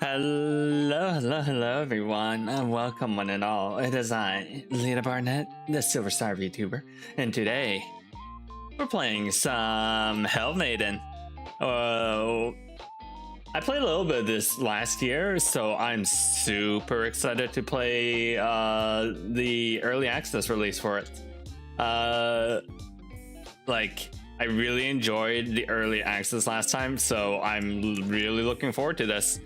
Hello, everyone, and welcome one and all. It is I, Lita Barnett, the Silver Star VTuber, and today we're playing some Hell Maiden. I played a little bit of this last year, so I'm super excited to play the early access release for it. I really enjoyed the early access last time, so I'm really looking forward to this.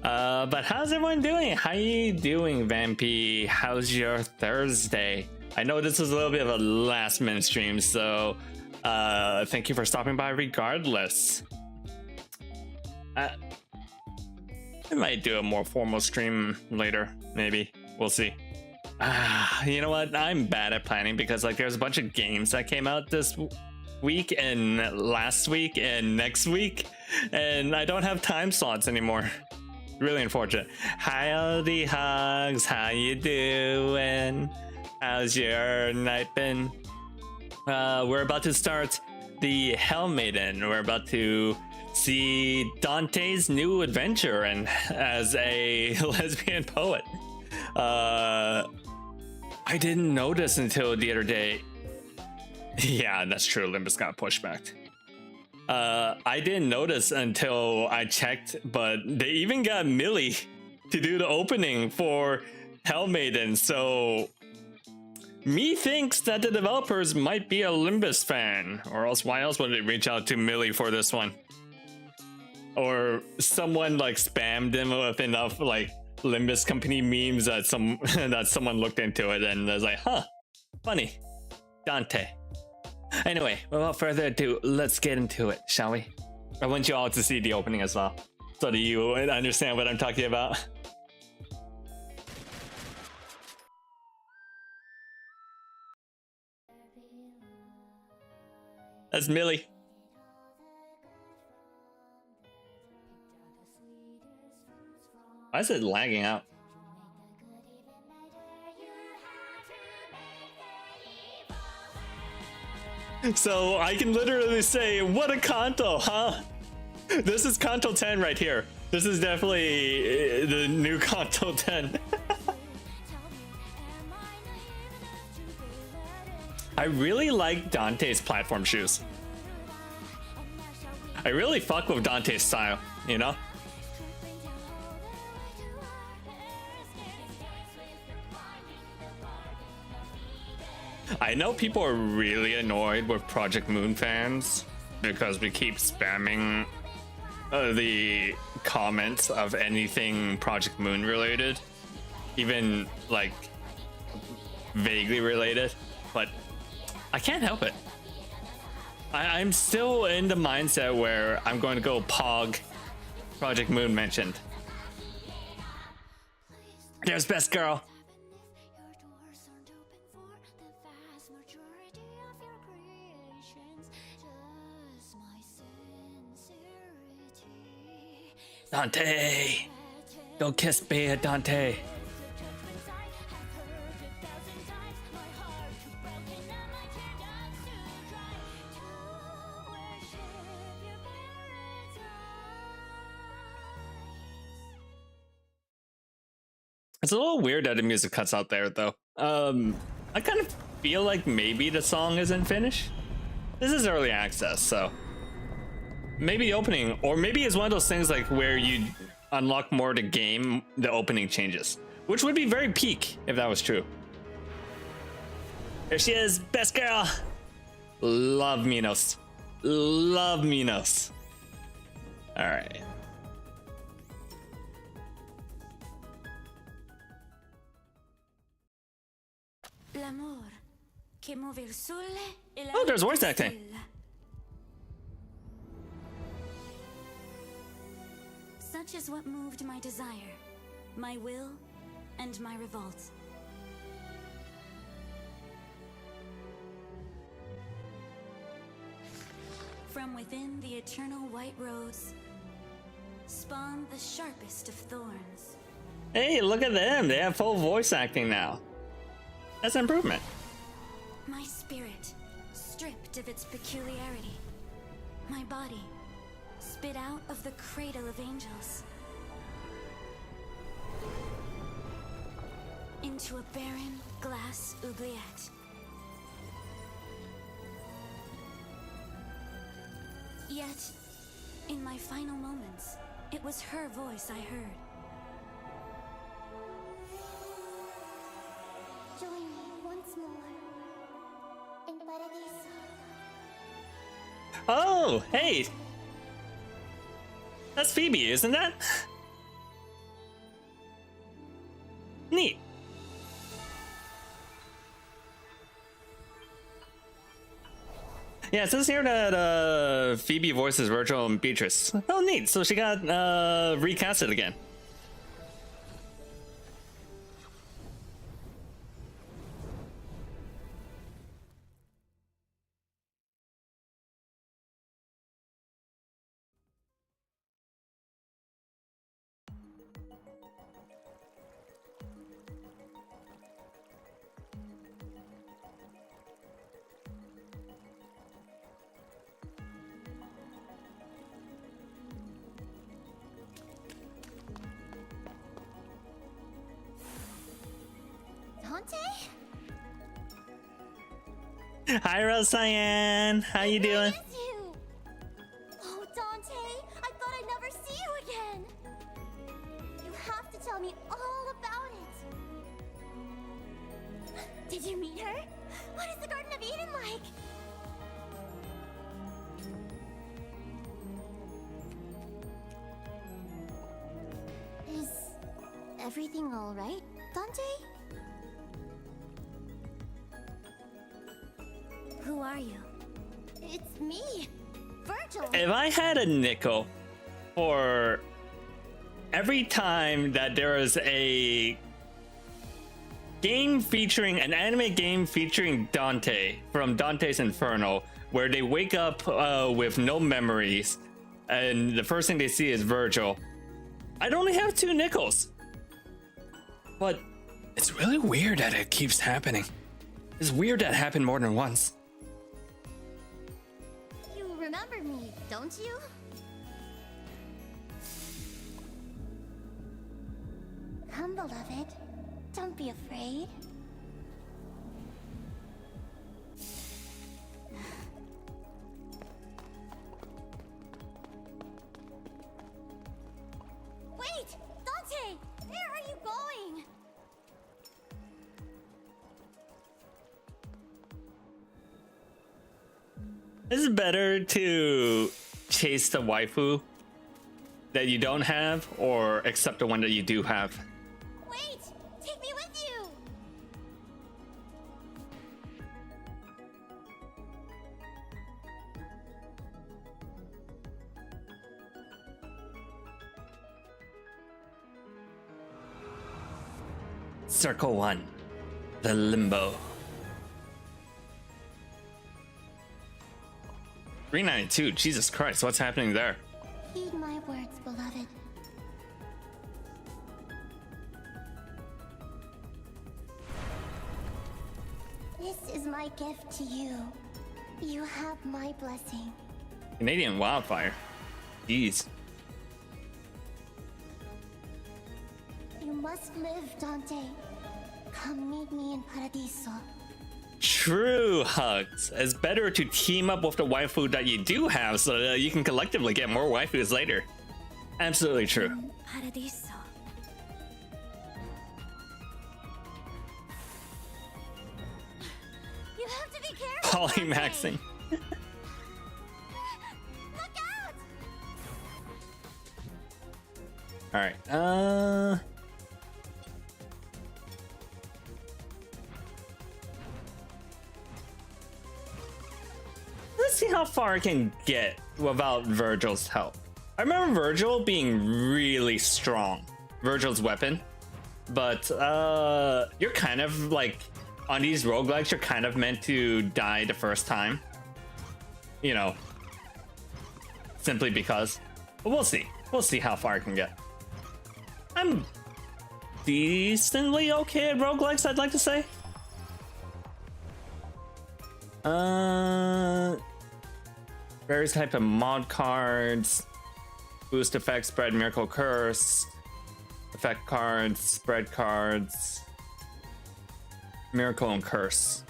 But how's everyone doing? How you doing, Vampy? How's your Thursday? I know this was a little bit of a last minute stream, so thank you for stopping by regardless. I might do a more formal stream later, maybe. We'll see. You know what? I'm bad at planning because there's a bunch of games that came out this week and last week and next week, and I don't have time slots anymore. Really unfortunate. Howdy hugs, how you doing? How's your night been? We're about to start the Hell Maiden. We're about to see Dante's new adventure and as a lesbian poet. I didn't notice until the other day. Yeah, that's true. Olympus got pushed back. I didn't notice until I checked, but they even got Millie to do the opening for Hell Maiden, so me thinks that the developers might be a Limbus fan, or else why else would they reach out to Millie for this one? Or someone spammed him with enough Limbus company memes that someone looked into it and was like, huh, funny, Dante. Anyway, without further ado, let's get into it, shall we? I want you all to see the opening as well, so that you understand what I'm talking about. That's Millie. Why is it lagging out? So I can literally say, what a Kanto, huh? This is Kanto 10 right here. This is definitely the new Kanto 10. I really like Dante's platform shoes. I really fuck with Dante's style, you know? I know people are really annoyed with Project Moon fans because we keep spamming the comments of anything Project Moon related, even vaguely related, but I can't help it. I'm still in the mindset where I'm going to go Pog Project Moon mentioned. There's Best Girl. Dante! Don't kiss me, Dante! It's a little weird that the music cuts out there, though. I kind of feel like maybe the song isn't finished. This is early access, so maybe the opening, or maybe it's one of those things where you unlock more of the game, the opening changes, which would be very peak if that was true. There she is, Best Girl. Love Minos. Love Minos. All right. Oh, there's voice acting. Such is what moved my desire, my will, and my revolt. From within the eternal white rose spawned the sharpest of thorns. Hey, look at them. They have full voice acting now. That's an improvement. My spirit, stripped of its peculiarity. My body, spit out of the cradle of angels. into a barren glass oubliette. Yet, in my final moments, it was her voice I heard. Join me once more in Paradiso. Oh, hey! That's Phoebe, isn't that? Neat. Yeah, it says here that Phoebe voices Virgil and Beatrice. Oh, neat. So she got recasted again. Dante? Hi, Rose-Cyan. How you doing? Where is you? Oh, Dante, I thought I'd never see you again. You have to tell me all about it. Did you meet her? What is the Garden of Eden like? Is everything all right, Dante? Who are you? It's me, Virgil. If I had a nickel for every time that there is a game featuring an anime game featuring Dante from Dante's Inferno, where they wake up with no memories, and the first thing they see is Virgil, I'd only have 2 nickels. But it's really weird that it keeps happening. It's weird that it happened more than once. You remember me, don't you? Come, beloved. Don't be afraid. Wait! Dante! Where are you going? Is it better to chase the waifu that you don't have, or accept the one that you do have? Wait! Take me with you! Circle 1. The Limbo. 392. Jesus Christ, what's happening there? Heed my words, beloved. This is my gift to you. You have my blessing. Canadian wildfire. Jeez. You must live, Dante. Come meet me in Paradiso. True, Hugs. It's better to team up with the waifu that you do have so that you can collectively get more waifus later. Absolutely true. Paradiso. You have to be careful. Polymaxing. Dante. Look out! Alright, let's see how far I can get without Virgil's help. I remember Virgil being really strong, Virgil's weapon, but you're kind of like, on these roguelikes, you're kind of meant to die the first time. You know, simply because. But we'll see. We'll see how far I can get. I'm decently okay at roguelikes, I'd like to say. Various type of mod cards, boost effect, spread, miracle curse, effect cards, spread cards. Miracle and Curse.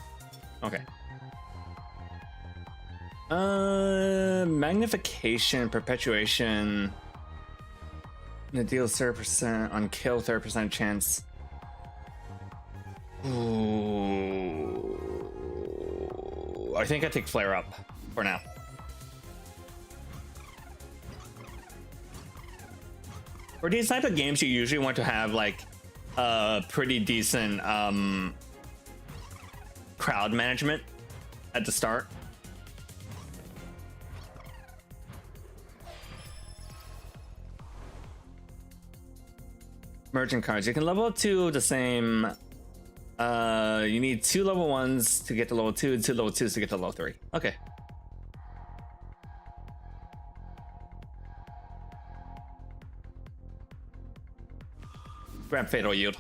Okay. Magnification, Perpetuation. It deals 30% on kill, 30% chance. Ooh. I think I take Flare Up for now. For these type of games, you usually want to have like a pretty decent crowd management at the start. Merchant cards. You can level up to the same. You need 2 level 1s to get to level 2, 2 level 2s to get to level 3. Okay. Grab Fatal Yield.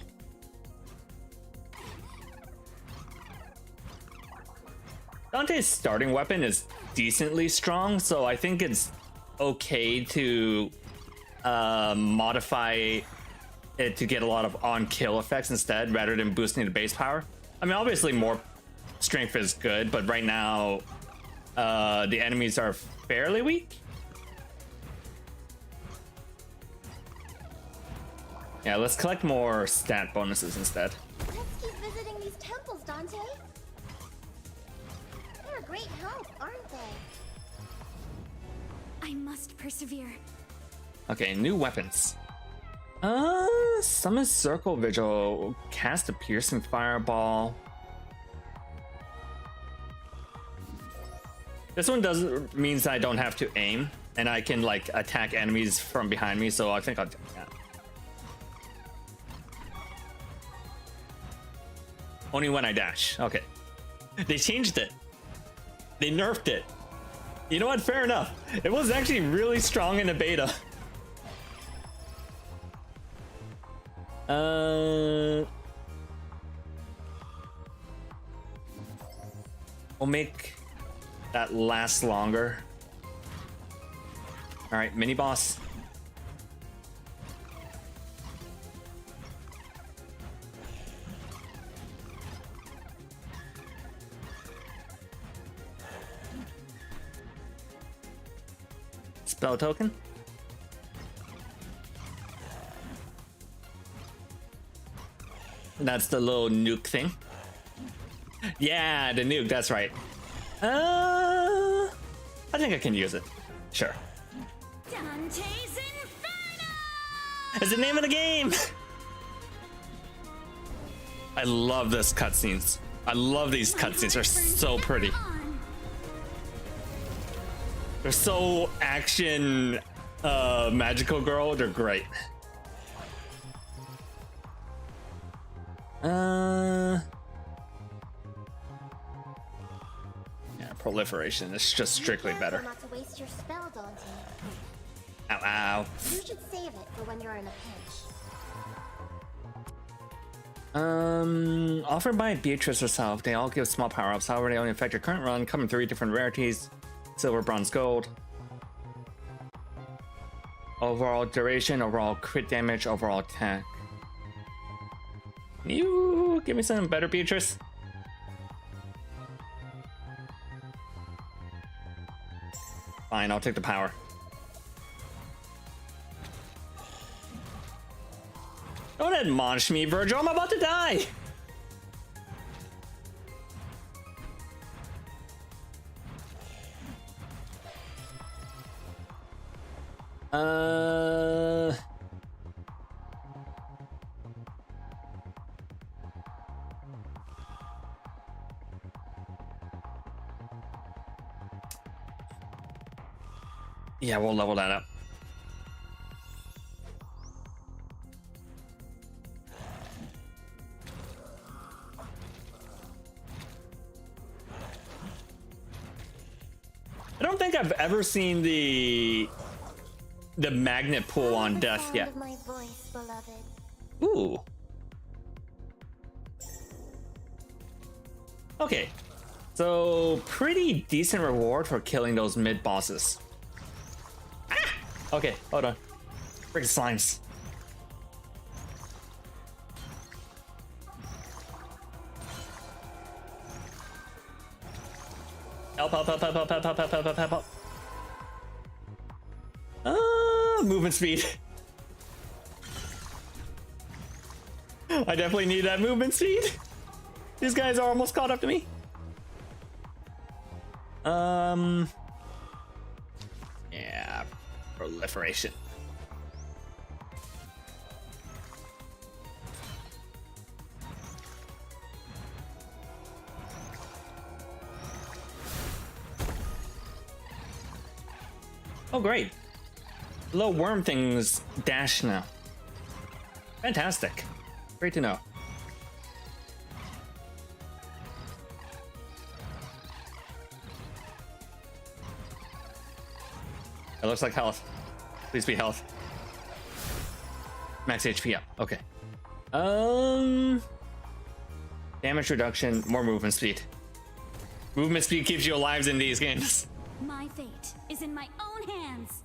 Dante's starting weapon is decently strong, so I think it's okay to modify it to get a lot of on-kill effects instead, rather than boosting the base power. I mean, obviously more strength is good, but right now the enemies are fairly weak. Yeah, let's collect more stat bonuses instead. Let's keep visiting these temples, Dante. They're a great help, aren't they? I must persevere. Okay, new weapons. Summon Circle Vigil, cast a piercing fireball. This one means I don't have to aim, and I can like attack enemies from behind me, so I think I'll do that. Only when I dash. Okay. They changed it. They nerfed it. You know what? Fair enough. It was actually really strong in the beta. We'll make that last longer. All right, mini boss. Spell token. That's the little nuke thing. Yeah, the nuke, that's right. I think I can use it. Sure. Dante's Inferno! It's the name of the game! I love this cutscenes. I love these cutscenes. They're so pretty. They're so action magical girl. They're great. Yeah, proliferation is just strictly better. Not to waste your spell, Dante. Ow, ow. You should save it for when you're in a pinch. Offered by Beatrice herself. They all give small power-ups. However, they only affect your current run. Come in 3 different rarities: silver, bronze, gold. Overall duration, overall crit damage, overall attack. You give me something better, Beatrice. Fine, I'll take the power. Don't admonish me, Virgil. I'm about to die. Yeah, we'll level that up. I don't think I've ever seen the magnet pull on death yet. My voice, beloved. Ooh. Okay. So pretty decent reward for killing those mid bosses. Ah! Okay, hold on. Freaking slimes. Help, help, help, help, help, help, help, help, help, help, help. Movement speed. I definitely need that movement speed. These guys are almost caught up to me. Yeah, proliferation. Oh, great. Little worm things dash now. Fantastic. Great to know. It looks like health. Please be health. Max HP up. Okay. Damage reduction, more movement speed. Movement speed keeps you alive in these games. My fate is in my own hands.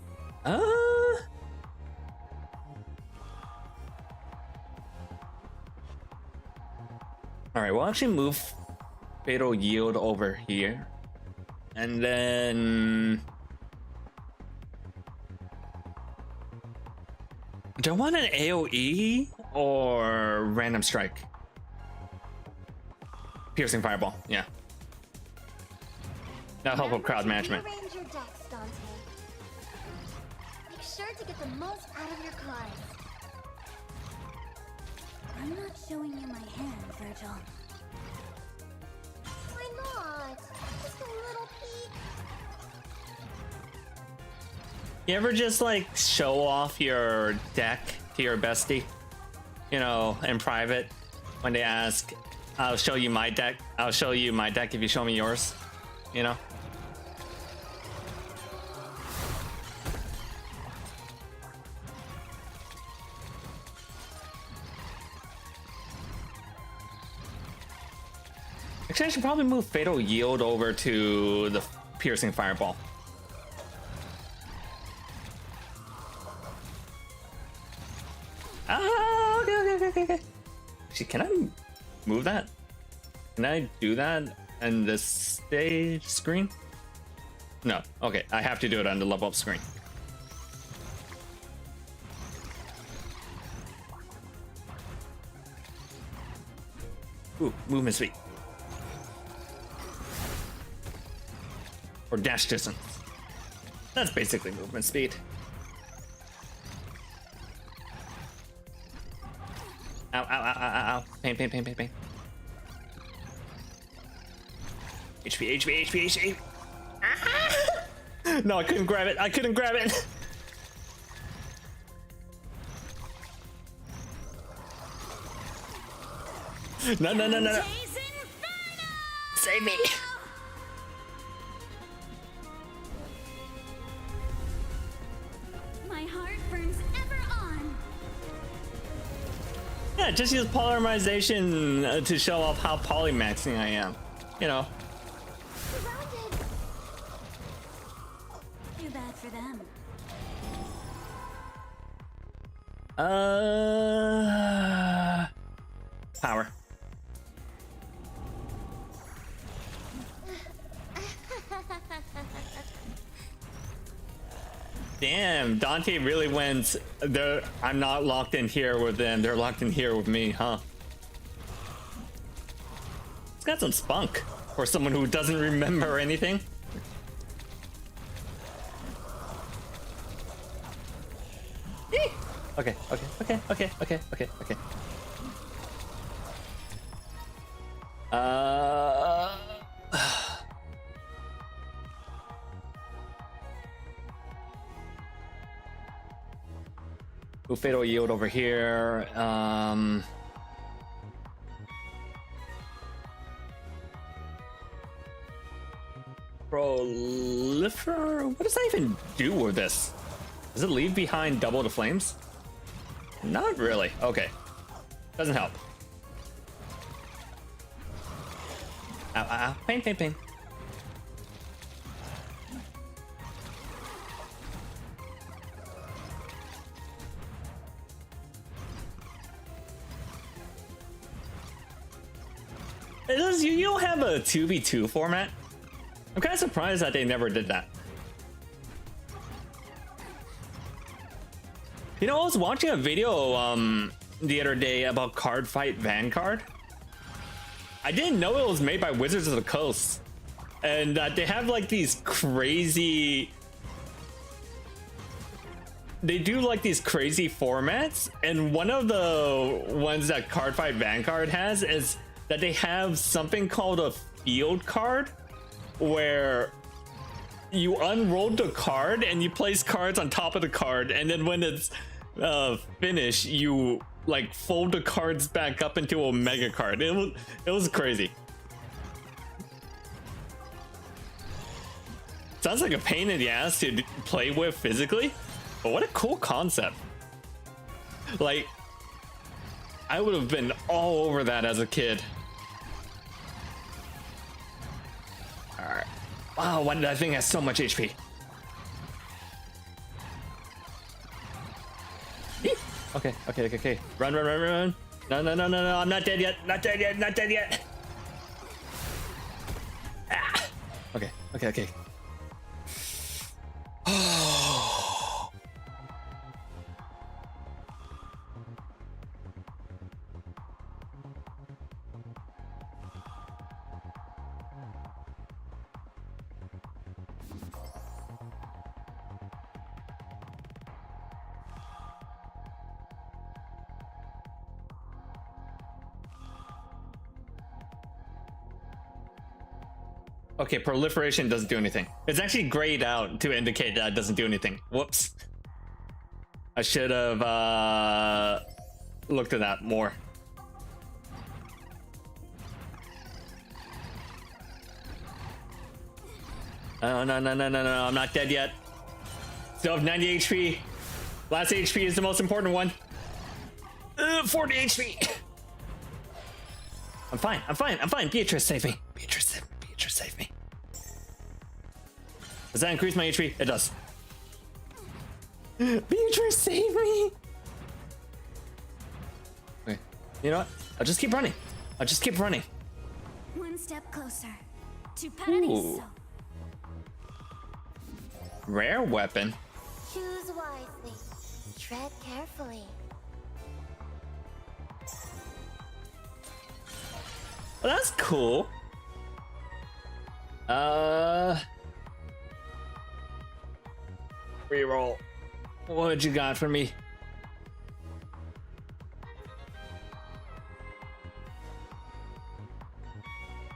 All right, we'll actually move Fatal Yield over here. And then... do I want an AoE or random strike? Piercing Fireball, yeah. That'll help with crowd management. Rearrange your decks, Dante. Make sure to get the most out of your cards. I'm not showing you my hand, Virgil. Why not? Just a little peek. You ever just like show off your deck to your bestie? You know, in private, when they ask, I'll show you my deck. I'll show you my deck if you show me yours. You know? Actually, I should probably move Fatal Yield over to the Piercing Fireball. Ah, okay. Actually, can I move that? Can I do that in this stage screen? No. Okay, I have to do it on the level up screen. Ooh, movement speed. Or dash distance. That's basically movement speed. Ow, ow, ow, ow, ow, ow. Pain, pain, pain, pain, pain. HP, HP, HP, HP. Ah! No, I couldn't grab it. I couldn't grab it. No, no, no, no, no. Save me. My heart burns ever on. Yeah, just use polymerization to show off how polymaxing I am. You know. Surrounded. Too bad for them. Power. Damn, Dante really went. I'm not locked in here with them. They're locked in here with me, huh? It's got some spunk for someone who doesn't remember anything. Eek. Okay. Move Fatal Yield over here. Prolifer? What does that even do with this? Does it leave behind double the flames? Not really. Okay. Doesn't help. Ow, ow, ow. Pain, pain, pain. You don't have a 2v2 format? I'm kind of surprised that they never did that. You know, I was watching a video the other day about Card Fight Vanguard. I didn't know it was made by Wizards of the Coast, and they have like these crazy. They do like these crazy formats, and one of the ones that Card Fight Vanguard has is that they have something called a field card, where you unroll the card and you place cards on top of the card, and then when it's finished, you like fold the cards back up into a mega card. It was crazy. Sounds like a pain in the ass to play with physically, but what a cool concept. Like, I would have been all over that as a kid. All right. Wow, why did that thing have so much HP? Okay. Run. No, I'm not dead yet. Not dead yet. Ah. Okay. Okay, proliferation doesn't do anything. It's actually grayed out to indicate that it doesn't do anything. Whoops. I should have looked at that more. Oh, no, I'm not dead yet. Still have 90 HP. Last HP is the most important one. 40 HP. I'm fine. Beatrice, save me. Beatrice, save me. Does that increase my HP? It does. Beatrice, save me. Okay. You know what? I'll just keep running. One step closer to Paradiso. Rare weapon. Choose wisely. Tread carefully. Well, that's cool. Reroll. What you got for me?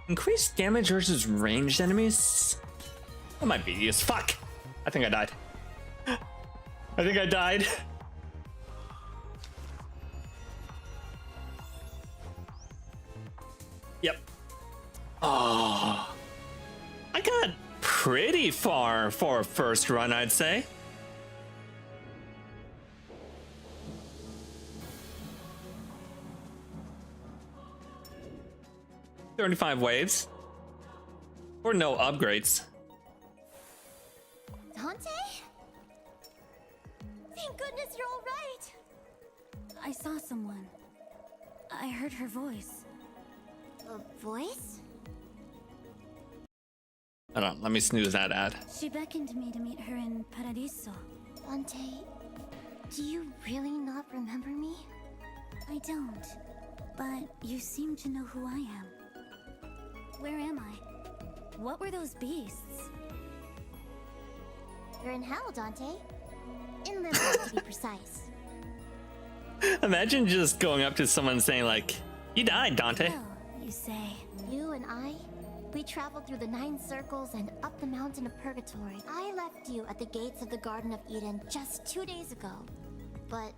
Increased damage versus ranged enemies? That might be used. Fuck! I think I died. Yep. Oh. I got pretty far for a first run, I'd say. "35 waves. Or no upgrades." Dante? Thank goodness you're all right. I saw someone. I heard her voice. A voice? Hold on, let me snooze that ad. She beckoned me to meet her in Paradiso. Dante, do you really not remember me? I don't, but you seem to know who I am. Where am I? What were those beasts? You're in hell, Dante. In limbo, to be precise. Imagine just going up to someone saying like, "You died, Dante." Well, you say. You and I, we traveled through the 9 circles and up the mountain of purgatory. I left you at the gates of the Garden of Eden just 2 days ago. But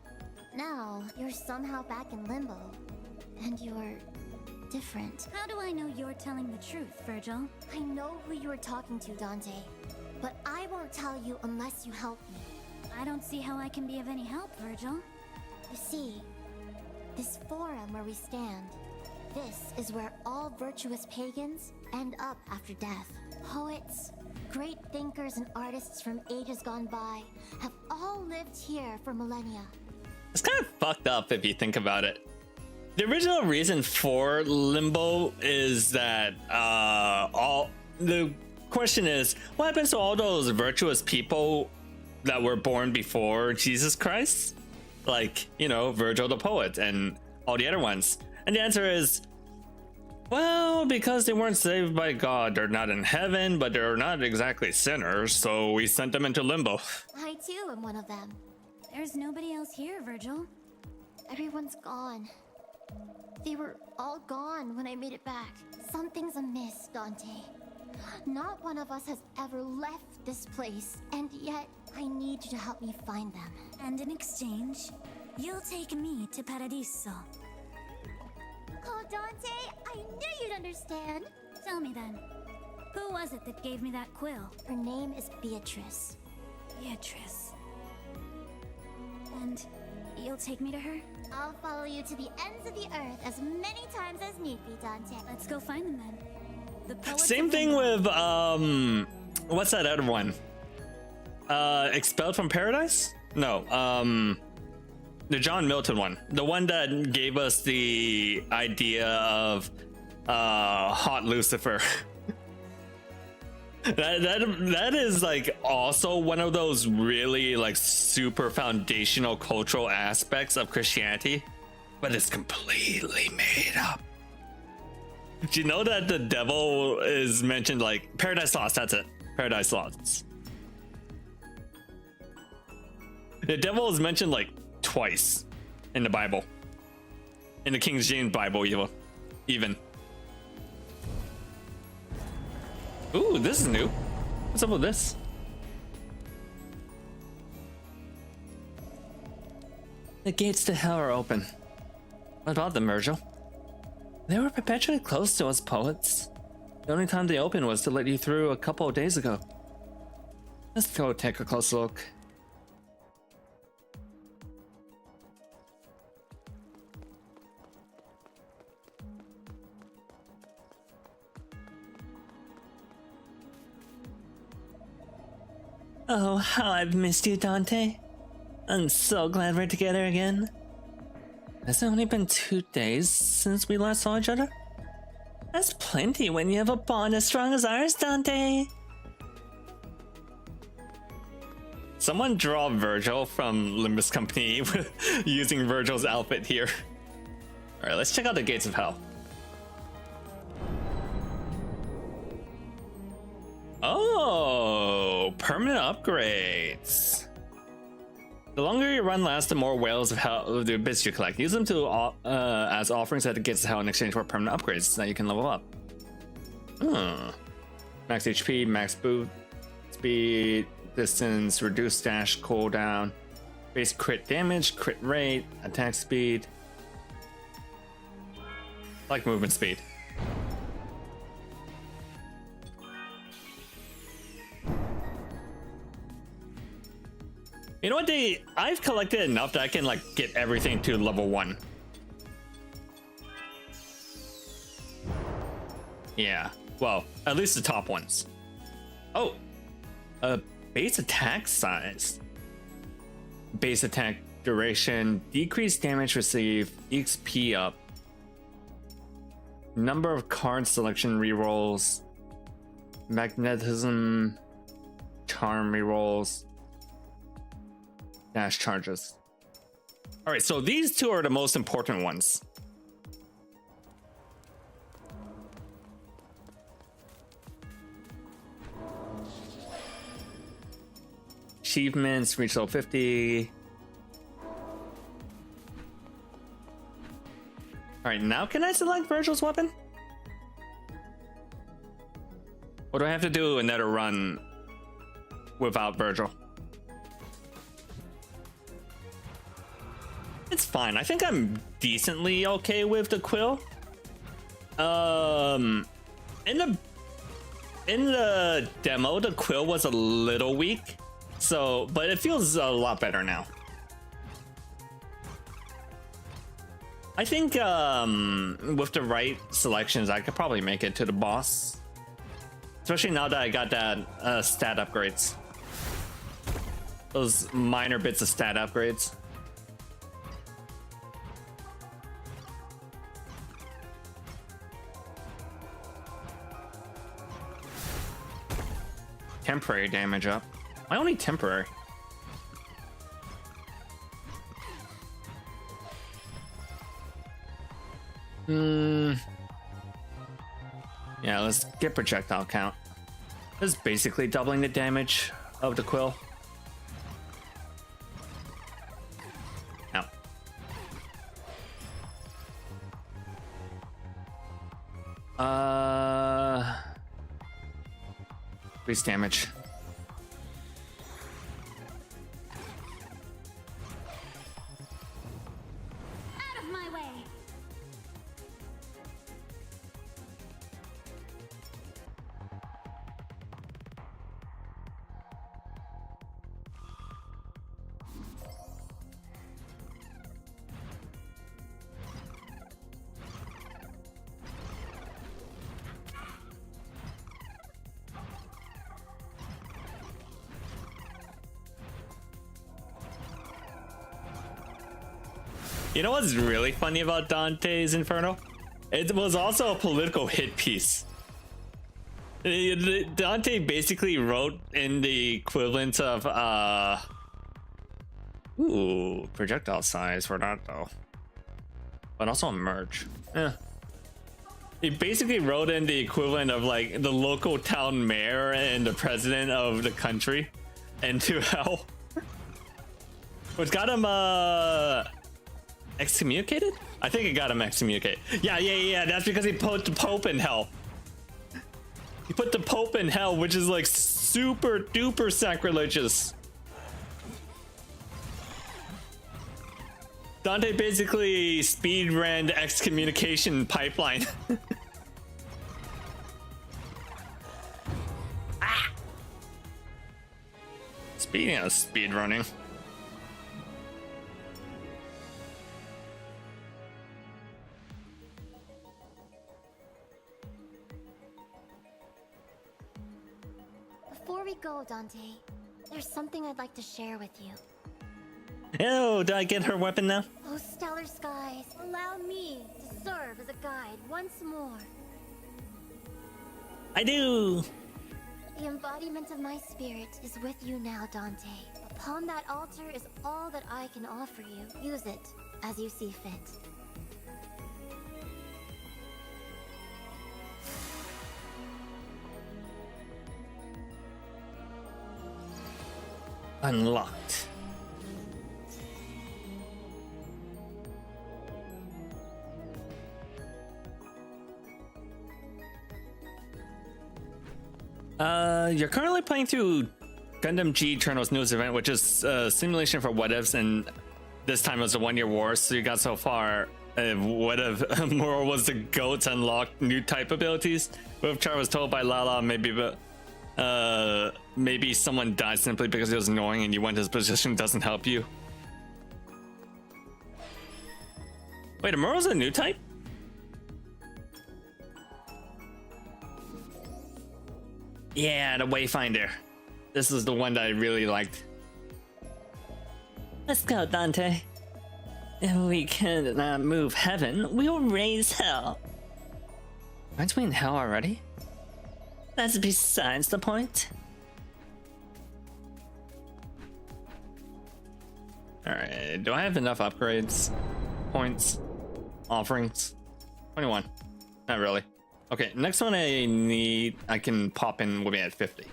now, you're somehow back in limbo. And you're different. How do I know you're telling the truth, Virgil? I know who you were talking to, Dante. But I won't tell you unless you help me. I don't see how I can be of any help, Virgil. You see, this forum where we stand, this is where all virtuous pagans end up after death. Poets, great thinkers and artists from ages gone by have all lived here for millennia. It's kind of fucked up if you think about it. The original reason for limbo is that all the question is, what happens to all those virtuous people that were born before Jesus Christ? Like, you know, Virgil the poet and all the other ones. And the answer is, well, because they weren't saved by God, they're not in heaven, but they're not exactly sinners, so we sent them into limbo. I too am one of them. There's nobody else here, Virgil. Everyone's gone. They were all gone when I made it back. Something's amiss, Dante. Not one of us has ever left this place, and yet I need you to help me find them. And in exchange, you'll take me to Paradiso. Oh, Dante, I knew you'd understand. Tell me then, who was it that gave me that quill? Her name is Beatrice. Beatrice. And you'll take me to her? I'll follow you to the ends of the earth as many times as need be, Dante. Let's go find them then. The poets Same of thing Limbo. with what's that other one? Expelled from Paradise? No, the John Milton one. The one that gave us the idea of hot Lucifer. that is like also one of those really like super foundational cultural aspects of Christianity, but it's completely made up. Do you know that the devil is mentioned, like Paradise Lost? That's it. Paradise Lost. The devil is mentioned like twice in the Bible, in the King James Bible even. Ooh, this is new. What's up with this? The gates to hell are open. What about them, Virgil? They were perpetually closed to us poets. The only time they opened was to let you through a couple of days ago. Let's go take a close look. Oh, how I've missed you, Dante. I'm so glad we're together again. Has it only been 2 days since we last saw each other? That's plenty when you have a bond as strong as ours, Dante. Someone draw Virgil from Limbus Company using Virgil's outfit here. Alright, let's check out the gates of hell. Oh, permanent upgrades. The longer your run lasts, the more whales of hell, the bits you collect. Use them to as offerings at the gates of hell in exchange for permanent upgrades that you can level up. Max HP, max boot speed, distance, reduced dash cooldown, base crit damage, crit rate, attack speed. I like movement speed. You know what, I've collected enough that I can like get everything to level 1. Yeah, well, at least the top ones. Oh, base attack size. Base attack duration, decreased damage received, XP up. Number of card selection rerolls, magnetism, charm rerolls. Dash charges. All right, so these two are the most important ones. Achievements, reach level 50. All right, now can I select Virgil's weapon? Or do I have to do another run without Virgil? It's fine. I think I'm decently okay with the quill. In the demo, the quill was a little weak, so but it feels a lot better now. I think with the right selections, I could probably make it to the boss, especially now that I got that stat upgrades. Those minor bits of stat upgrades. temporary damage up. Why only temporary? Yeah, let's get projectile count. This is basically doubling the damage of the quill. Ow. Increase damage. Out of my way! You know what's really funny about Dante's Inferno? It was also a political hit piece. Dante basically wrote in the equivalent of ooh, projectile size for that though. But also a merge. Yeah. He basically wrote in the equivalent of like the local town mayor and the president of the country into hell. Which got him excommunicated? I think it got him excommunicated. Yeah. That's because he put the Pope in hell. He put the Pope in hell, which is like super duper sacrilegious. Dante basically speed ran the excommunication pipeline. Ah! Speaking of speed running. Before we go, Dante, there's something I'd like to share with you. Oh, do I get her weapon now? Oh, stellar skies, allow me to serve as a guide once more. I do. The embodiment of my spirit is with you now, Dante. Upon that altar is all that I can offer you. Use it as you see fit. Unlocked. You're currently playing through Gundam G Eternal's newest event, which is a simulation for what ifs, and this time it was a 1-year war. So you got so far. What if more was the GOAT to unlock new type abilities? What if Char was told by Lala maybe someone died simply because it was annoying and you went to his position doesn't help you? Wait, Amuro's a new type? Yeah, the Wayfinder. This is the one that I really liked. Let's go, Dante. If we cannot move heaven, we will raise hell. Aren't we in hell already? That's besides the point. Alright, do I have enough upgrades? Points? Offerings? 21. Not really. Okay, next one I can pop in will be at 50.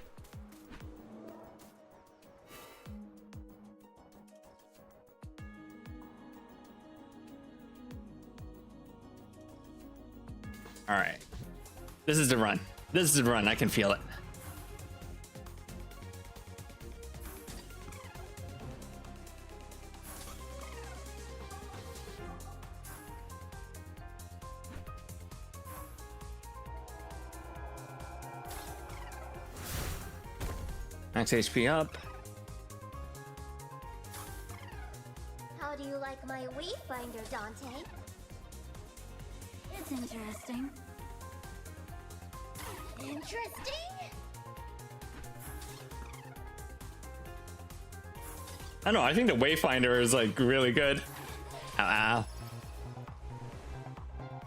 Alright. This is the run. This is the run. I can feel it. Max HP up. How do you like my Wayfinder, Dante? It's interesting. Interesting? I don't know. I think the Wayfinder is like really good. Ow, ow.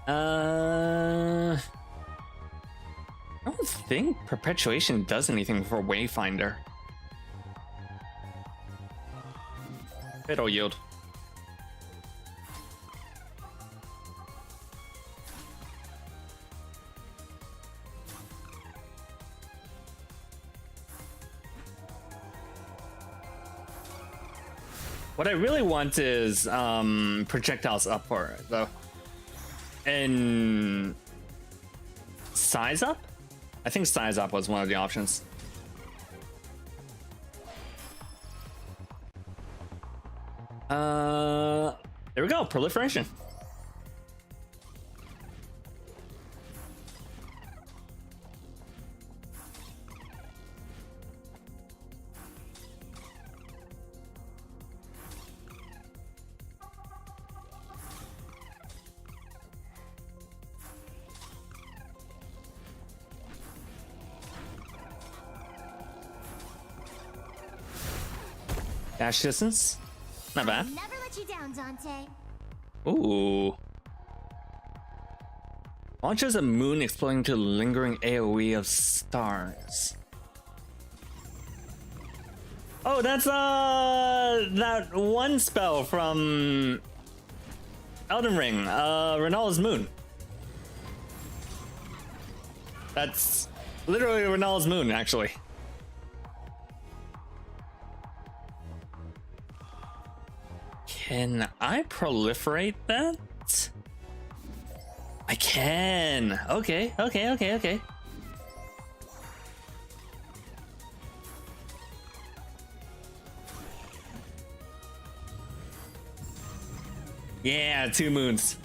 I don't think perpetuation does anything for Wayfinder. It'll yield. What I really want is projectiles up for it though. And size up? I think size up was one of the options. There we go, proliferation. Dash distance, not bad. Never let you down, Dante. Ooh. Launches a moon exploding to lingering AoE of stars. Oh, that's that one spell from Elden Ring, Renala's Moon. That's literally Renala's Moon, actually. Can I proliferate that? I can. Okay. Yeah, 2 moons.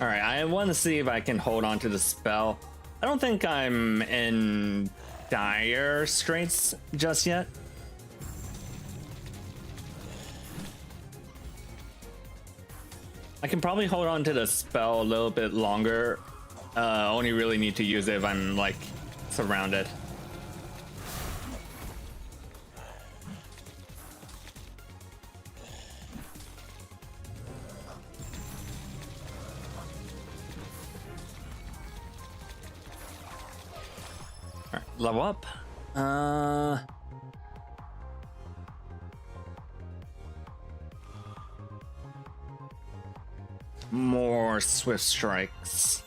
All right, I want to see if I can hold on to the spell. I don't think I'm in dire straits just yet. I can probably hold on to the spell a little bit longer. Only really need to use it if I'm like surrounded. Level up. More swift strikes.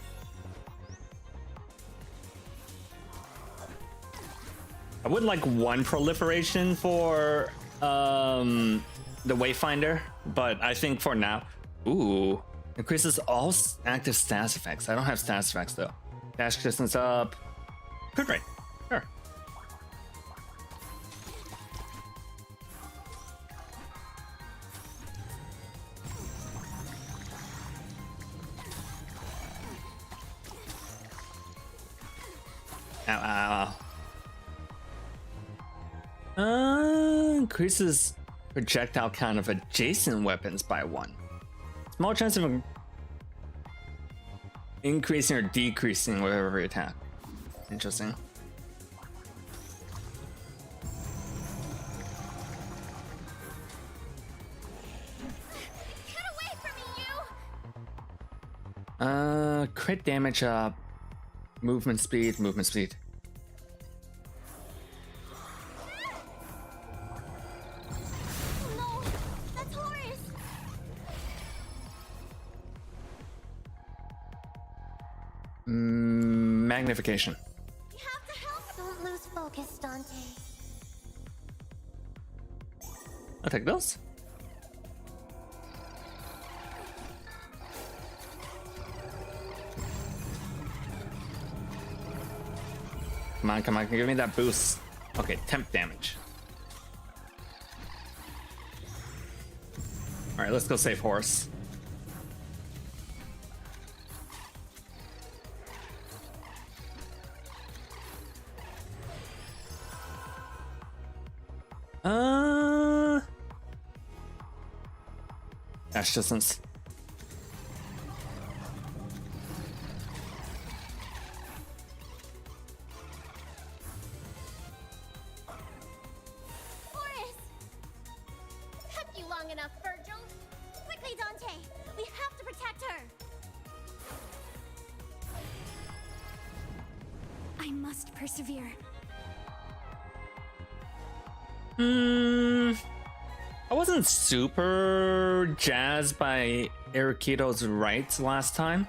I would like 1 proliferation for the Wayfinder, but I think for now, ooh, increases all active status effects. I don't have status effects though. Dash distance up. Crit rate. Sure. Ow, ow, ow. Increases projectile count of adjacent weapons by 1. Small chance of increasing or decreasing with every attack. Interesting. Get away from me, you! Crit damage up. Movement speed. No, that's Horace. Magnification. You have to help. Don't lose focus, Dante. I'll take those. Come on, give me that boost. Okay, temp damage. All right, let's go save horse. Dash distance. Forrest! Took you long enough, Virgil. Quickly, Dante. We have to protect her. I must persevere. I wasn't super jazzed by Erikito's rights last time.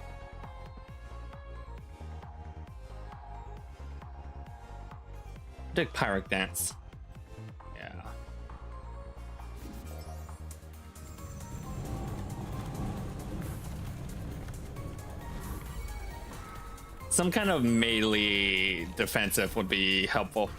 Dig Pirate Dance. Yeah. Some kind of melee defensive would be helpful.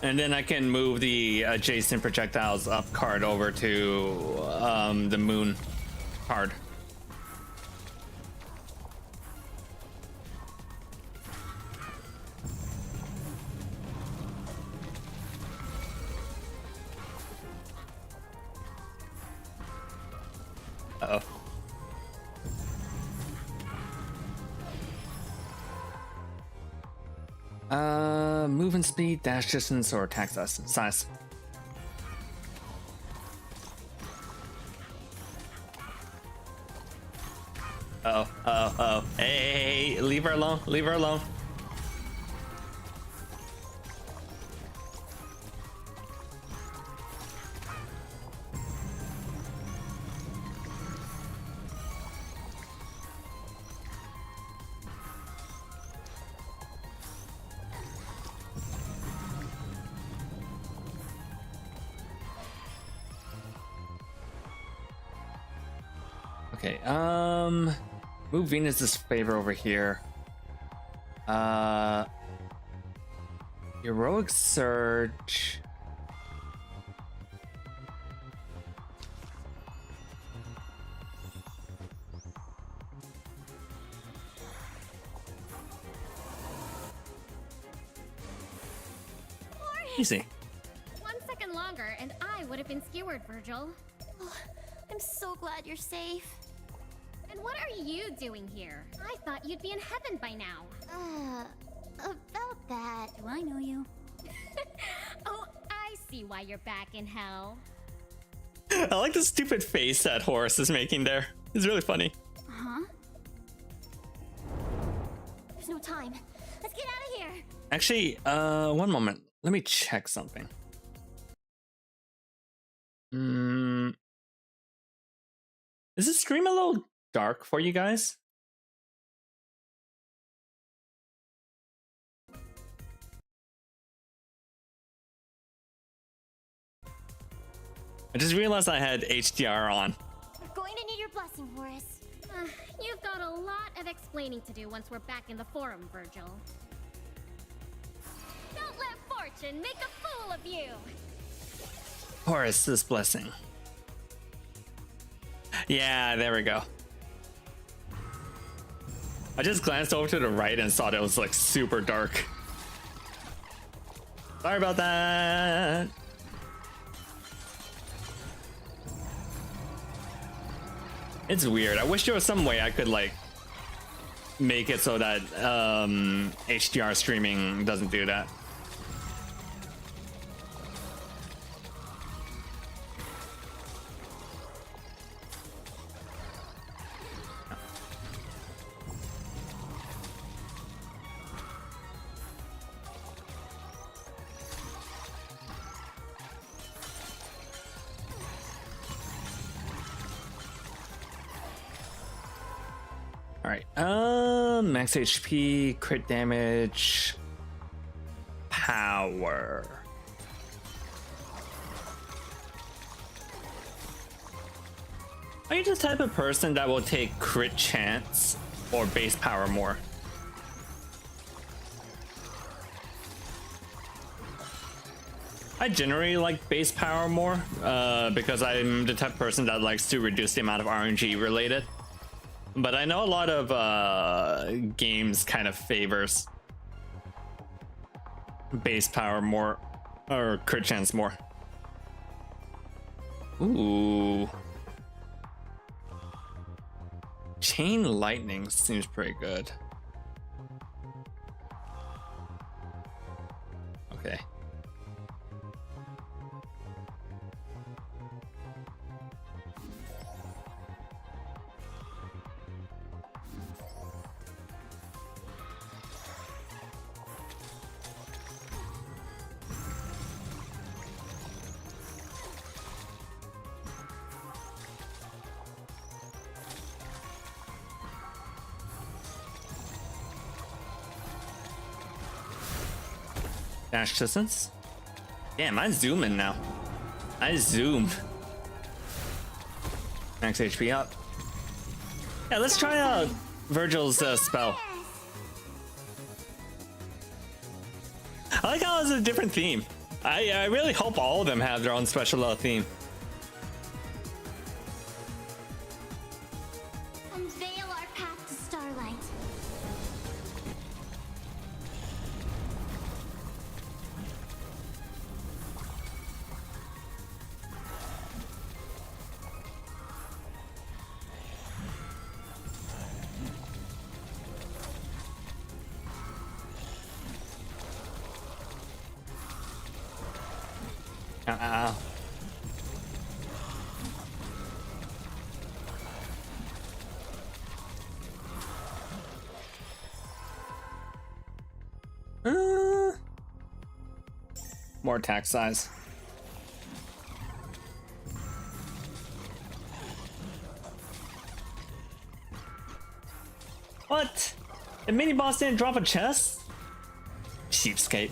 And then I can move the adjacent projectiles up card over to the moon card. Uh-oh. Movement speed, dash distance, or attack size. Oh. Hey, leave her alone. Leave her alone. Okay, move Venus's favor over here. Heroic Surge. Easy. 1 second longer and I would have been skewered, Virgil. Oh, I'm so glad you're safe. And what are you doing here? I thought you'd be in heaven by now. About that. Do I know you? Oh, I see why you're back in hell. I like the stupid face that Horace is making there. It's really funny. Huh? There's no time. Let's get out of here. Actually, one moment. Let me check something. Is this stream a little dark for you guys? I just realized I had HDR on. We're going to need your blessing, Horace. You've got a lot of explaining to do once we're back in the forum, Virgil. Don't let fortune make a fool of you! Horace, this blessing. Yeah, there we go. I just glanced over to the right and saw that it was like super dark. Sorry about that. It's weird. I wish there was some way I could like make it so that HDR streaming doesn't do that. Alright, max HP, crit damage, power. Are you the type of person that will take crit chance or base power more? I generally like base power more, because I'm the type of person that likes to reduce the amount of RNG related. but I know a lot of games kind of favors base power more, or crit chance more. Ooh. Chain lightning seems pretty good. Okay. Dash distance. Damn, I zoom in now. I zoom. Max HP up. Yeah, let's try out Virgil's spell. I like how it's a different theme. I really hope all of them have their own special theme. Unveil our path to starlight. Ow. More attack size. What? The mini boss didn't drop a chest? Cheapskate.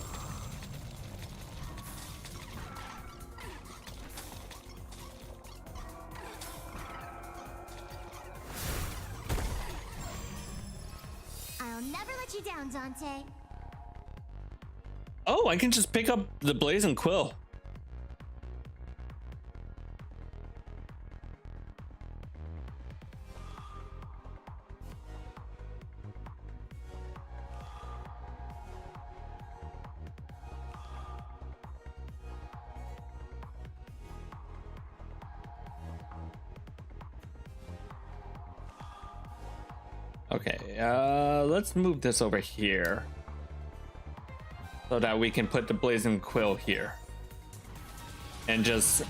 I'll never let you down, Dante. Oh, I can just pick up the Blazing Quill. Okay, let's move this over here so that we can put the Blazing Quill here. And just,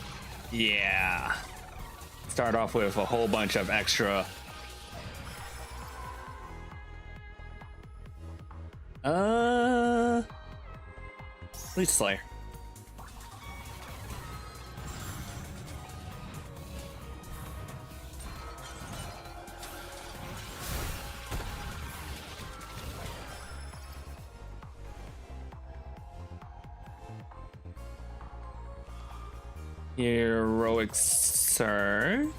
yeah, start off with a whole bunch of extra. Leech Slayer. Heroic Surge.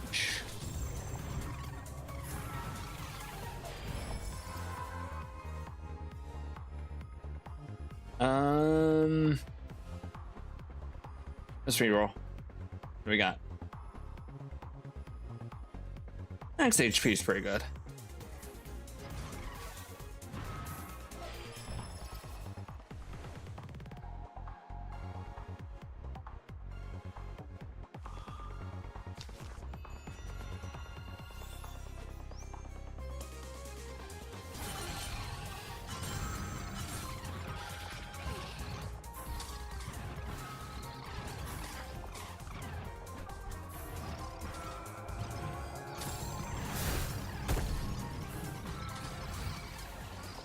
Let's reroll. What do we got? Max HP is pretty good.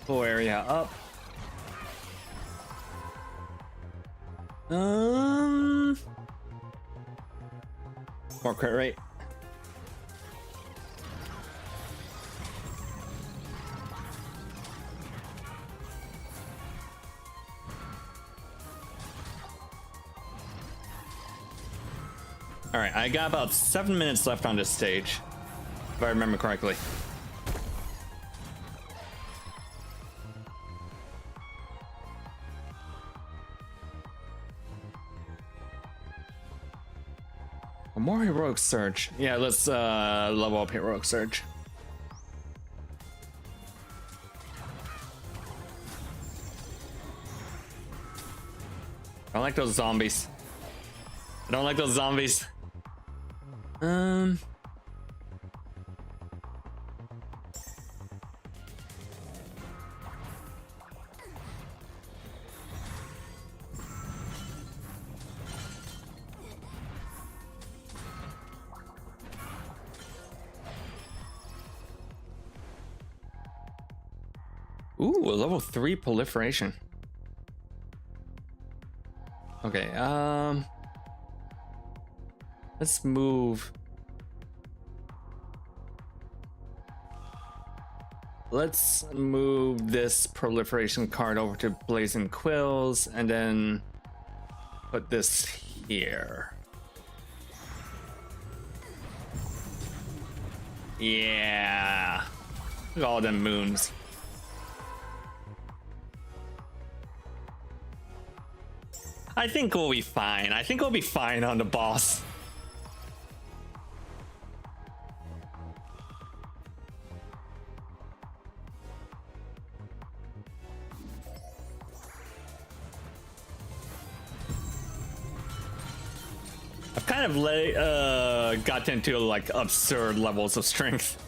Full area up. More crit rate. All right, I got about 7 minutes left on this stage, if I remember correctly. More Heroic Surge. Yeah, let's level up Heroic Surge. I don't like those zombies. I don't like those zombies. Ooh, a level 3 proliferation. Okay, let's move. Let's move this proliferation card over to Blazing Quills and then put this here. Yeah. Look at all them moons. I think we'll be fine. I think we'll be fine on the boss. I've kind of got into like absurd levels of strength.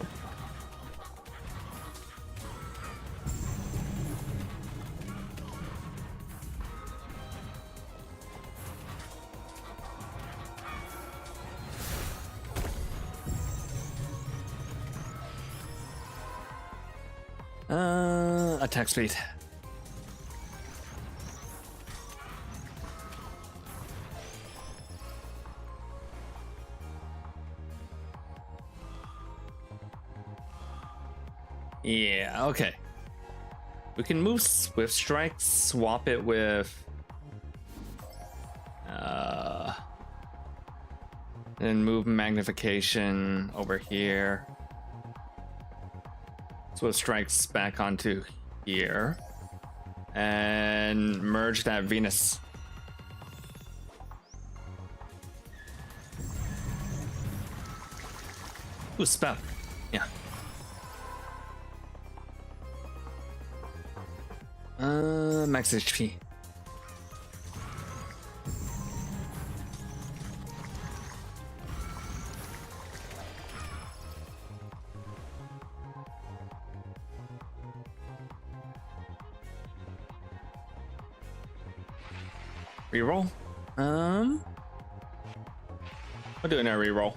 Attack speed. Yeah, okay. We can move Swift Strike, swap it with and move Magnification over here. Swift Strikes back onto here. And merge that Venus. Ooh, spell. Yeah. Max HP. Reroll. We're doing a reroll.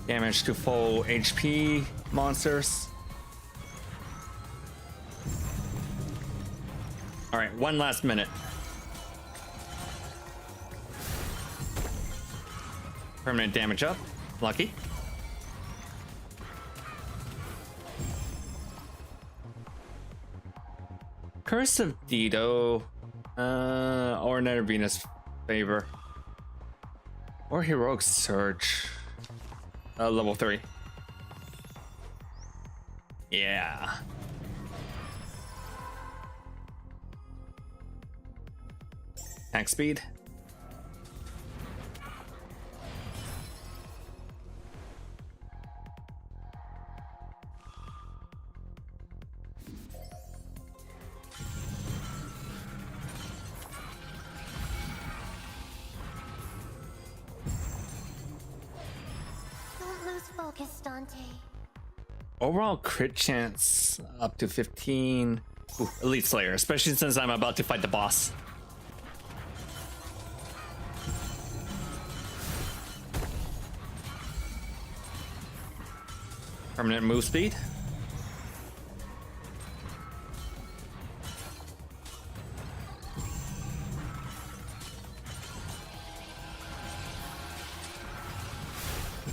Damage to full HP monsters. All right, one last minute. Permanent damage up. Lucky. Curse of Dido. Or another Venus favor. Or Heroic Surge. Level 3. Yeah. Attack speed. Don't lose focus, Dante. Overall crit chance up to 15. Ooh, Elite Slayer, especially since I'm about to fight the boss. Permanent move speed.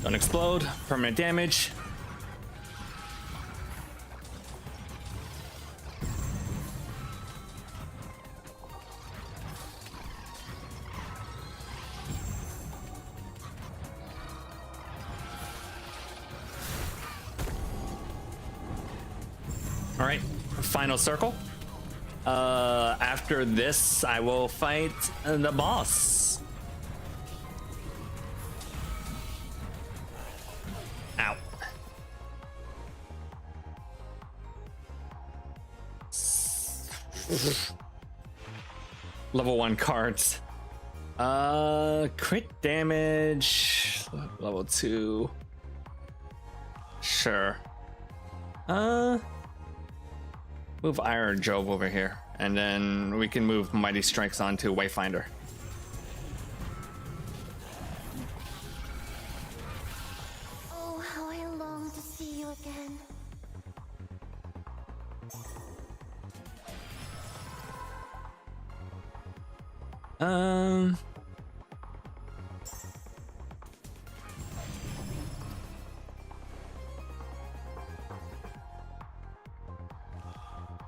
Don't explode. Permanent damage. All right, final circle. After this, I will fight the boss. Ow. Level 1 cards. Crit damage. Level 2. Sure. Move Ira Job over here, and then we can move Mighty Strikes onto Wayfinder. Oh, how I long to see you again.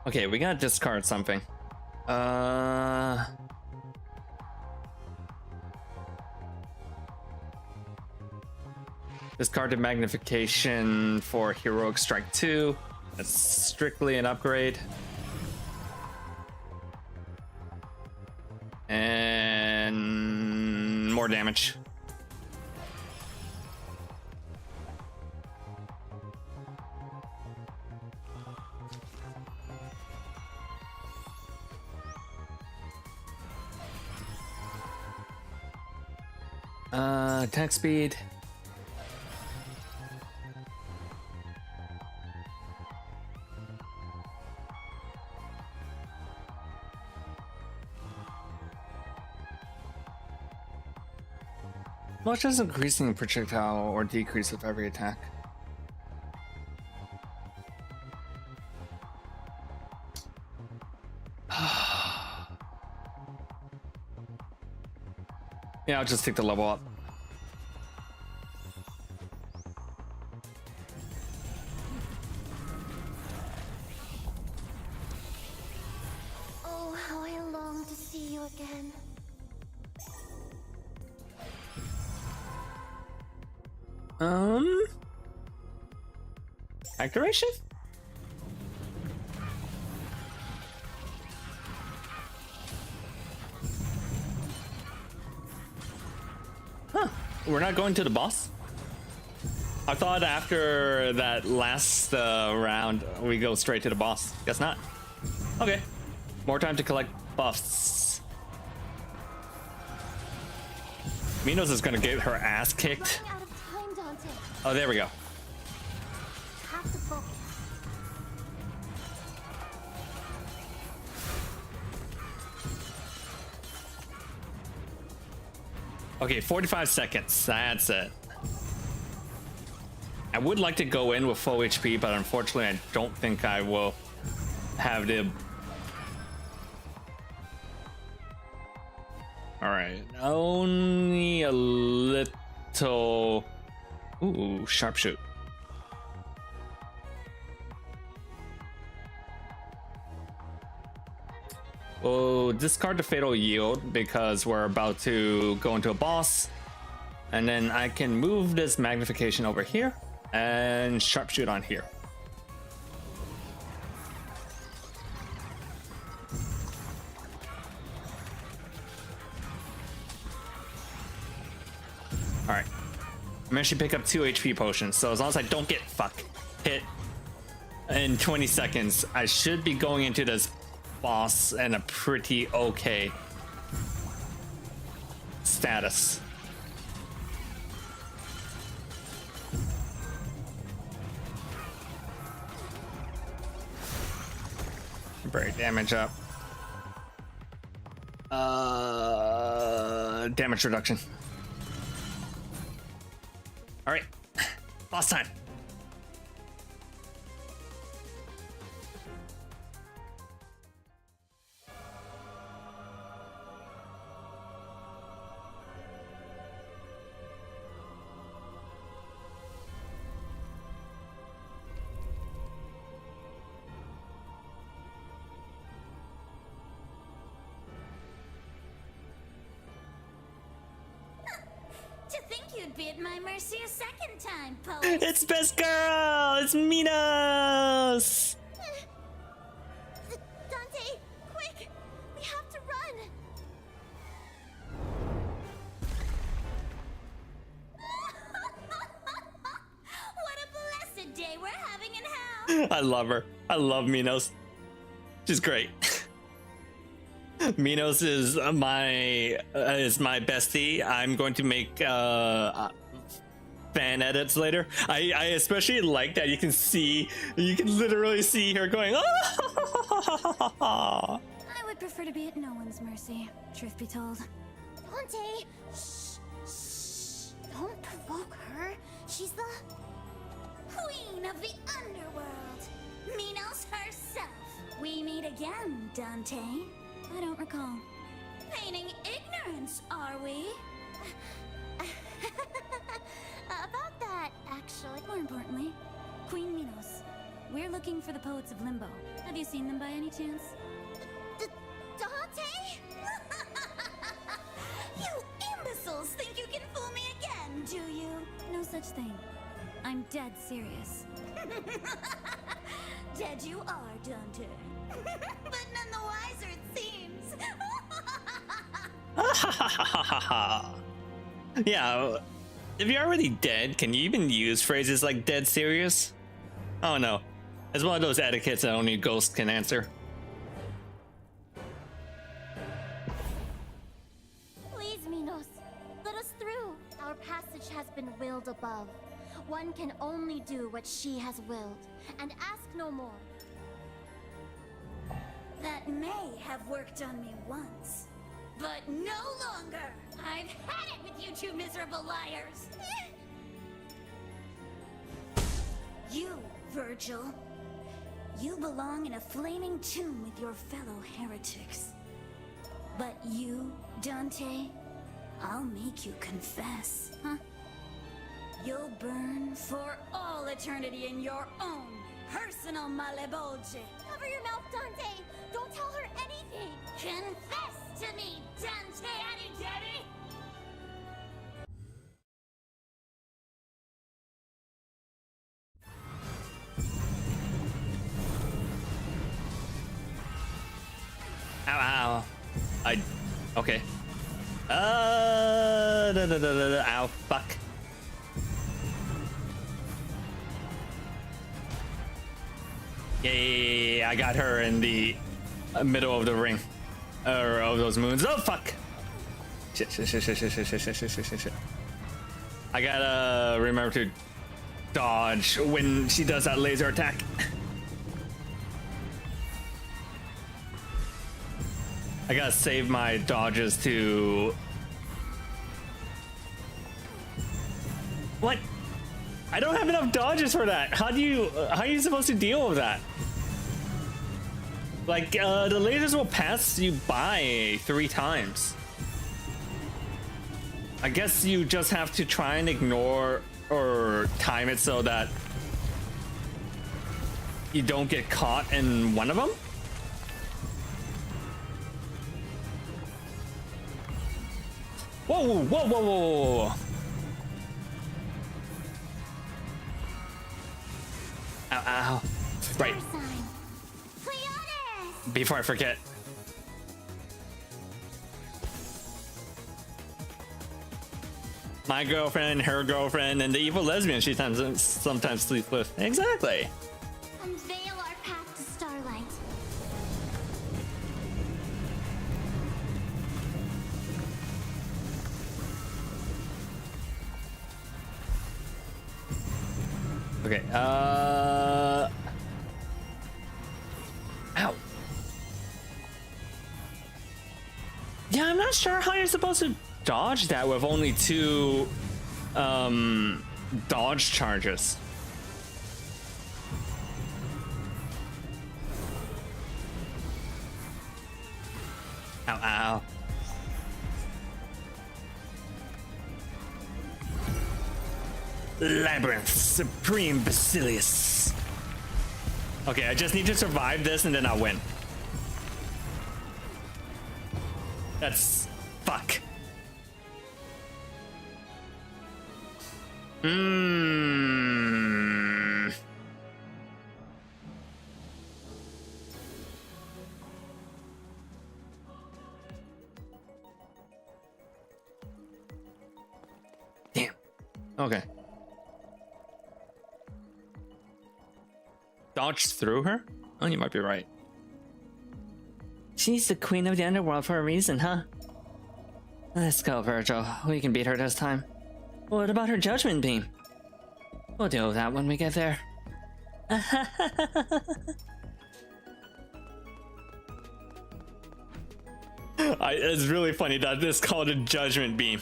Okay, we gotta discard something. Discarded Magnification for Heroic Strike 2. That's strictly an upgrade. And more damage. Attack speed. Much as increasing projectile or decrease with every attack. Yeah, I'll just take the level up. Oh, how I long to see you again. Activation? Huh. We're not going to the boss? I thought after that last round, we go straight to the boss. Guess not. Okay. More time to collect buffs. Minos is gonna get her ass kicked. Running out of time, Dantehhh. Oh, there we go. Have to focus. Okay, 45 seconds. That's it. I would like to go in with full HP, but unfortunately, I don't think I will have the... Alright, only a little... Ooh, sharpshoot. We'll discard the Fatal Yield because we're about to go into a boss. And then I can move this Magnification over here and sharpshoot on here. Alright. I'm actually pick up 2 HP potions, so as long as I don't get hit in 20 seconds, I should be going into this boss in a pretty okay status. Break damage up. Damage reduction. All right, boss time. To think you'd be at my mercy a second time, poet. It's best girl. It's Minos. I love her. I love Minos. She's great. Minos is my bestie. I'm going to make fan edits later. I especially like that you can literally see her going. Oh! I would prefer to be at no one's mercy, truth be told. Dante! Shh! Shh! Don't provoke her. She's the Queen of the underworld, Minos herself. We meet again, Dante. I don't recall. Feigning ignorance, are we? about that, actually. More importantly, Queen Minos. We're looking for the poets of Limbo. Have you seen them by any chance? Dante? You imbeciles think you can fool me again, do you? No such thing. I'm dead serious. Dead you are, Dante. But none the wiser, it seems. Yeah, if you're already dead, can you even use phrases like dead serious? Oh no, it's one of those etiquettes that only ghosts can answer. Please, Minos, let us through. Our passage has been willed above. One can only do what she has willed, and ask no more. That may have worked on me once, but no longer. I've had it with you two miserable liars. You, Virgil. You belong in a flaming tomb with your fellow heretics. But you, Dante, I'll make you confess, huh? You'll burn for all eternity in your own personal malebolge. Cover your mouth, Dante! Don't tell her anything! Confess to me, Dante Alighieri! Ow, ow. Okay. Ow, fuck. Yay, I got her in the middle of the ring. Or of those moons. Oh, fuck! Shit. I gotta remember to dodge when she does that laser attack. I gotta save my dodges to... What? I don't have enough dodges for that. How are you supposed to deal with that? Like, the lasers will pass you by 3 times. I guess you just have to try and ignore or time it so that you don't get caught in one of them. Whoa. Ow. Right. Before I forget. My girlfriend, her girlfriend, and the evil lesbian she sometimes sleeps with. Exactly. Unveil our path to starlight. Okay, Ow. Yeah, I'm not sure how you're supposed to dodge that with only 2 dodge charges. Ow. Labyrinth, Supreme Basilius. Okay, I just need to survive this and then I'll win. That's... fuck. Damn. Okay. dodge through her? Oh, you might be right. She's the queen of the underworld for a reason, huh? Let's go, Virgil. We can beat her this time. What about her judgment beam? We'll deal with that when we get there. It's really funny that this is called a judgment beam.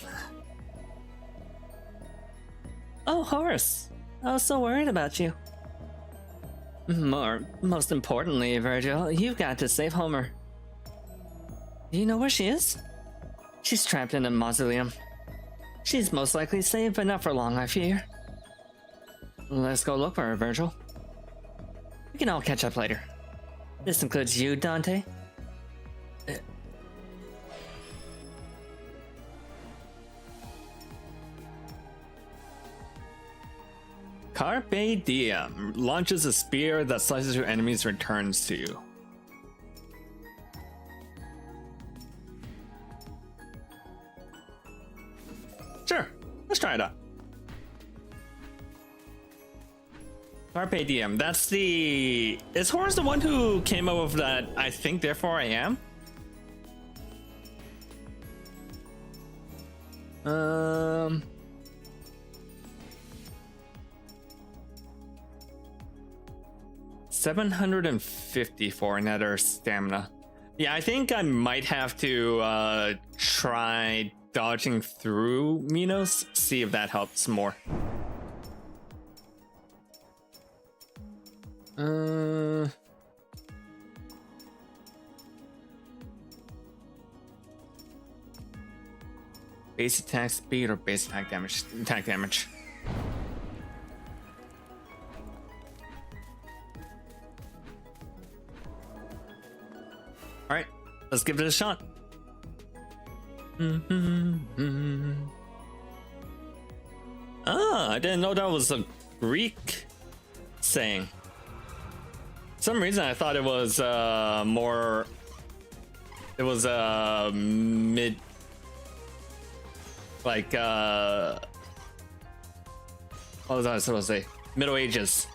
Oh, Horace. I was so worried about you. Most importantly, Virgil, you've got to save Homer. Do you know where she is? She's trapped in a mausoleum. She's most likely safe, but not for long, I fear. Let's go look for her, Virgil. We can all catch up later. This includes you, Dante. Carpe Diem launches a spear that slices your enemies and returns to you. Sure, let's try it out. Carpe Diem, that's the... Is Horace the one who came up with that, I think, therefore I am? 750 for another stamina. Yeah, I think I might have to try dodging through Minos, see if that helps more. Base attack speed or base attack damage? Attack damage. Alright, let's give it a shot. Ah, I didn't know that was a Greek saying. For some reason I thought it was more... It was mid... Like, what was I supposed to say? Middle Ages.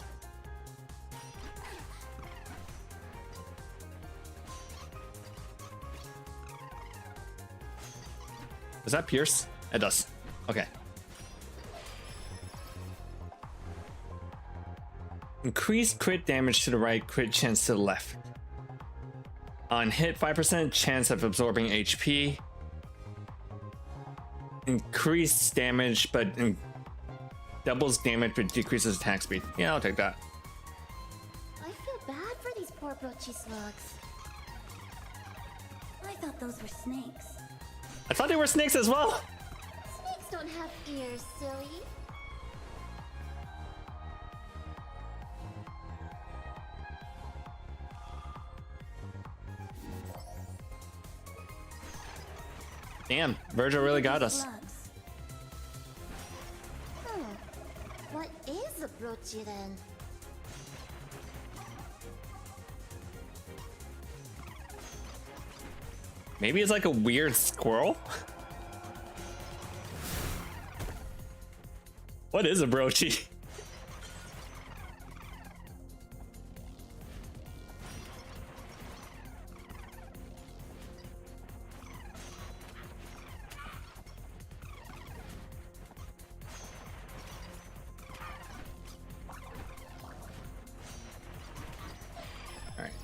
Does that pierce? It does. Okay. Increase crit damage to the right, crit chance to the left. On hit, 5% chance of absorbing HP. Increase damage, but doubles damage but decreases attack speed. Yeah, I'll take that. I feel bad for these poor Brochi slugs. I thought those were snakes. I thought they were snakes as well. Snakes don't have ears, silly. Damn, Virgil really got us. Slugs. What is a Brochi then? Maybe it's like a weird squirrel? What is a Brochi?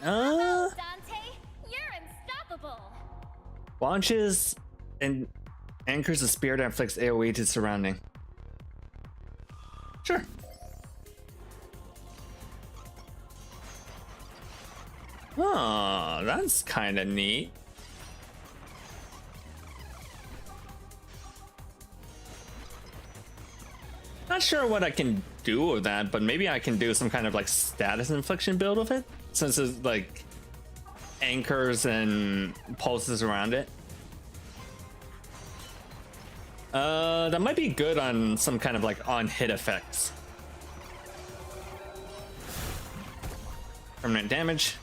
Dante, you're unstoppable. Launches and anchors a spear that inflicts AoE to surrounding. Sure. Oh, that's kind of neat. Not sure what I can do with that, but maybe I can do some kind of like status infliction build with it, since it's like anchors and pulses around it. That might be good on some kind of like on hit effects. Permanent damage.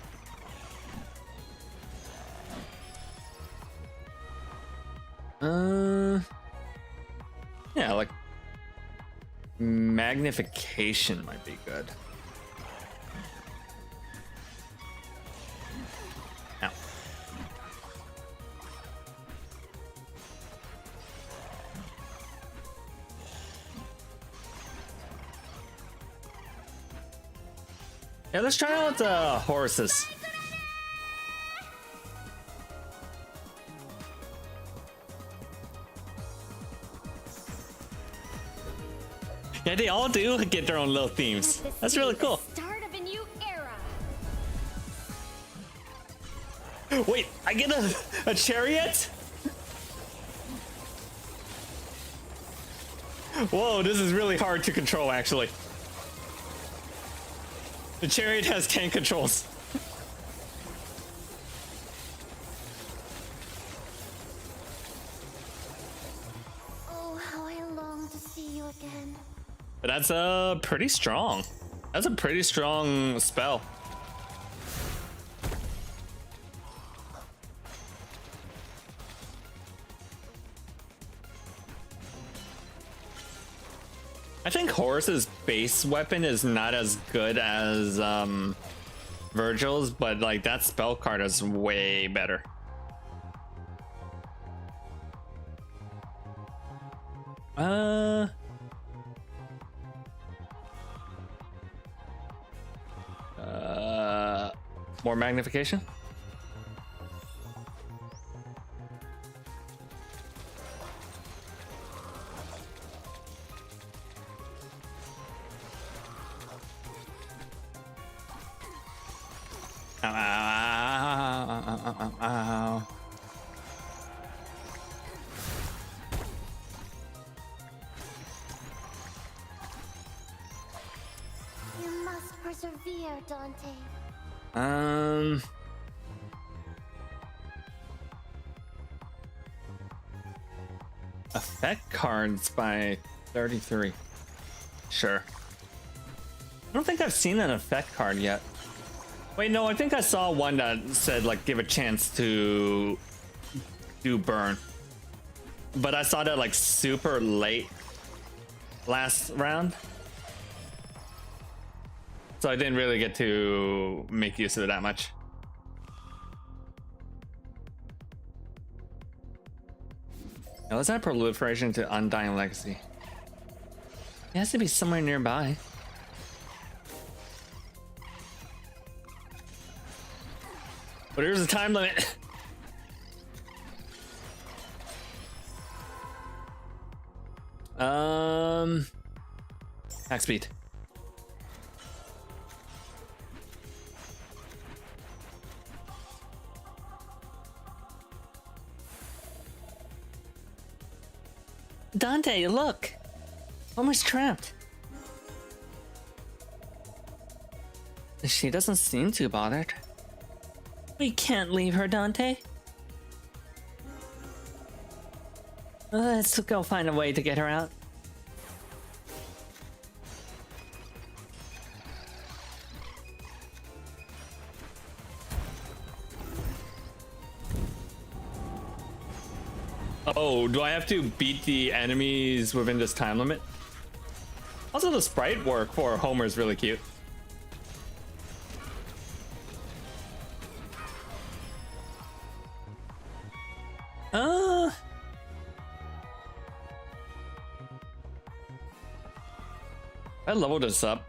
Yeah, like magnification might be good. Yeah, let's try out horses. Yeah, they all do get their own little themes. That's really cool. Start of a new era. Wait, I get a chariot? Whoa, this is really hard to control, actually. The chariot has 10 controls. Oh, how I long to see you again. But that's pretty strong. That's a pretty strong spell. I think Horus's base weapon is not as good as Virgil's, but like that spell card is way better. More magnification? Ow, ow, ow, ow, ow, ow. You must persevere, Dante. Effect cards by 33. Sure. I don't think I've seen an effect card yet. Wait, no, I think I saw one that said like give a chance to do burn. But I saw that like super late last round. So I didn't really get to make use of it that much. Now let's add proliferation to Undying Legacy. It has to be somewhere nearby. But here's the time limit. Attack speed. Dante, look! Almost trapped. She doesn't seem too bothered. We can't leave her, Dante. Let's go find a way to get her out. Oh, do I have to beat the enemies within this time limit? Also, the sprite work for Homer is really cute. I leveled this up.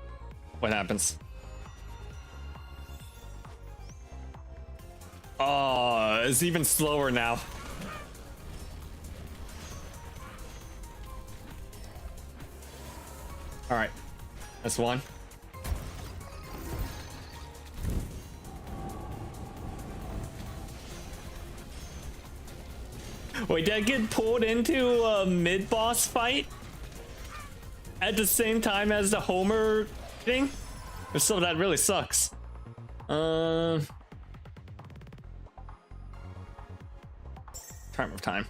What happens? Oh, it's even slower now. All right, that's one. Wait, did I get pulled into a mid-boss fight at the same time as the Homer thing? If so, that really sucks. Time of time.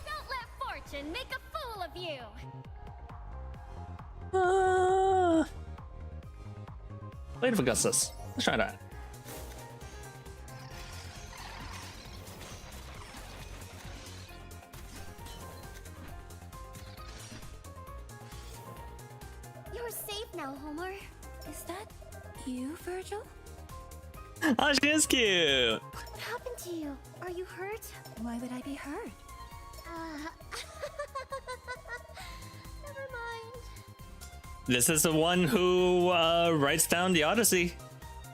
Don't let fortune make a fool of you. Blade of Augustus. Let's try that. You're safe now, Homer. Is that you, Virgil? Oh, she is cute. What happened to you? Are you hurt? Why would I be hurt? Never mind. This is the one who writes down the Odyssey.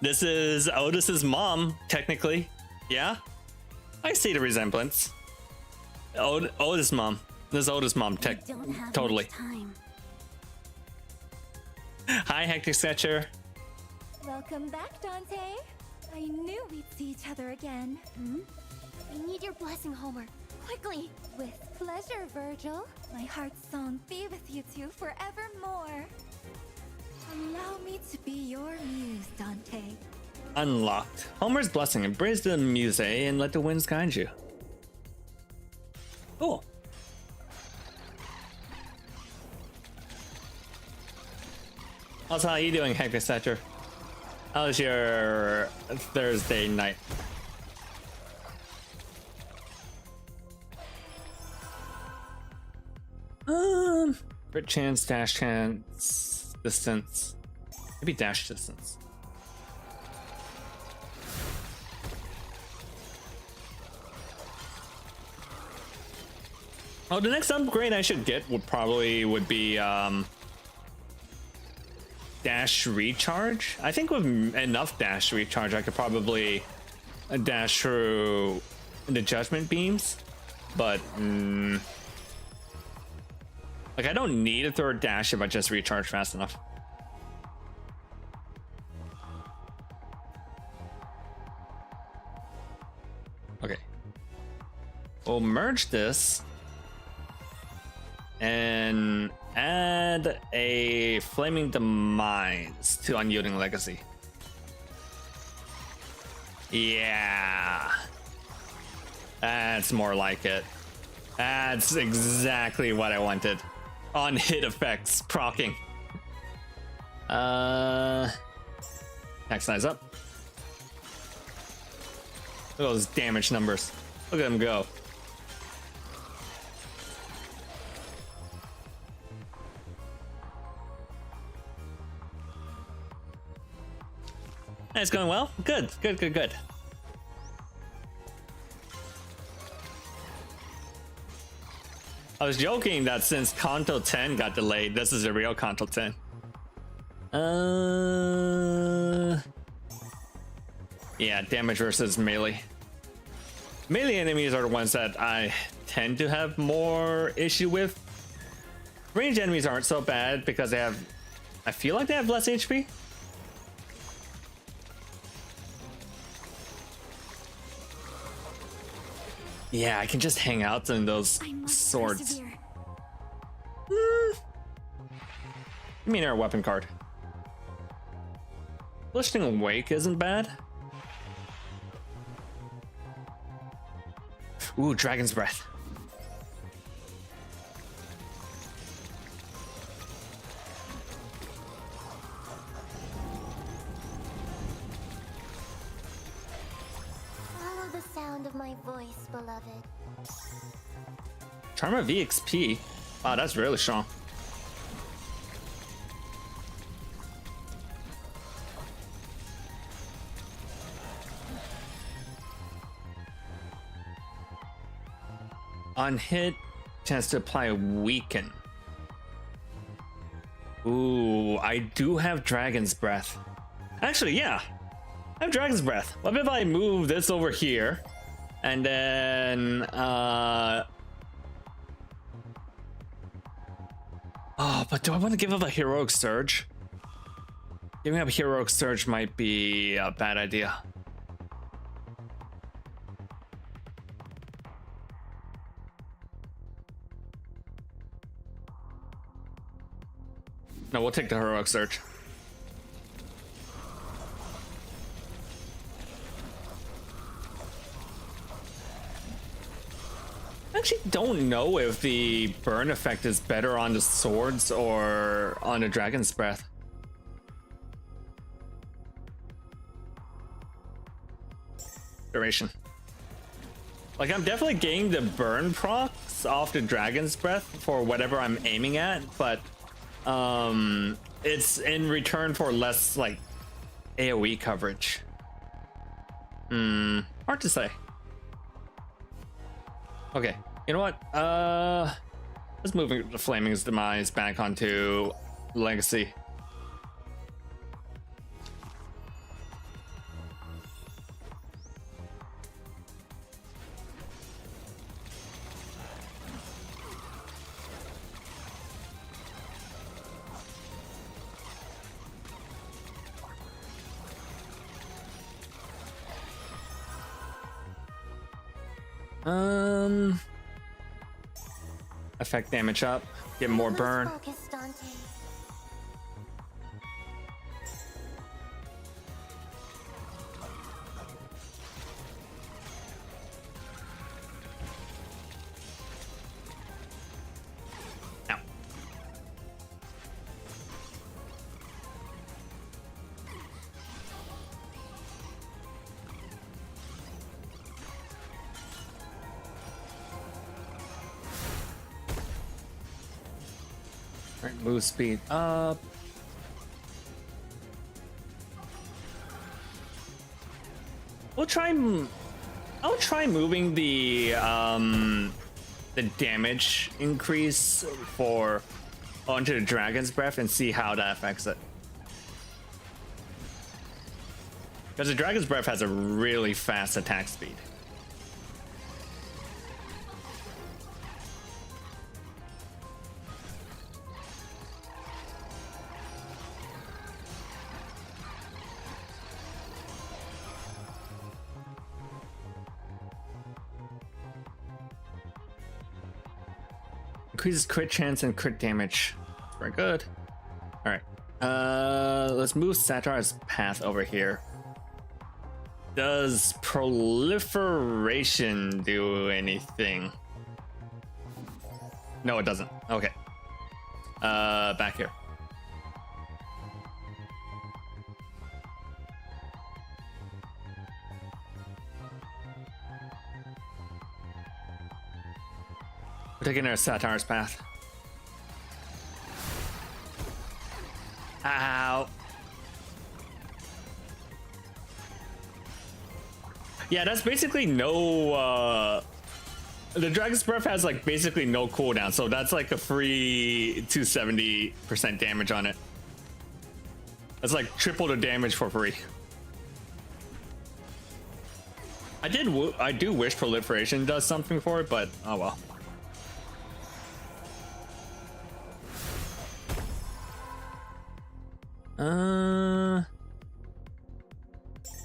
This is Otis's mom, technically. Yeah, I see the resemblance. Otis' mom. This is Otis' mom, totally. Time. Hi, Hectic Sketcher. Welcome back, Dante. I knew we'd see each other again. I need your blessing, Homer. Quickly. With pleasure, Virgil. My heart's song be with you two forevermore. Allow me to be your muse, Dante. Unlocked. Homer's blessing. Embrace the muse and let the winds guide you. Cool. Also, how you doing, Hector Thatcher? How's your Thursday night? Crit chance, dash chance, distance. Maybe dash distance. Oh, the next upgrade I should get would be dash recharge. I think with enough dash recharge, I could probably dash through the judgment beams, but like I don't need a third dash if I just recharge fast enough. Okay, we'll merge this and add a flaming demise to unyielding legacy. Yeah, that's more like it. That's exactly what I wanted. On hit effects, proccing. Attack size up. Look at those damage numbers. Look at them go. It's going well. Good, good, good, good. I was joking that since Kanto 10 got delayed, this is a real Kanto 10. Yeah, damage versus melee. Melee enemies are the ones that I tend to have more issue with. Range enemies aren't so bad because they have, I feel like they have less HP. Yeah, I can just hang out in those swords. You mean our weapon card? Blistering Wake isn't bad. Ooh, Dragon's Breath. Follow the sound of my voice, beloved. Charma VXP. Wow, that's really strong. On hit, chance to apply a weaken. Ooh, I do have Dragon's Breath. Actually, yeah, I have Dragon's Breath. What if I move this over here, and then oh, but do I want to give up a Heroic Surge? Giving up a Heroic Surge might be a bad idea. No, we'll take the Heroic Surge. I actually don't know if the burn effect is better on the swords or on the Dragon's Breath. Duration. Like, I'm definitely getting the burn procs off the Dragon's Breath for whatever I'm aiming at, but it's in return for less like AoE coverage. Hard to say. Okay, you know what? Let's move the Flaming's Demise back onto Legacy. Effect damage up, get more burn. Focus, Dante. Ow. Alright, move speed up. I'll try moving the damage increase for onto the Dragon's Breath and see how that affects it. Because the Dragon's Breath has a really fast attack speed. Increases crit chance and crit damage. Very good. All right. Let's move Satar's path over here. Does proliferation do anything? No, it doesn't. Okay. Back here. We're taking our Satar's path. Ow. Yeah, that's basically no, the Dragon's Breath has like basically no cooldown, so that's like a free 270% damage on it. That's like triple the damage for free. I do wish proliferation does something for it, but oh well.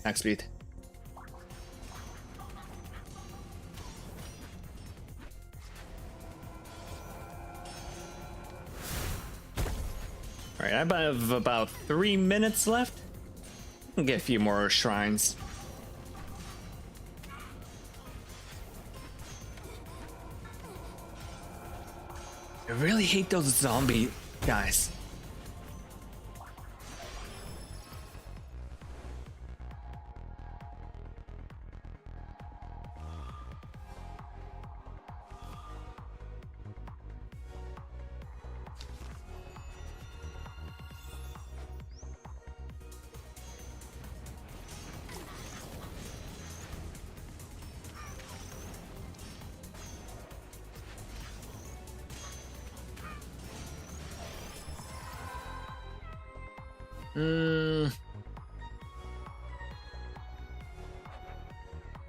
Max speed. All right, I have about 3 minutes left. I'll get a few more shrines. I really hate those zombie guys.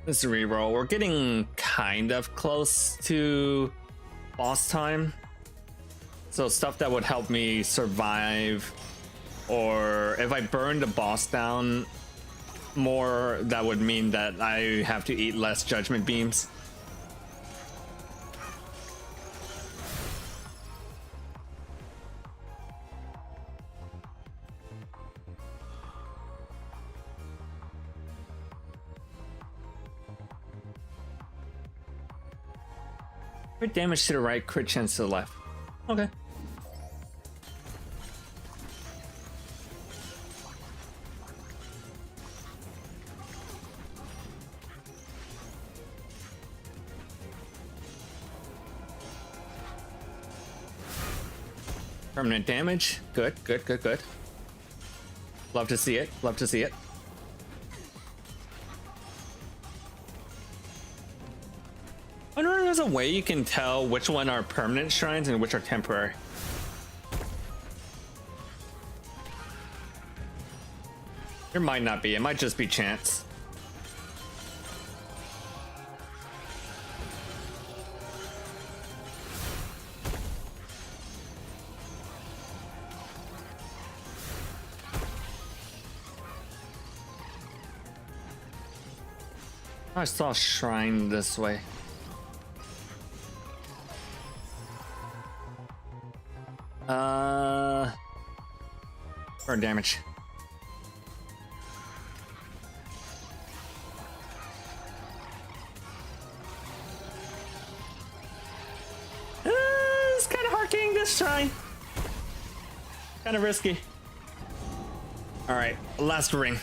Let's reroll. We're getting kind of close to boss time. So stuff that would help me survive, or if I burn the boss down more, that would mean that I have to eat less judgment beams. Crit damage to the right, crit chance to the left. Okay. Permanent damage. Good, good, good, good. Love to see it. Love to see it. there's a way you can tell which one are permanent shrines and which are temporary. There might not be. It might just be chance. I saw a shrine this way. Burn damage. It's kind of hard getting this shrine. Kind of risky. All right, last ring.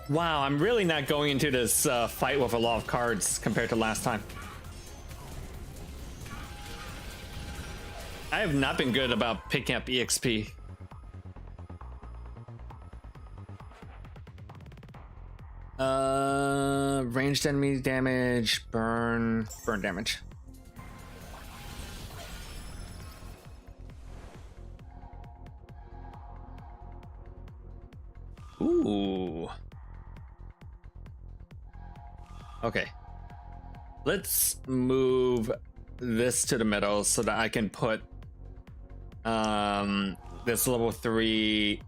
Wow, I'm really not going into this fight with a lot of cards compared to last time. I have not been good about picking up EXP. Ranged enemy damage, burn damage. Ooh. Okay. Let's move this to the middle so that I can put this level 3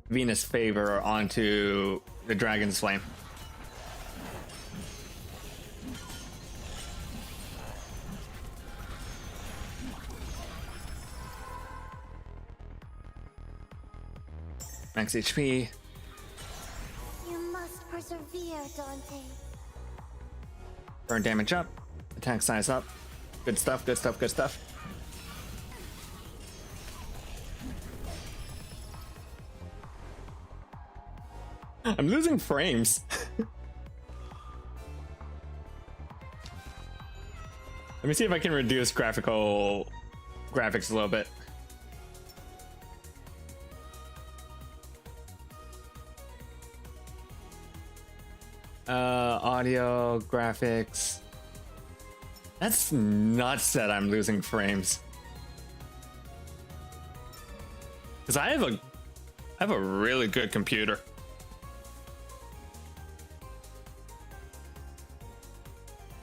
Venus Favor onto the Dragon's Flame. Max HP. You must persevere, Dante. Burn damage up. Attack size up. Good stuff, good stuff, good stuff. I'm losing frames. Let me see if I can reduce graphics a little bit. Audio, graphics. That's nuts that I'm losing frames. Because I have a really good computer.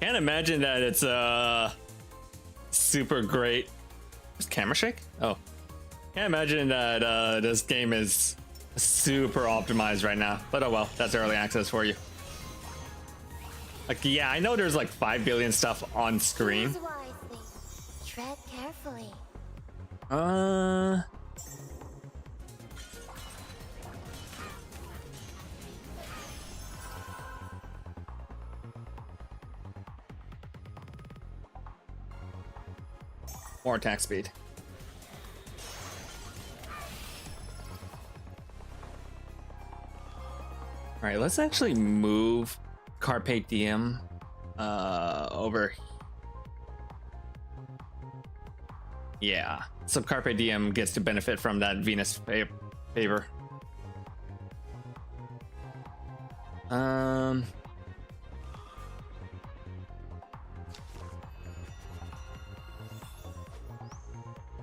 Can't imagine that it's super great. Is camera shake? Oh. Can't imagine that this game is super optimized right now. But oh well, that's early access for you. Like, yeah, I know there's like 5 billion stuff on screen. Choose wisely. Tread carefully. More attack speed. All right, let's actually move Carpe Diem over. Yeah, so Carpe Diem gets to benefit from that Venus favor.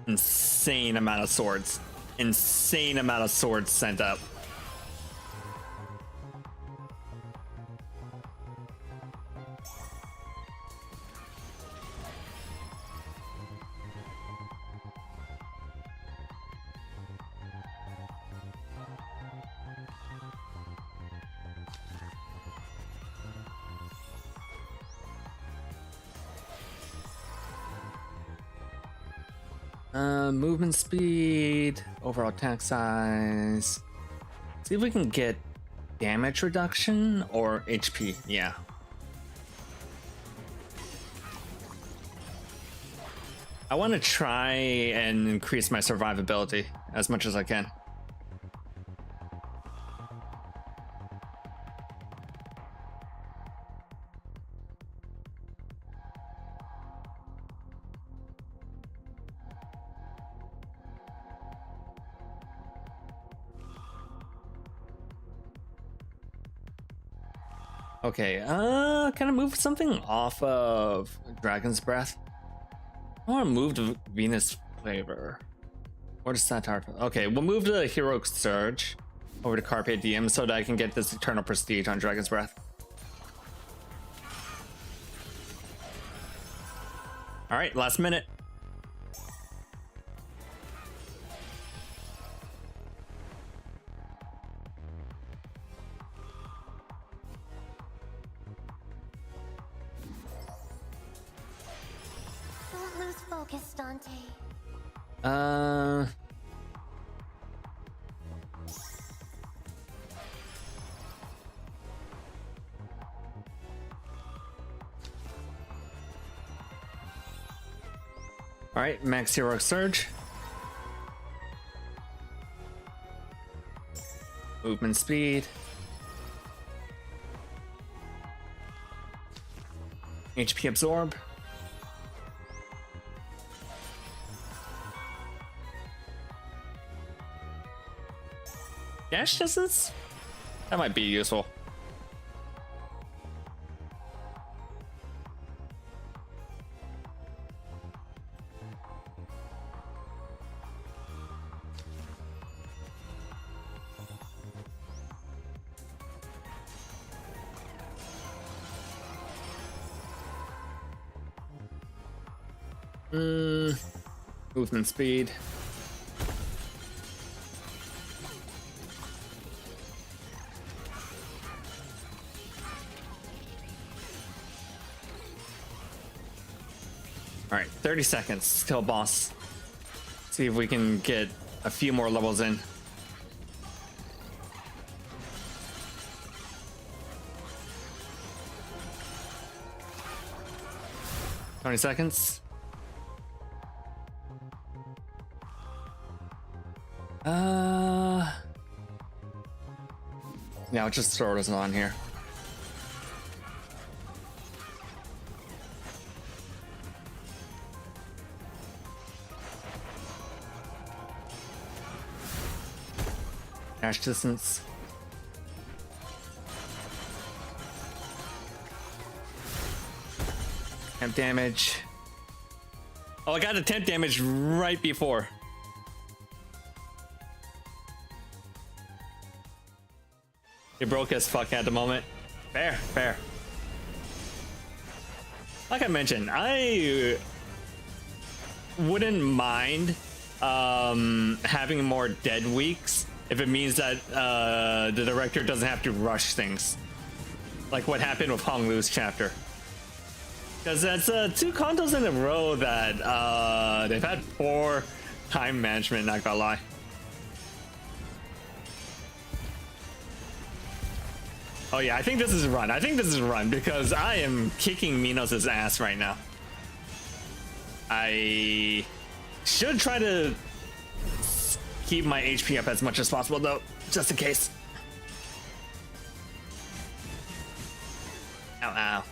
Insane amount of swords. Insane amount of swords sent up. Movement speed, overall attack size. See if we can get damage reduction or HP. Yeah. I want to try and increase my survivability as much as I can. Okay, can I move something off of Dragon's Breath? I want to move to Venus Flavor. What is that? Okay, we'll move to Heroic Surge over to Carpe Diem so that I can get this Eternal Prestige on Dragon's Breath. All right, last minute. Don't lose focus, Dante. All right, max Heroic Surge. Movement speed. HP absorb. Dash distance? That might be useful. Movement speed. All right, 30 seconds till boss. See if we can get a few more levels in. Twenty seconds. Yeah, I'll just throw this on here. Dash distance. Temp damage. Oh, I got a temp damage right before. You're broke as fuck at the moment. Fair, fair. Like I mentioned, I wouldn't mind having more dead weeks if it means that the director doesn't have to rush things. Like what happened with Hong Lu's chapter. Because that's 2 contos in a row that they've had poor time management, not gonna lie. Oh yeah, I think this is a run. I think this is a run because I am kicking Minos' ass right now. I should try to keep my HP up as much as possible though, just in case. Ow, ow.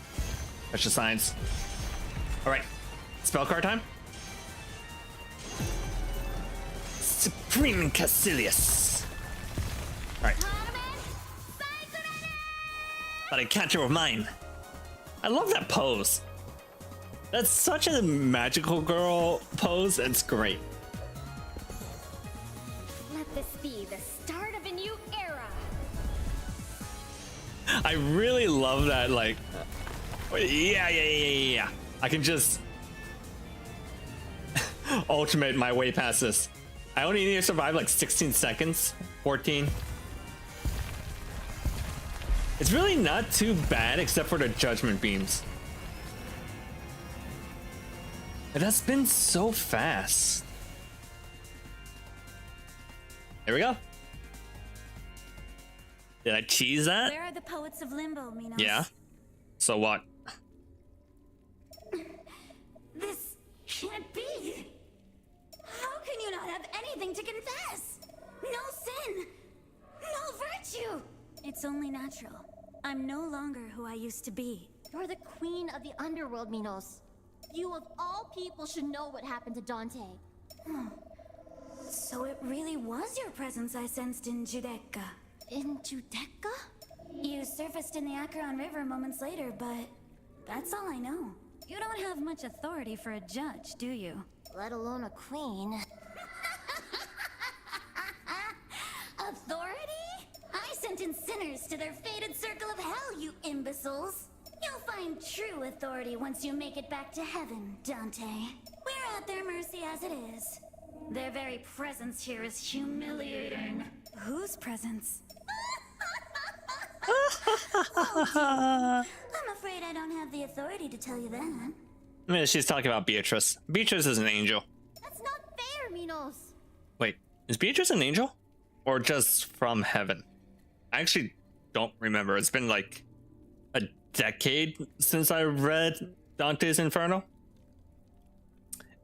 That's just science. All right, spell card time. Supreme Caecilius. All right. But I catch her with mine. I love that pose. That's such a magical girl pose. It's great. Let this be the start of a new era. I really love that. Like, yeah. I can just ultimate my way past this. I only need to survive like 16 seconds, 14. It's really not too bad except for the judgment beams. It has been so fast. There we go. Did I cheese that? Where are the poets of Limbo, Minos? Yeah. So what? This can't be. How can you not have anything to confess? No sin, no virtue. It's only natural. I'm no longer who I used to be. You're the queen of the underworld, Minos. You of all people should know what happened to Dante. So it really was your presence I sensed in Judecca. In Judecca? You surfaced in the Acheron River moments later, but that's all I know. You don't have much authority for a judge, do you? Let alone a queen. Authority? I sentence sinners to their fated circle of hell, you imbeciles. You'll find true authority once you make it back to heaven, Dantehhh. We're at their mercy as it is. Their very presence here is humiliating. Whose presence? I'm afraid I don't have the authority to tell you that. I mean, she's talking about Beatrice. Beatrice is an angel. That's not fair, Minos. Wait, is Beatrice an angel? Or just from heaven? I actually don't remember. It's been like a decade since I read Dante's Inferno.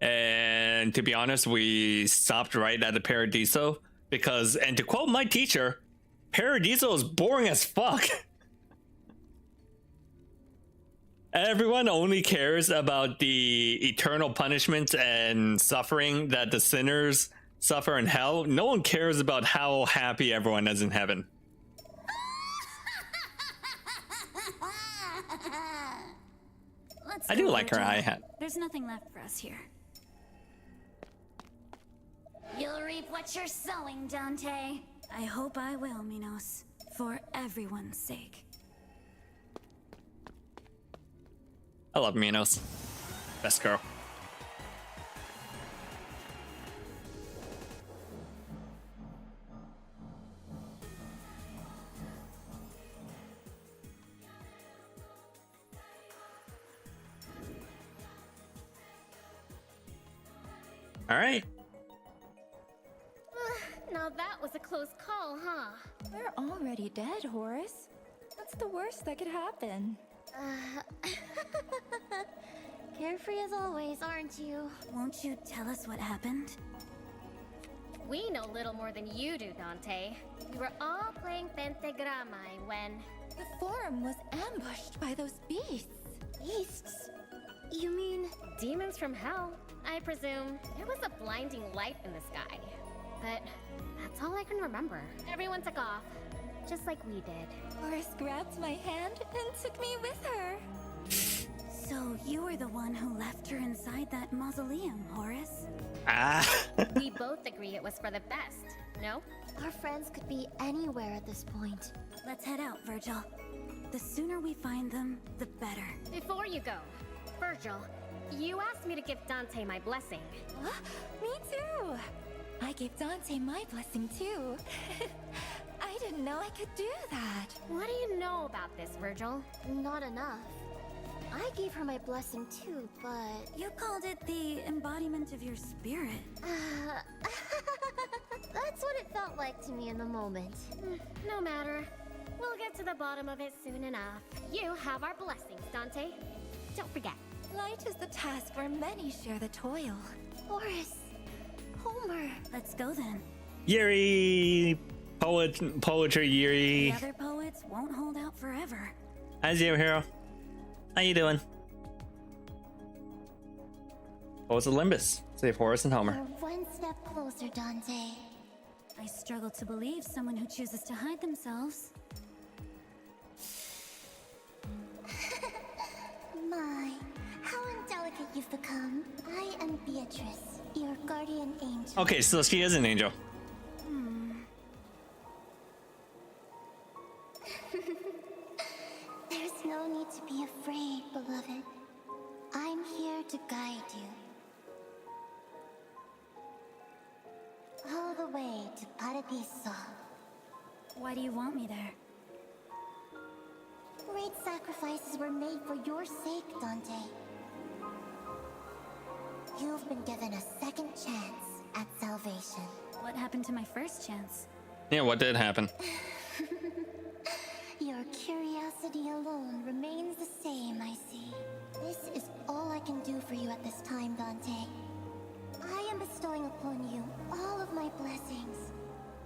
And to be honest, we stopped right at the Paradiso because, and to quote my teacher, Paradiso is boring as fuck. Everyone only cares about the eternal punishment and suffering that the sinners suffer in hell. No one cares about how happy everyone is in heaven. I do like her eye hat. There's nothing left for us here. You'll reap what you're sowing, Dantehhh. I hope I will, Minos. For everyone's sake. I love Minos. Best girl. All right. Now that was a close call, huh? We're already dead, Horace. What's the worst that could happen? Carefree as always, aren't you? Won't you tell us what happened? We know little more than you do, Dantehhh. We were all playing Pentagramae when... The forum was ambushed by those beasts. Beasts? You mean... Demons from hell, I presume. There was a blinding light in the sky. But that's all I can remember. Everyone took off, just like we did. Horace grabbed my hand and took me with her. So you were the one who left her inside that mausoleum, Horace? We both agree it was for the best, no? Our friends could be anywhere at this point. Let's head out, Virgil. The sooner we find them, the better. Before you go, Virgil, you asked me to give Dantehhh my blessing. Huh? Me too. I gave Dantehhh my blessing too. I didn't know I could do that. What do you know about this, Virgil? Not enough. I gave her my blessing too, but... You called it the embodiment of your spirit. That's what it felt like to me in the moment. No matter. We'll get to the bottom of it soon enough. You have our blessings, Dantehhh. Don't forget. Light is the task where many share the toil. Horace. Homer. Let's go then. Yuri, poetry Yuri. The other poets won't hold out forever. Hi, Zero Hero. How you doing? Poets of Olympus. Save Horace and Homer. We're one step closer, Dantehhh. I struggle to believe someone who chooses to hide themselves. My, how indelicate you've become. I am Beatrice, your guardian angel. Okay, so she is an angel. There's no need to be afraid, beloved. I'm here to guide you. All the way to Paradiso. Why do you want me there? Great sacrifices were made for your sake, Dantehhh. You've been given a second chance at salvation. What happened to my first chance? Yeah, what did happen? Your curiosity alone remains the same, I see. This is all I can do for you at this time, Dantehhh. I am bestowing upon you all of my blessings,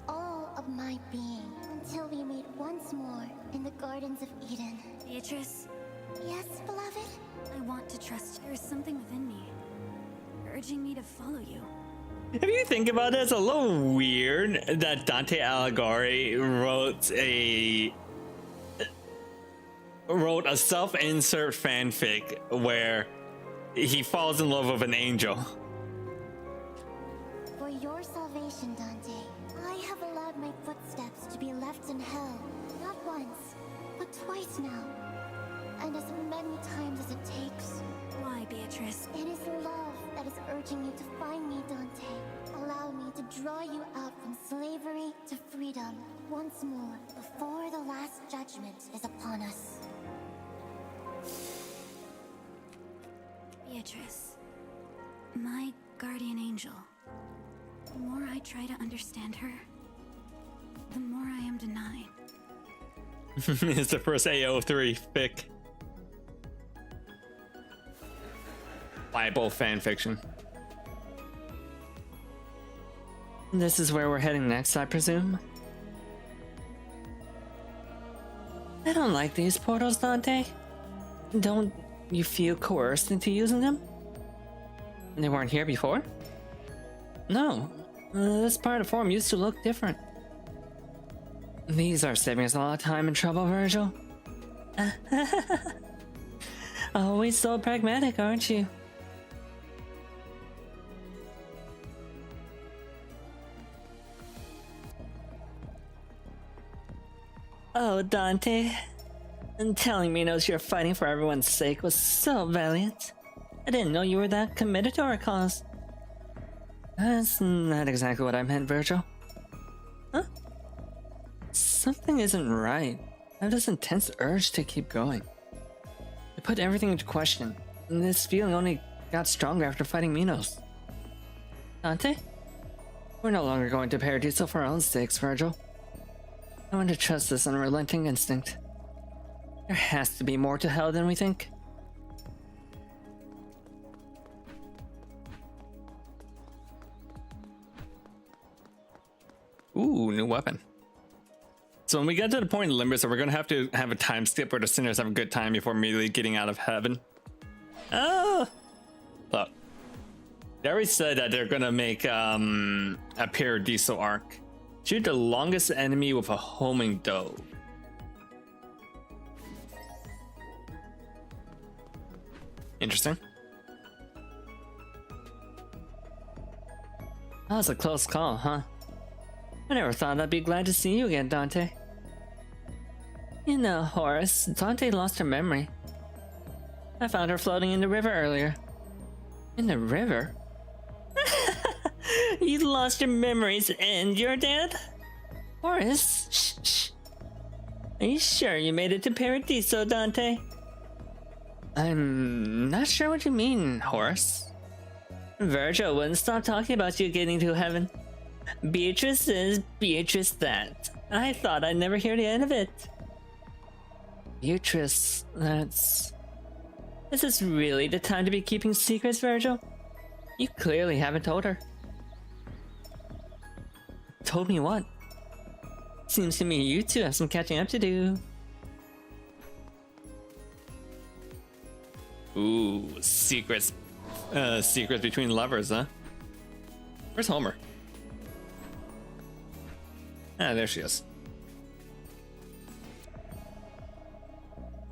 all of my being, until we meet once more in the Gardens of Eden. Beatrice, Yes, beloved? I want to trust you. There's something within me, urging me to follow you. If you think about it, it's a little weird that Dante Alighieri wrote wrote a self-insert fanfic where he falls in love with an angel. For your salvation, Dante, I have allowed my footsteps to be left in hell. Not once, but twice now. And as many times as it takes. Why, Beatrice? It is love that is urging you to find me, Dante. Allow me to draw you out from slavery to freedom once more before the last judgment is upon us. Beatrice, my guardian angel. The more I try to understand her, the more I am denied. It's the first AO3 fic. Bible fanfiction. This is where we're heading next, I presume? I don't like these portals, Dante. Don't you feel coerced into using them? They weren't here before? No. This part of form used to look different. These are saving us a lot of time and trouble, Virgil. Always so pragmatic, aren't you? Oh, Dante. And telling Minos you're fighting for everyone's sake was so valiant. I didn't know you were that committed to our cause. That's not exactly what I meant, Virgil. Huh? Something isn't right. I have this intense urge to keep going. I put everything into question, and this feeling only got stronger after fighting Minos. Dante? We're no longer going to Paradiso for our own sakes, Virgil. I want to trust this unrelenting instinct. There has to be more to hell than we think. Ooh, new weapon. So when we get to the point in Limbus, we're gonna have to have a time skip where the sinners have a good time before immediately getting out of heaven. Oh! Look. They already said that they're gonna make a Paradiso arc. Shoot the longest enemy with a homing dove. Interesting. That was a close call, huh? I never thought I'd be glad to see you again, Dante. You know, Horace, Dante lost her memory. I found her floating in the river earlier. In the river? You lost your memories and you're dead? Horace, shh. Are you sure you made it to Paradiso, Dante? I'm not sure what you mean, Horace. Virgil wouldn't stop talking about you getting to heaven. Beatrice this, Beatrice that. I thought I'd never hear the end of it. Beatrice, that's... Is this really the time to be keeping secrets, Virgil? You clearly haven't told her. Told me what? Seems to me you two have some catching up to do. Ooh, secrets. Secrets between lovers, huh? Where's Homer? Ah, there she is.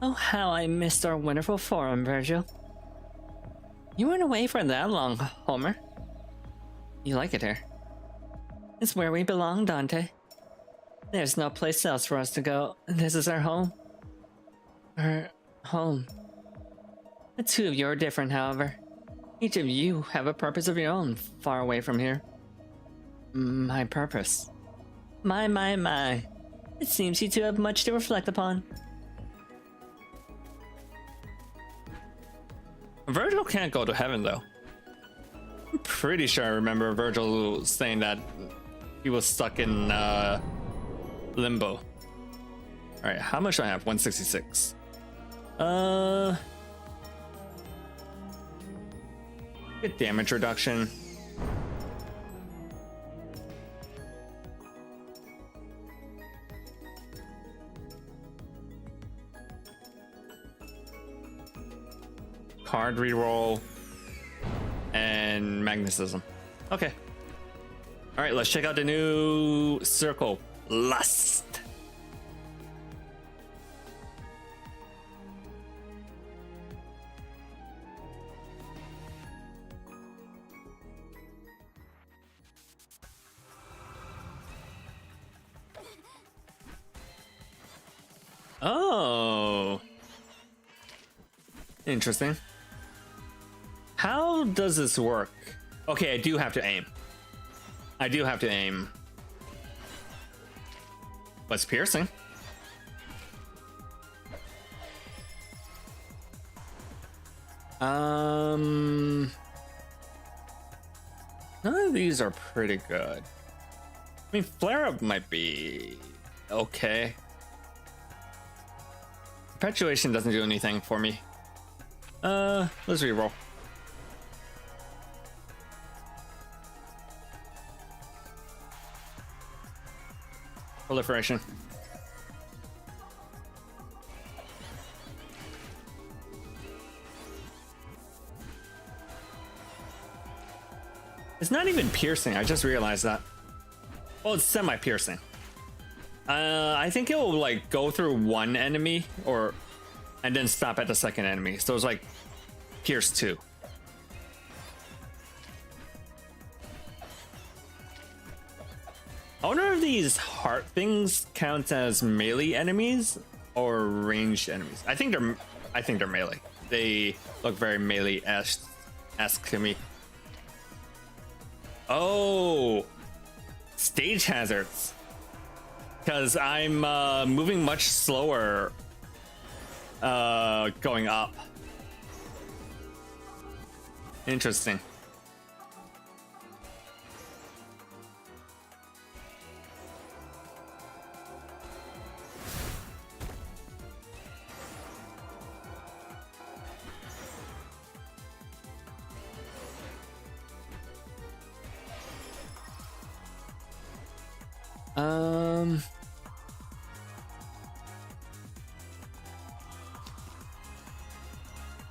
Oh, how I missed our wonderful forum, Virgil. You weren't away for that long, Homer. You like it here? It's where we belong, Dante. There's no place else for us to go. This is our home. Our home. The two of you are different, however. Each of you have a purpose of your own, far away from here. My purpose. My. It seems you two have much to reflect upon. Virgil can't go to heaven, though. I'm pretty sure I remember Virgil saying that he was stuck in limbo. Alright, how much do I have? 166. Good damage reduction. Card reroll and magnetism. Okay. All right, let's check out the new circle, Lust. Oh. Interesting. How does this work? Okay, I do have to aim. I do have to aim. What's piercing? None of these are pretty good. I mean, flare up might be okay. Perpetuation doesn't do anything for me. Let's reroll. Proliferation. It's not even piercing. I just realized that. Well, it's semi-piercing. I think it will like go through one enemy and then stop at the second enemy. So it's like pierce 2. I wonder if these heart things count as melee enemies or ranged enemies. I think they're melee. They look very melee-esque to me. Oh, stage hazards. Because I'm moving much slower going up. Interesting.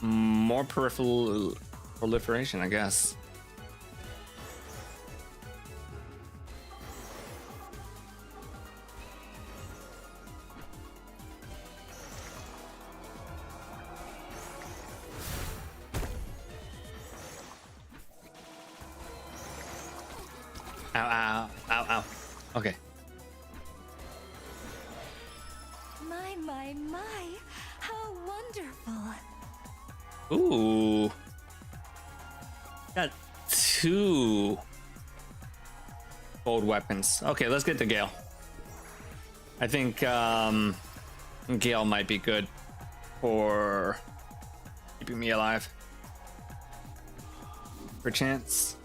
More peripheral proliferation, I guess. Ow, ow, ow, ow. Okay. My, how wonderful. Ooh. Got 2 bold weapons. Okay, let's get to Gale. I think Gale might be good for keeping me alive. Perchance.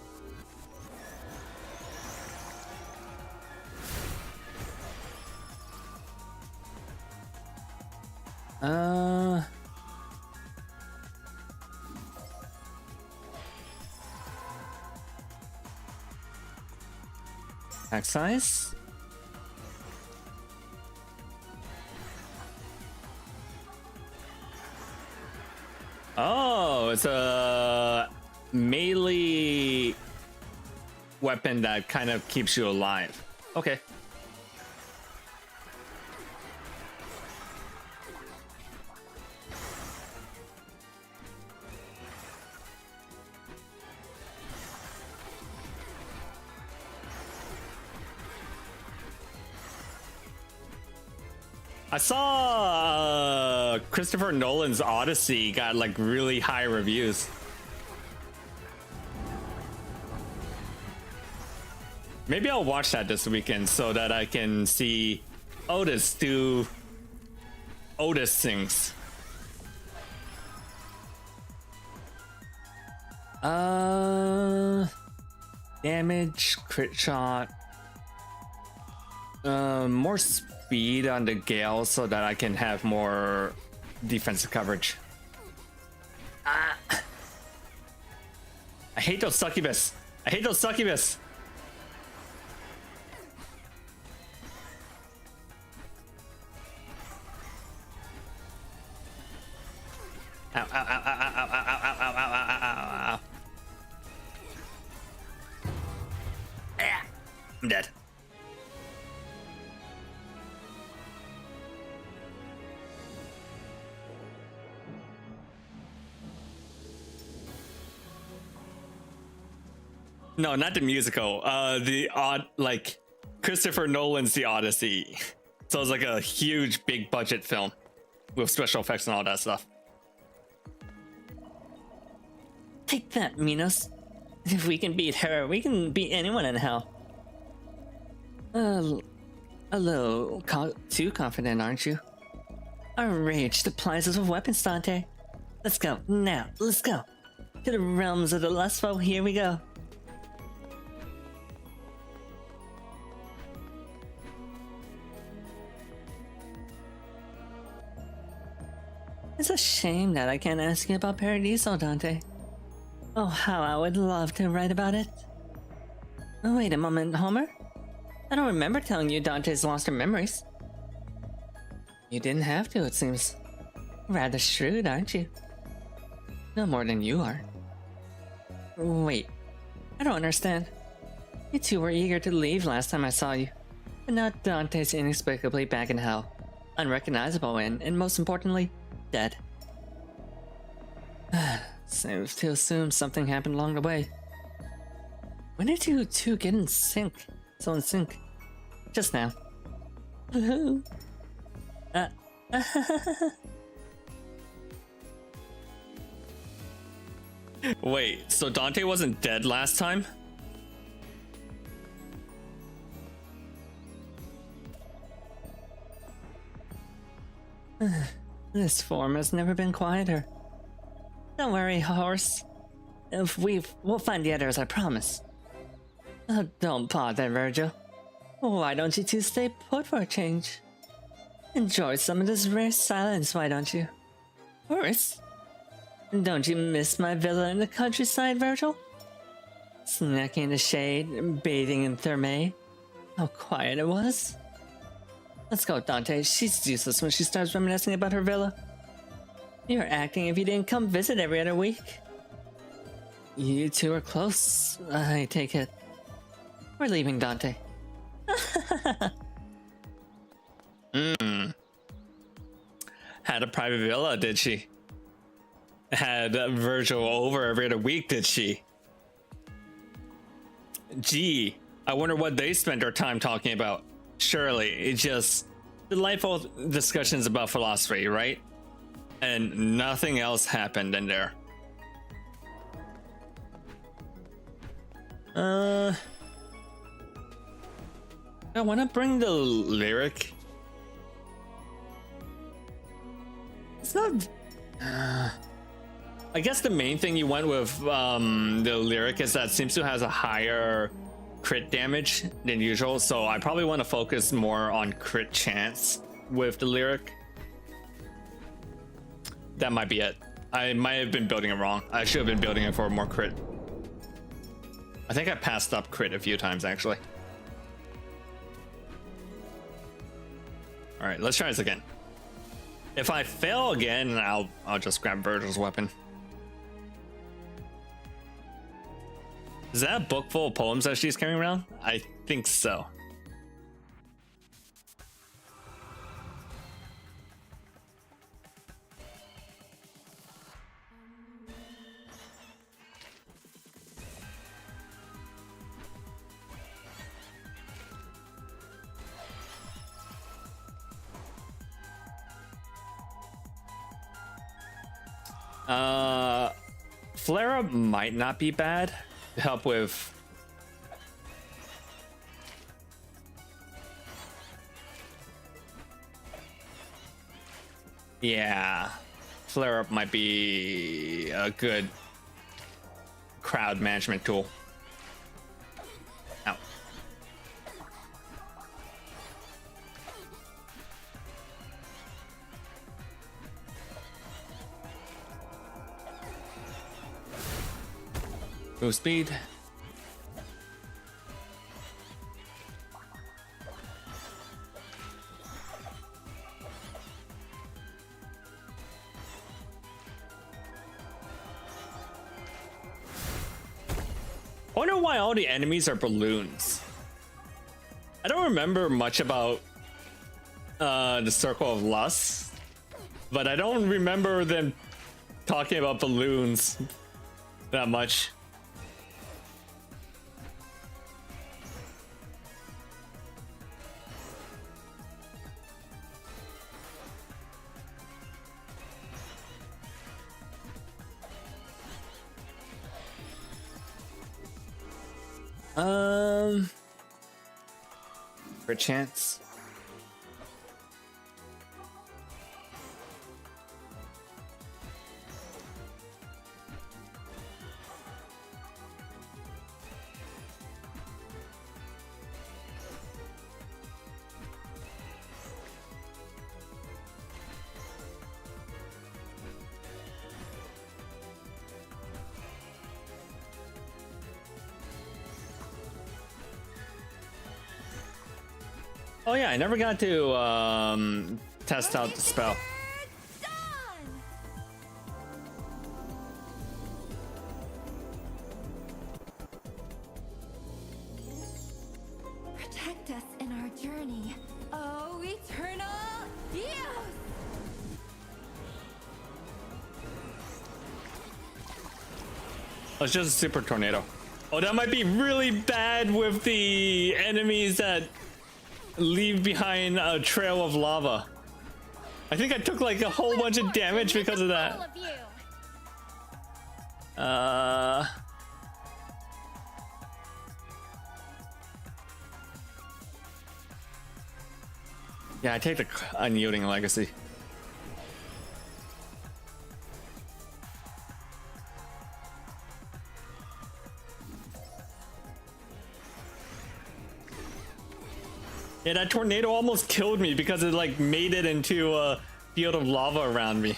Attack size. Oh, it's a melee weapon that kind of keeps you alive. Okay. I saw Christopher Nolan's Odyssey got like really high reviews. Maybe I'll watch that this weekend so that I can see Otis do Otis things. Damage, crit shot. More speed on the Gale so that I can have more defensive coverage. I hate those succubus. I hate those succubus. Ow, ow, ow, ow, ow, ow, ow, ow, ow, ow, ow, ow. Ah, I'm dead. No, not the musical. The odd, like Christopher Nolan's The Odyssey. So it's like a huge, big budget film with special effects and all that stuff. Take that, Minos. If we can beat her, we can beat anyone in hell. A little too confident, aren't you? Our rage supplies us with weapons, Dante. Let's go, now, let's go. To the realms of the lustful, here we go. It's a shame that I can't ask you about Paradiso, Dante. Oh, how I would love to write about it. Oh, wait a moment, Homer. I don't remember telling you Dante's lost her memories. You didn't have to, it seems. Rather shrewd, aren't you? No more than you are. Wait, I don't understand. You two were eager to leave last time I saw you. But now Dante's inexplicably back in hell. Unrecognizable and most importantly, dead. Safe to assume something happened along the way. When did you two get in sync? So in sync? Just now. Wait, so Dante wasn't dead last time? This form has never been quieter. Don't worry, horse. If we'll find the others, I promise. Oh, don't bother, Virgil. Why don't you two stay put for a change? Enjoy some of this rare silence, why don't you? Horse? Don't you miss my villa in the countryside, Virgil? Snacking in the shade, bathing in thermae. How quiet it was. Let's go, Dante. She's useless when she starts reminiscing about her villa. You're acting if you didn't come visit every other week. You two are close, I take it. We're leaving, Dante. Had a private villa, did she? Had Virgil over every other week, did she? Gee, I wonder what they spent their time talking about. Surely, it's just delightful discussions about philosophy, right? And nothing else happened in there. I want to bring the lyric. It's not. I guess the main thing you went with the lyric is that it seems to has a higher crit damage than usual, so I probably want to focus more on crit chance with the lyric. That might be it. I might have been building it wrong. I should have been building it for more crit. I think I passed up crit a few times actually. All right, let's try this again. If I fail again, I'll just grab Virgil's weapon. Is that a book full of poems that she's carrying around? I think so. Flare up might not be bad to help with. Yeah, flare up might be a good crowd management tool. Ow. Move speed. I wonder why all the enemies are balloons. I don't remember much about the Circle of Lust, but I don't remember them talking about balloons that much. For a chance. Oh yeah, I never got to test out the spell. Protect us in our journey, oh eternal youth! Oh, it's just a super tornado. Oh, that might be really bad with the enemies that leave behind a trail of lava. I think I took like a whole bunch of damage because of that. Yeah, I take the unyielding legacy. Yeah, that tornado almost killed me because it like made it into a field of lava around me.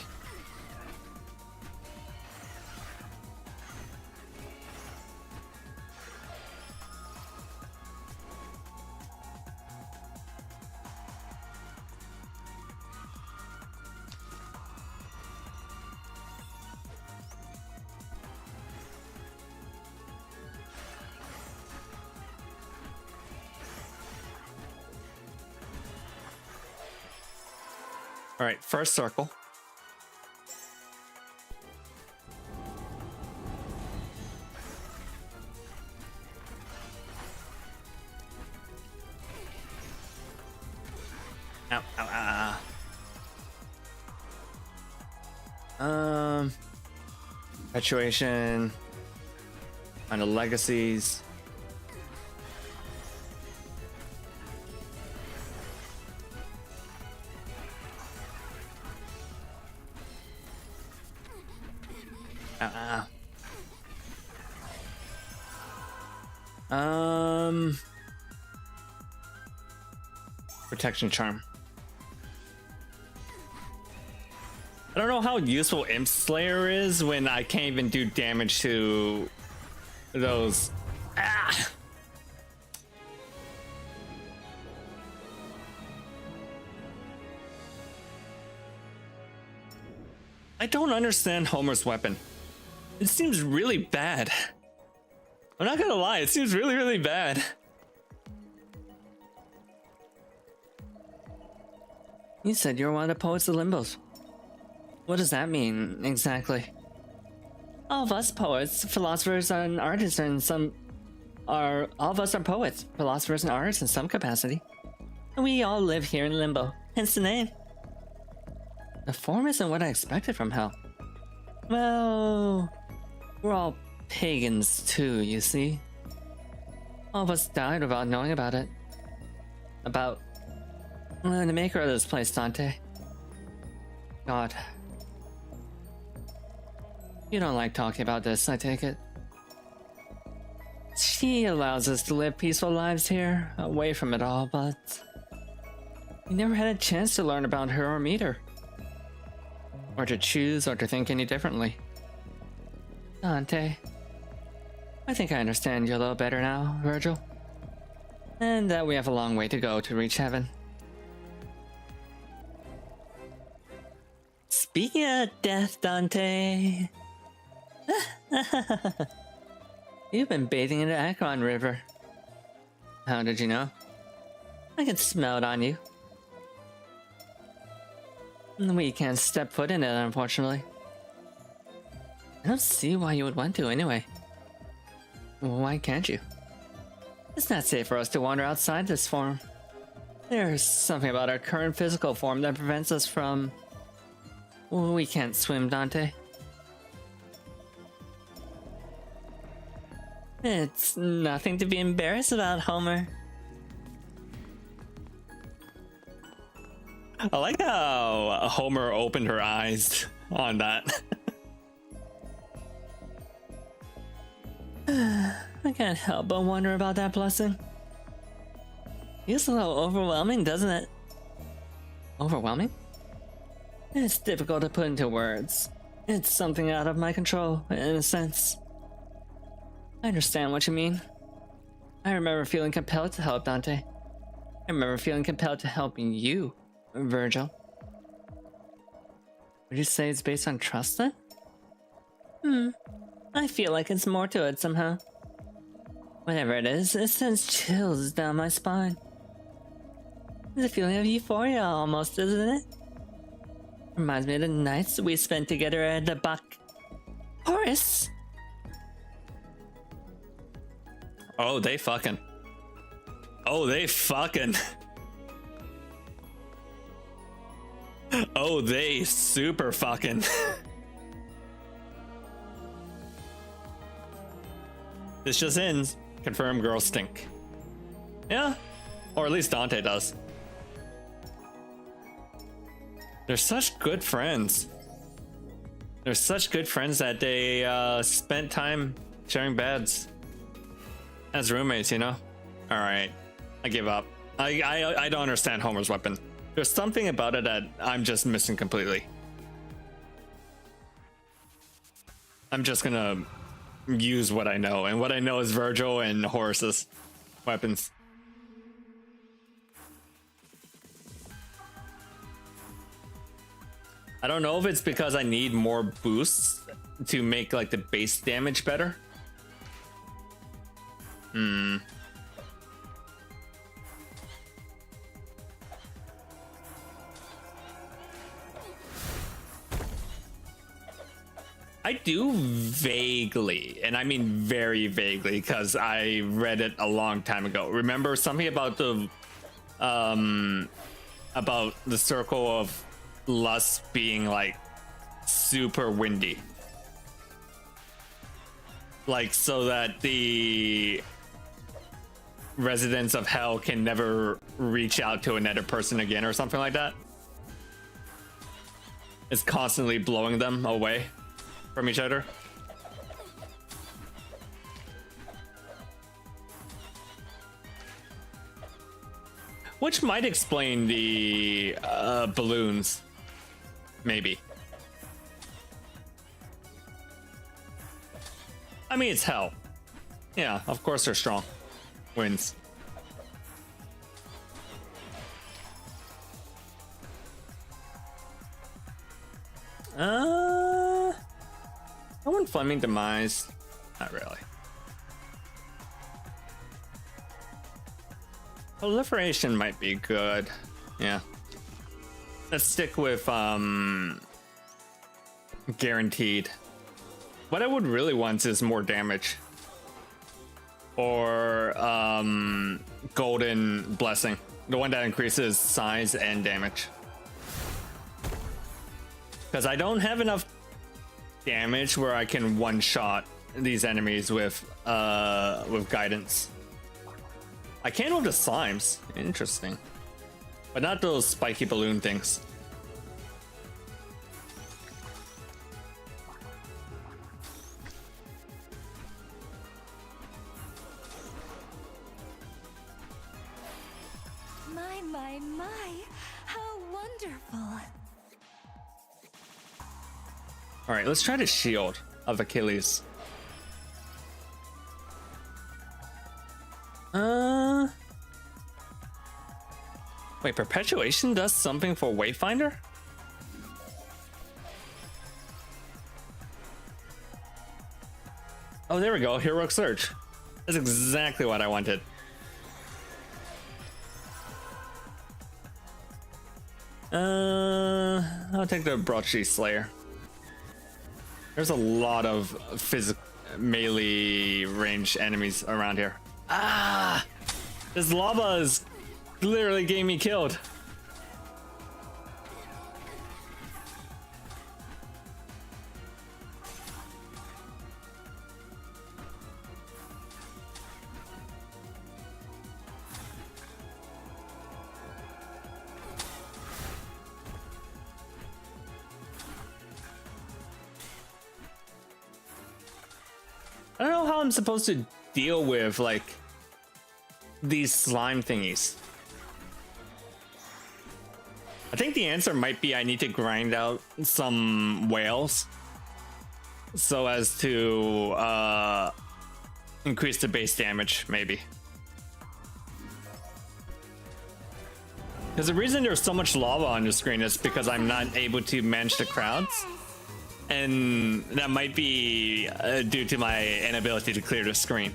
All right, first circle. Ow, ow, ow. Perpetuation. On the legacies. Protection charm. I don't know how useful Imp Slayer is when I can't even do damage to those. Ah! I don't understand Homer's weapon. It seems really bad. I'm not gonna lie, it seems really, really bad. You said you're one of the poets of Limbos. What does that mean, exactly? All of us poets, philosophers, and artists, and all of us are poets, philosophers, and artists in some capacity. And we all live here in Limbo, hence the name. The form isn't what I expected from hell. Well, we're all pagans too, you see. All of us died without knowing about it. About the maker of this place, Dantehhh. God. You don't like talking about this, I take it. She allows us to live peaceful lives here, away from it all, but we never had a chance to learn about her or meet her. Or to choose or to think any differently. Dantehhh. I think I understand you a little better now, Virgil. And that we have a long way to go to reach heaven. Speaking of death, Dantehhh. You've been bathing in the Akron River. How did you know? I can smell it on you. We can't step foot in it, unfortunately. I don't see why you would want to, anyway. Why can't you? It's not safe for us to wander outside this form. There's something about our current physical form that prevents us from... We can't swim, Dantehhh. It's nothing to be embarrassed about, Homer. I like how Homer opened her eyes on that. I can't help but wonder about that blessing. Feels a little overwhelming, doesn't it? Overwhelming? It's difficult to put into words. It's something out of my control, in a sense. I understand what you mean. I remember feeling compelled to help Dante. I remember feeling compelled to help you, Virgil. Would you say it's based on trust then? I feel like it's more to it somehow. Whatever it is, it sends chills down my spine. It's a feeling of euphoria almost, isn't it? Reminds me of the nights we spent together at the Bach. Horace! Oh, they fucking. Oh, they fucking. Oh, they super fucking. This just ends. Confirm girls stink. Yeah, or at least Dante does. They're such good friends. They're such good friends that they spent time sharing beds as roommates, you know? All right, I give up. I don't understand Homer's weapon. There's something about it that I'm just missing completely. I'm just gonna use what I know, and what I know is Virgil and Horace's weapons. I don't know if it's because I need more boosts to make like the base damage better. I do vaguely, and I mean very vaguely, because I read it a long time ago. Remember something about the circle of lust being like super windy, like so that the residents of hell can never reach out to another person again, or something like that. It's constantly blowing them away from each other. Which might explain the balloons, maybe. I mean, it's hell. Yeah, of course they're strong. Wins. I want Fleming demise. Not really. Proliferation might be good. Yeah. Let's stick with guaranteed. What I would really want is more damage. Or golden blessing. The one that increases size and damage. Because I don't have enough damage where I can one-shot these enemies with guidance. I can with the slimes. Interesting. But not those spiky balloon things. My, how wonderful. All right, let's try the shield of Achilles. Wait, perpetuation does something for Wayfinder? Oh, there we go. Heroic Surge. That's exactly what I wanted. I'll take the Broadsheet Slayer. There's a lot of melee range enemies around here. Ah! This lava is literally getting me killed. I'm supposed to deal with like these slime thingies. I think the answer might be I need to grind out some whales so as to increase the base damage, maybe. Because the reason there's so much lava on the screen is because I'm not able to manage the crowds. And that might be due to my inability to clear the screen.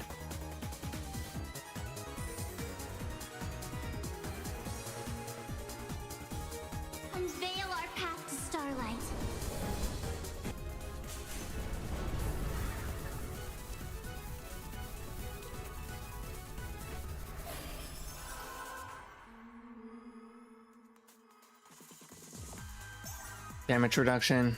Unveil our path to starlight. Damage reduction.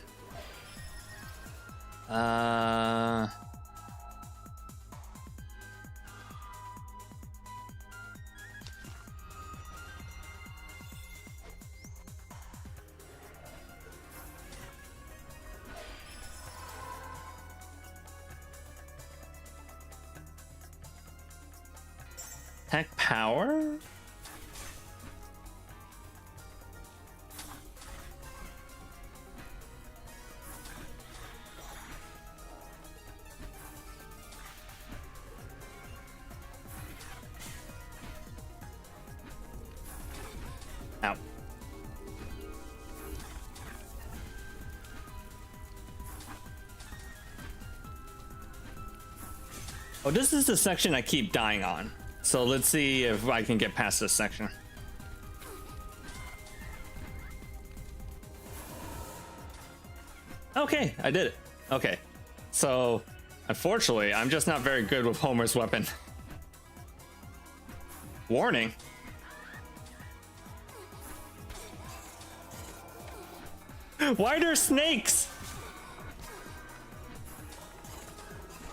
Attack power? Ow. Oh, this is the section I keep dying on. So let's see if I can get past this section. Okay, I did it. Okay. So, unfortunately, I'm just not very good with Homer's weapon. Warning. Why are there snakes?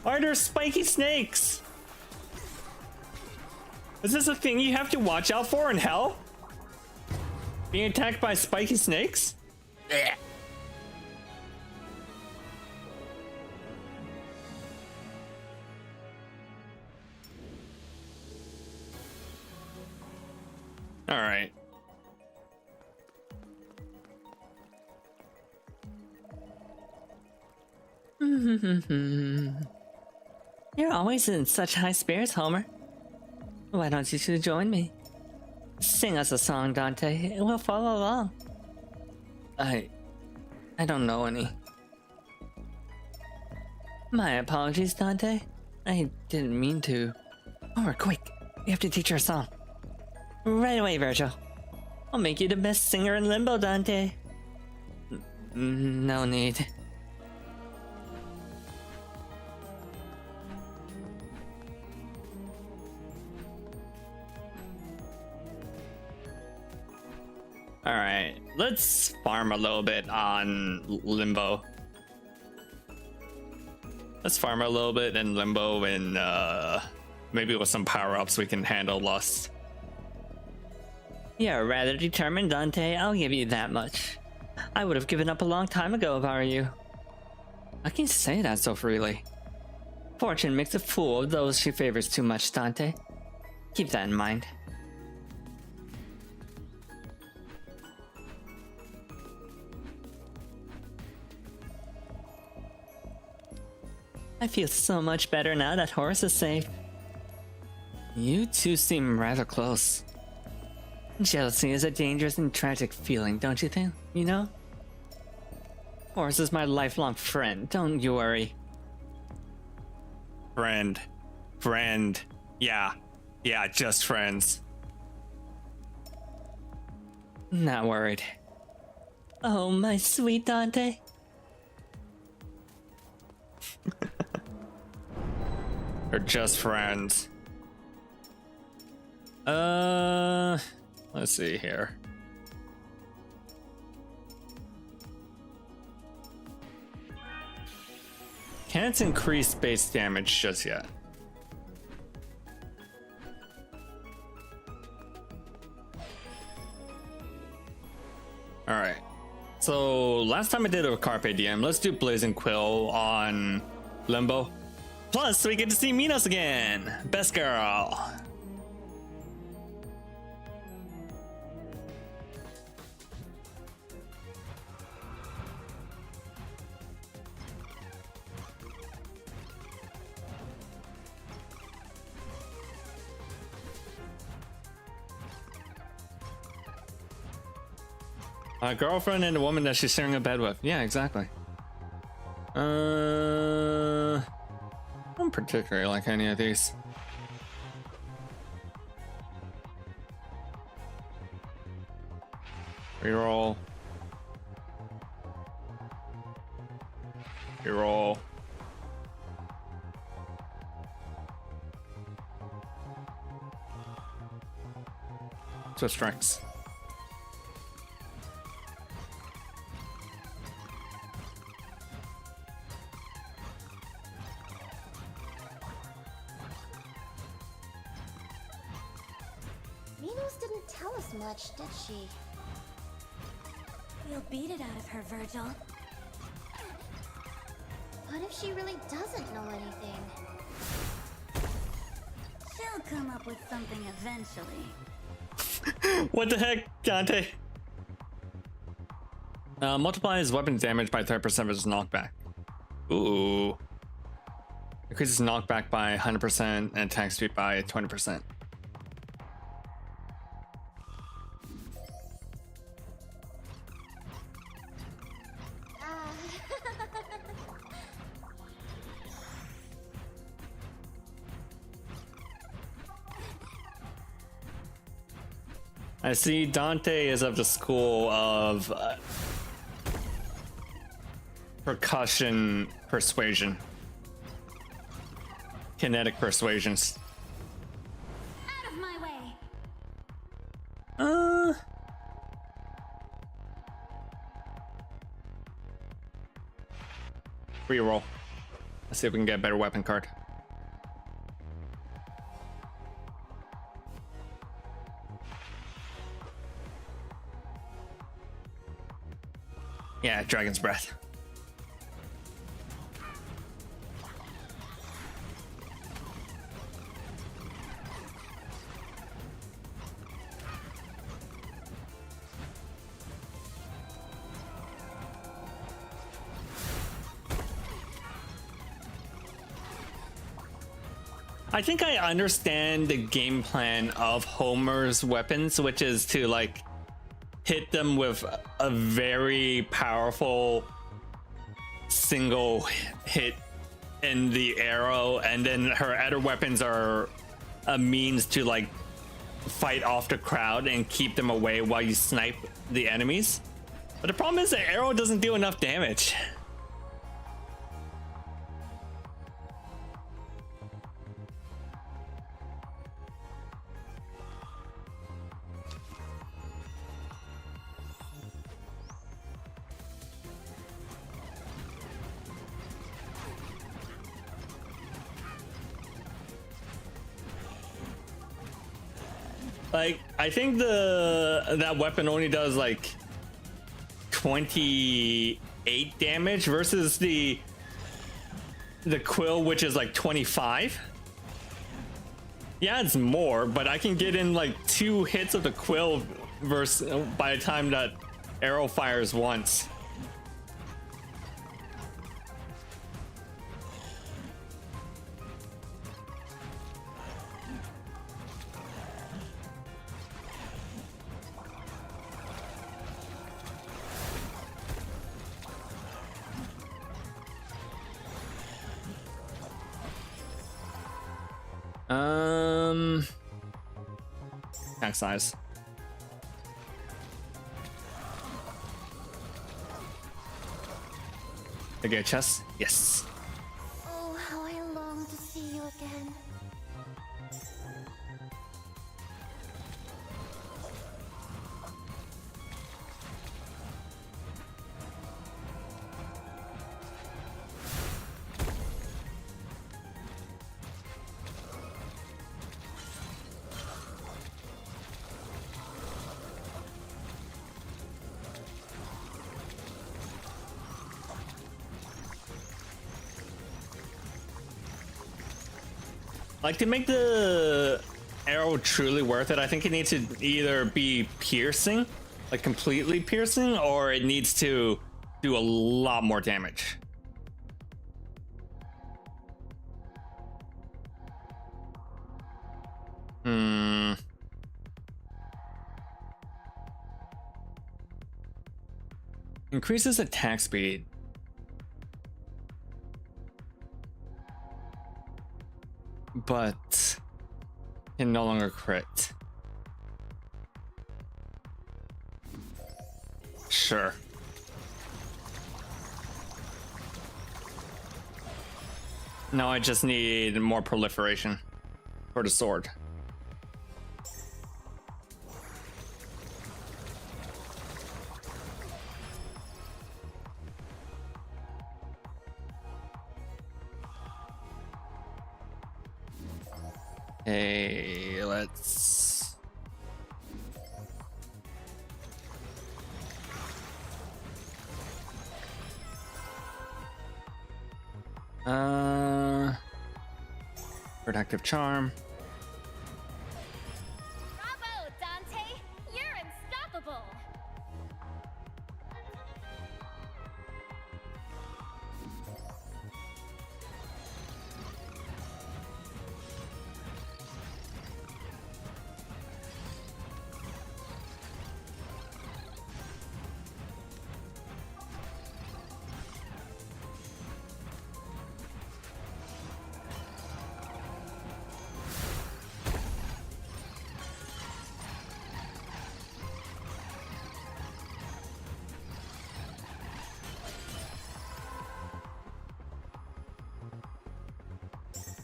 Why are there spiky snakes? Is this a thing you have to watch out for in hell? Being attacked by spiky snakes? Blech. All right. You're always in such high spirits, Homer. Why don't you two join me? Sing us a song, Dante. We'll follow along. I don't know any. My apologies, Dante. I didn't mean to. Homer, quick. We have to teach her a song. Right away, Virgil. I'll make you the best singer in Limbo, Dante. No need. Alright, let's farm a little bit on Limbo. Let's farm a little bit in Limbo and maybe with some power-ups we can handle Lust. You're rather determined, Dante, I'll give you that much. I would have given up a long time ago if I were you. I can say that so freely. Fortune makes a fool of those she favors too much, Dante. Keep that in mind. I feel so much better now that Horace is safe. You two seem rather close. Jealousy is a dangerous and tragic feeling, don't you think? You know? Horace is my lifelong friend, don't you worry. Friend. Yeah, just friends. Not worried. Oh, my sweet Dante. Or just friends. Let's see here. Can't increase base damage just yet. Alright. So last time I did a Carpe Diem, let's do Blazing Quill on Limbo. Plus, we get to see Minos again. Best girl. A girlfriend and a woman that she's sharing a bed with. Yeah, exactly. I don't particularly like any of these. Reroll. Reroll. Twist strikes. Minos didn't tell us much, did she? You'll beat it out of her, Virgil. What if she really doesn't know anything? She'll come up with something eventually. What the heck, Dante? Multiplies weapon damage by 30% versus knockback. Ooh. Increases knockback by 100% and attack speed by 20%. I see Dante is of the school of percussion persuasion. Kinetic persuasions. Out of my way! Reroll. Let's see if we can get a better weapon card. Yeah, Dragon's Breath. I think I understand the game plan of Homer's weapons, which is to like hit them with a very powerful single hit in the arrow, and then her other weapons are a means to like fight off the crowd and keep them away while you snipe the enemies. But the problem is the arrow doesn't do enough damage. Like, I think that weapon only does like 28 damage versus the quill, which is like 25. Yeah, it's more, but I can get in like 2 hits of the quill versus by the time that arrow fires once. Attack size. Okay, a chest? Yes. Oh, how I long to see you again. Like, to make the arrow truly worth it, I think it needs to either be piercing, like completely piercing, or it needs to do a lot more damage. Increases attack speed. But can no longer crit. Sure. No, I just need more proliferation for the sword. Hey, let's... Protective charm. Bravo, Dante! You're unstoppable!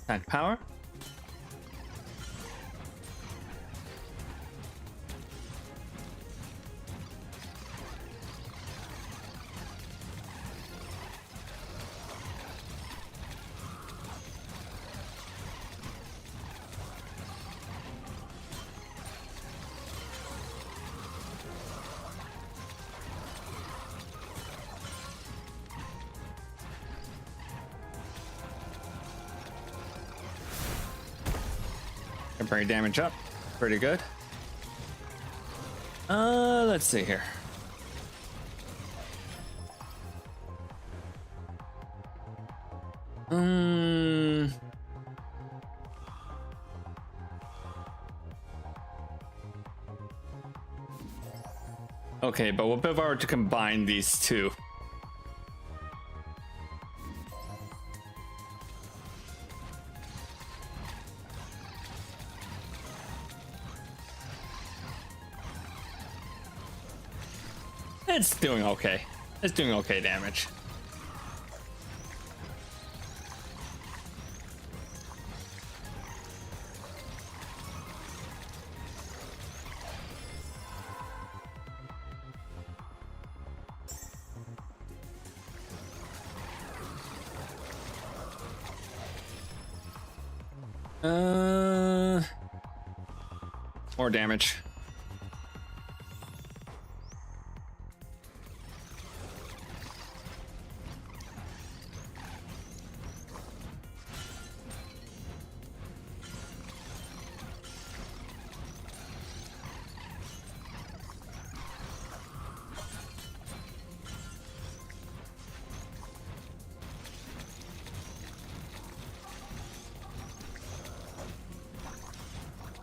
Attack power. Can bring damage up. Pretty good. Let's see here. Okay, but what if I were to combine these two? It's doing okay. It's doing okay damage. More damage.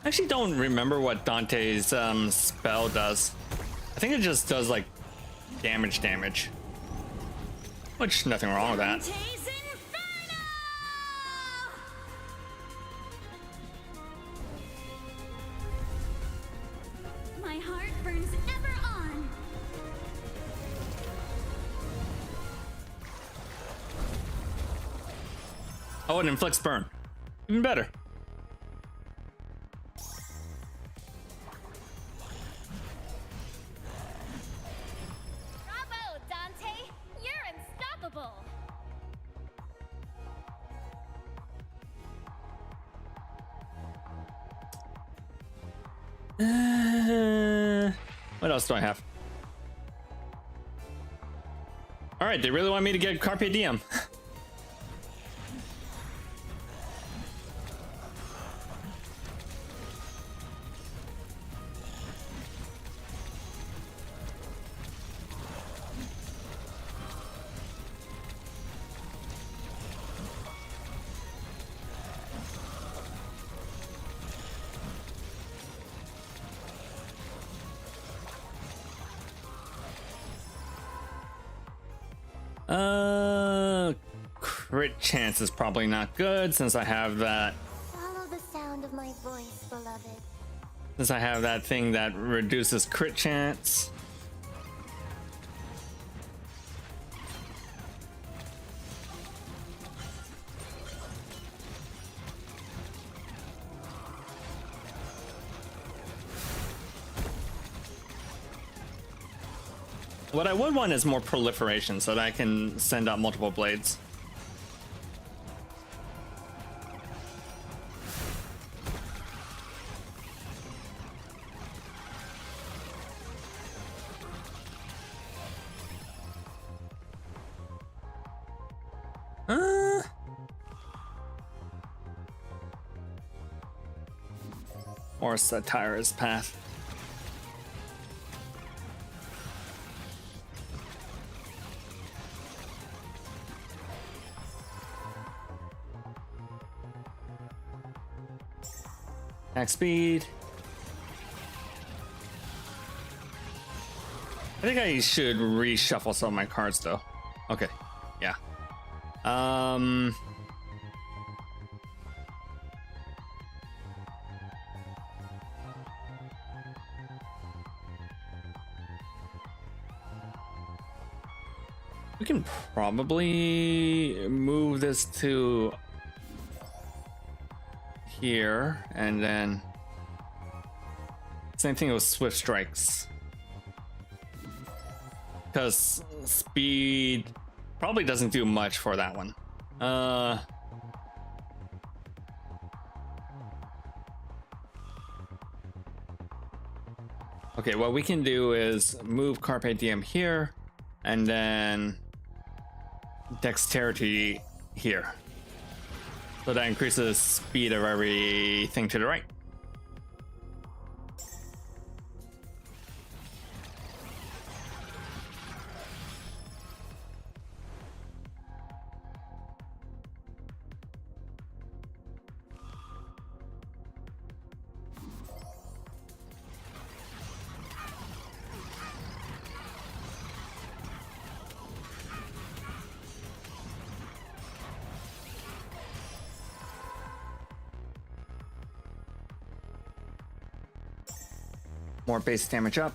I actually don't remember what Dante's spell does. I think it just does like damage. Which, nothing wrong with that. Dante's Inferno! My heart burns ever on. Oh, it inflicts burn. Even better. Bravo, Dante! You're unstoppable! What else do I have? All right, they really want me to get Carpe Diem. Crit chance is probably not good since I have that. Follow the sound of my voice, beloved. Since I have that thing that reduces crit chance. What I would want is more proliferation so that I can send out multiple blades. Or Satira's path. Max speed. I think I should reshuffle some of my cards though. Okay. Yeah. We can probably move this to here, and then same thing with swift strikes, because speed probably doesn't do much for that one. Okay, what we can do is move Carpe Diem here, and then Dexterity here. So that increases speed of everything to the right. More base damage up.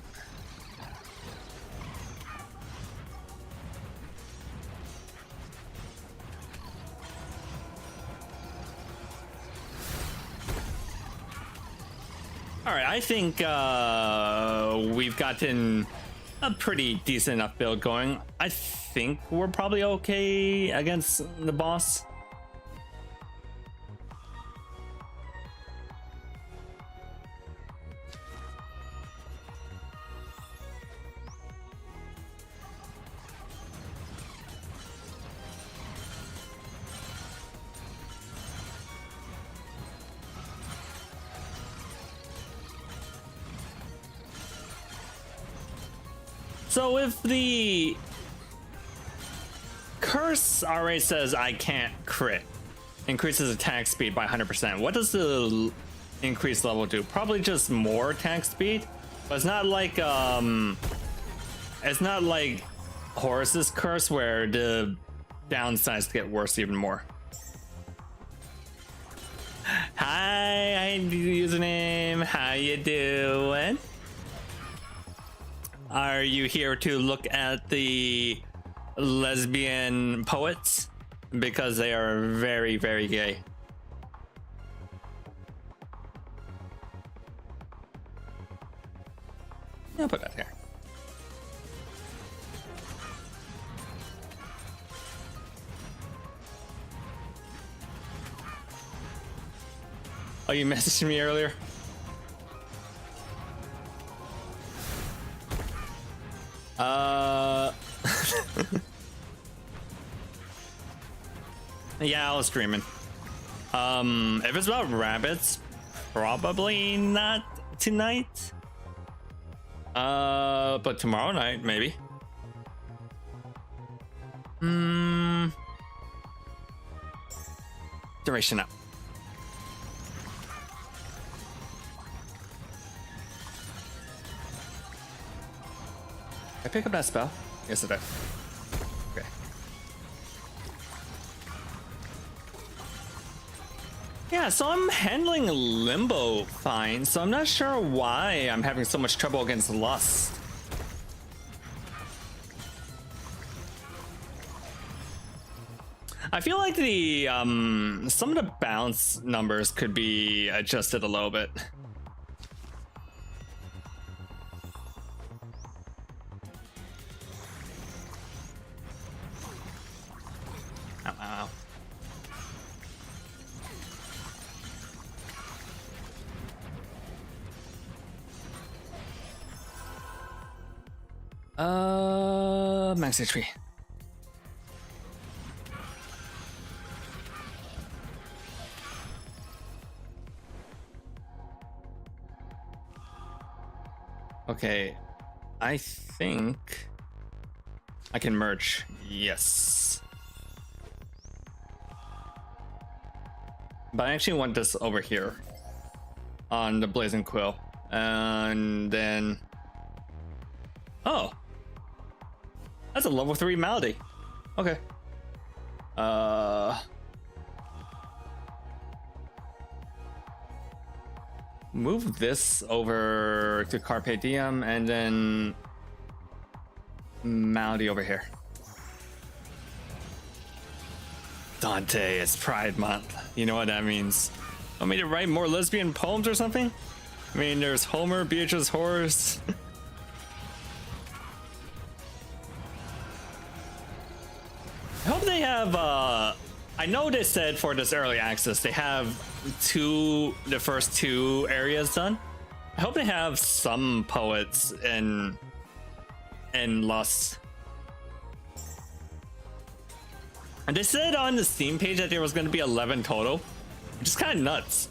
All right, I think we've gotten a pretty decent enough build going. I think we're probably okay against the boss. So if the curse already says I can't crit, increases attack speed by 100%, what does the increased level do? Probably just more attack speed, but it's not like Horus's curse where the downsides get worse even more. Hi, username, how you doing? Are you here to look at the lesbian poets? Because they are very, very gay. I'll put that here. Oh, you messaged me earlier? Yeah, I was streaming. If it's about rabbits, probably not tonight. But tomorrow night, maybe. Duration up. I pick up that spell? Yes, I did. Okay. Yeah, so I'm handling Limbo fine, so I'm not sure why I'm having so much trouble against Lust. I feel like the some of the bounce numbers could be adjusted a little bit. Ow, ow, ow. Max HP. Okay, I think I can merge. Yes. But I actually want this over here on the Blazing Quill. And then... Oh! That's a level 3 Malady. Okay. Move this over to Carpe Diem and then Malady over here. Dante, it's Pride Month. You know what that means. Want me to write more lesbian poems or something? I mean, there's Homer, Beatrice Horse. I hope they have, I know they said for this early access, they have the first 2 areas done. I hope they have some poets in Lust. And they said on the Steam page that there was going to be 11 total, which is kind of nuts.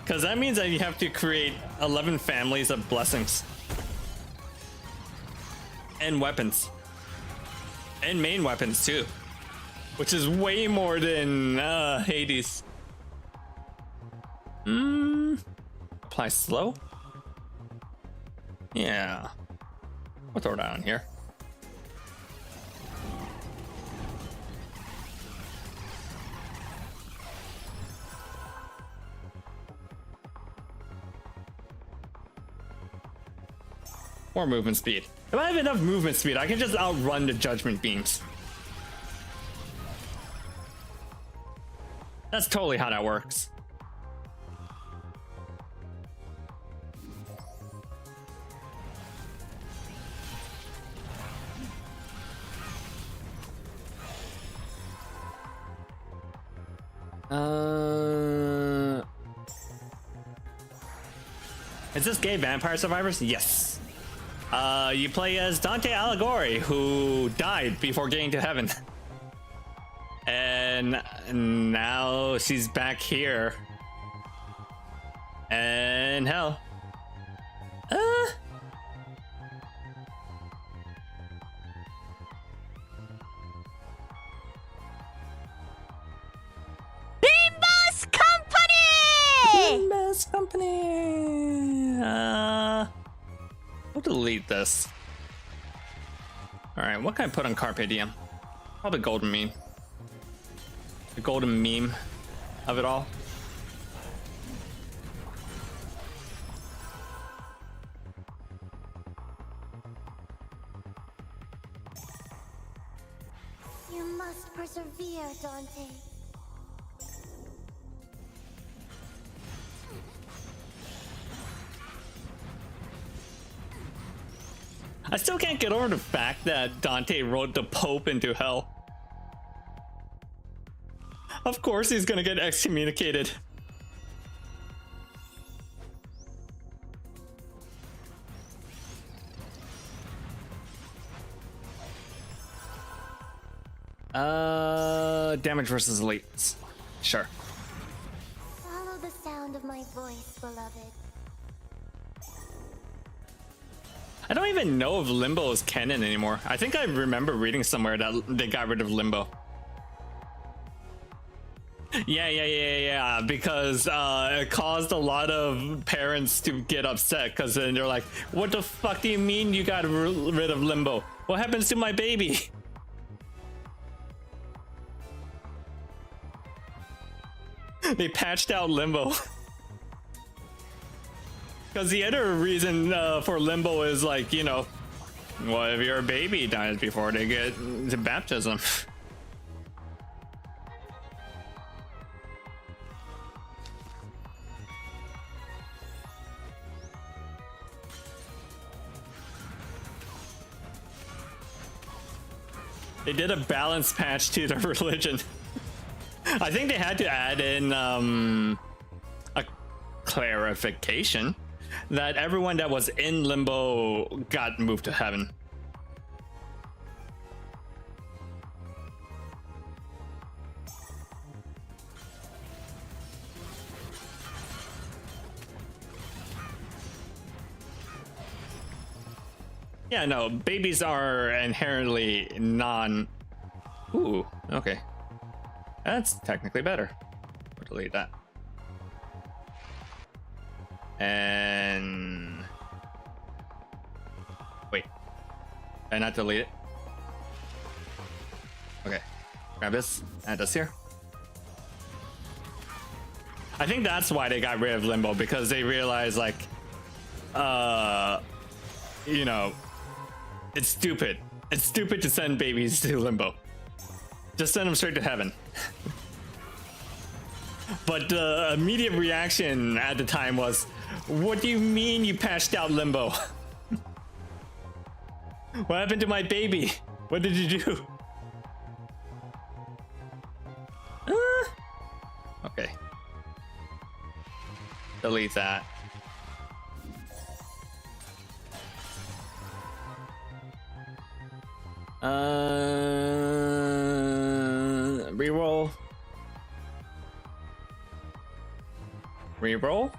Because that means that you have to create 11 families of blessings. And weapons. And main weapons too. Which is way more than Hades. Apply slow? Yeah. We'll throw that on here. More movement speed. If I have enough movement speed, I can just outrun the judgment beams. That's totally how that works. Is this Gay Vampire Survivors? Yes. You play as Dante Alighieri, who died before getting to heaven. And now she's back here. And hell. Beambus Company! Beambus Company! We'll delete this. Alright, what can I put on Carpe Diem? Probably golden meme. The golden meme of it all. You must persevere, Dante. I still can't get over the fact that Dante wrote the Pope into hell. Of course he's gonna get excommunicated. Damage versus elites. Sure. Follow the sound of my voice, beloved. I don't even know if Limbo is canon anymore. I think I remember reading somewhere that they got rid of Limbo. Yeah, because it caused a lot of parents to get upset because then they're like, what the fuck do you mean you got rid of Limbo? What happens to my baby? They patched out Limbo. Because the other reason for Limbo is like, you know, what if your baby dies before they get to baptism? They did a balance patch to the religion. I think they had to add in a clarification that everyone that was in Limbo got moved to heaven. Yeah, no, babies are inherently non... Ooh, okay. That's technically better. We'll delete that. And... Wait. Did I not delete it? Okay. Grab this. Add this here. I think that's why they got rid of Limbo, because they realized, like... you know... It's stupid. It's stupid to send babies to Limbo. Just send them straight to heaven. But the immediate reaction at the time was, what do you mean you patched out Limbo? What happened to my baby? What did you do? Okay. Delete that. Reroll. Reroll?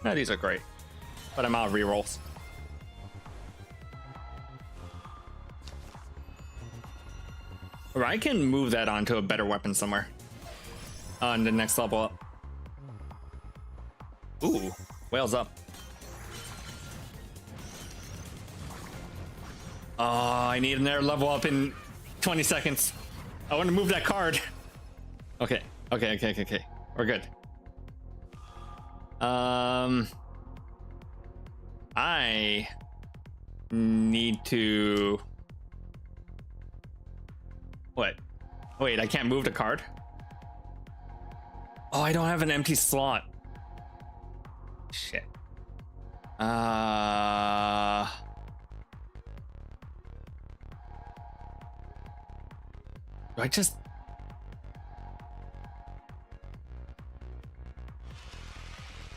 No, these are great. But I'm out of rerolls. Or I can move that onto a better weapon somewhere. On the next level up. Ooh, whales up. Oh, I need another level up in 20 seconds. I want to move that card. Okay. We're good. I need to... What? Wait, I can't move the card? Oh, I don't have an empty slot. Shit. Do I just...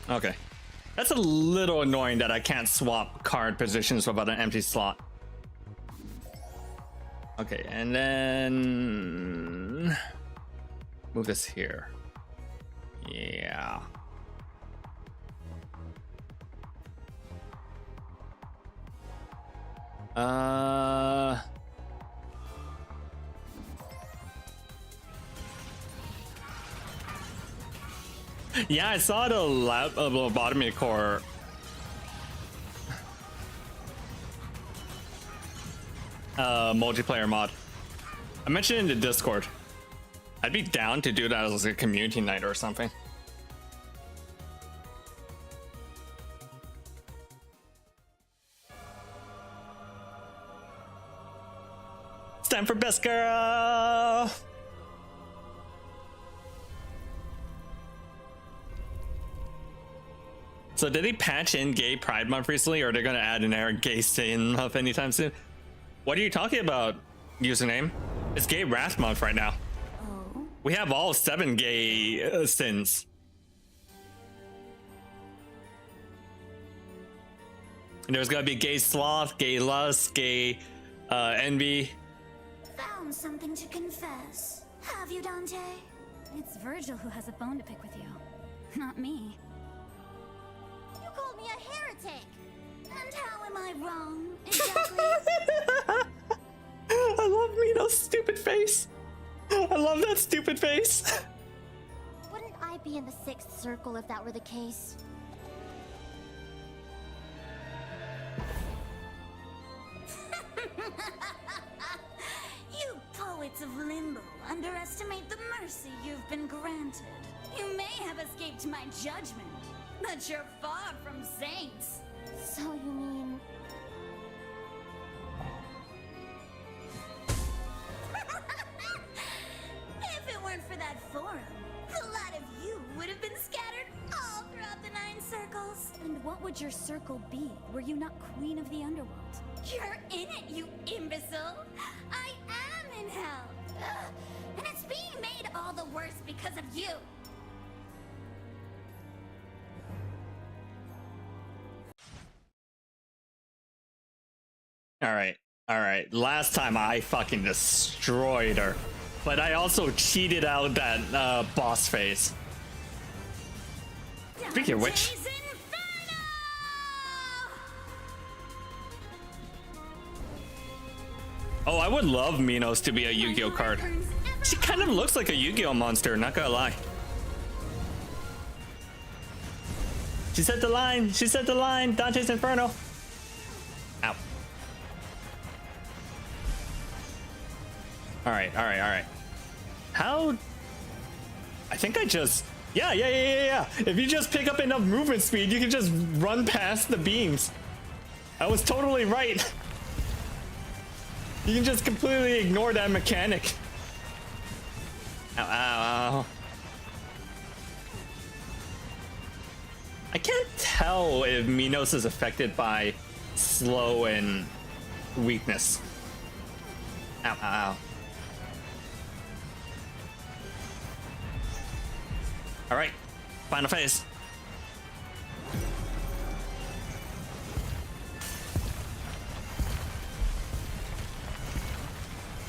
Okay. That's a little annoying that I can't swap card positions without an empty slot. Okay, and then... move this here. Yeah. Yeah, I saw the lobotomy core. Multiplayer mod. I mentioned in the Discord. I'd be down to do that as a community night or something. It's time for best girl. So did they patch in Gay Pride Month recently, or are they gonna add an Eric Gay Sin Month anytime soon? What are you talking about, username? It's Gay Wrath Month right now. Oh? We have all 7 gay sins. And there's gonna be gay sloth, gay lust, gay envy. Found something to confess. Have you, Dante? It's Virgil who has a bone to pick with you, not me. You called me a heretic! And how am I wrong? Exactly. I love Mino's stupid face. I love that stupid face. Wouldn't I be in the 6th circle if that were the case? You poets of Limbo underestimate the mercy you've been granted. You may have escaped my judgment, but you're far from saints. So you mean... If it weren't for that forum, a lot of you would have been scattered all throughout the 9 circles. And what would your circle be? Were you not queen of the underworld? You're in it, you imbecile! I am in hell! Ugh. And it's being made all the worse because of you! Alright. Last time I fucking destroyed her. But I also cheated out that boss phase. Speaking of which... Dante's Inferno! Oh, I would love Minos to be a Yu-Gi-Oh card. She kind of looks like a Yu-Gi-Oh monster, not gonna lie. She said the line! She said the line! Dante's Inferno! Ow. Alright. How... I think I just... Yeah. If you just pick up enough movement speed, you can just run past the beams. I was totally right. You can just completely ignore that mechanic. Ow. I can't tell if Minos is affected by slow and weakness. Ow. Alright, final phase.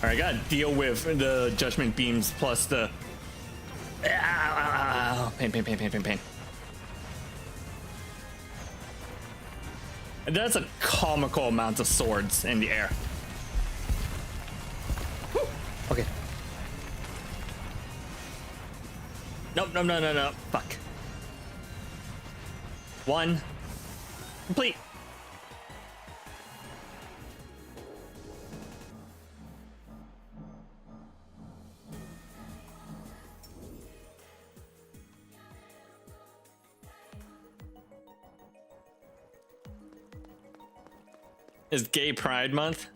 Alright, gotta deal with the judgment beams plus the... Ow. Pain. And that's a comical amount of swords in the air. Whew. Okay. Nope, no. Fuck. 1. Complete. Is Gay Pride Month?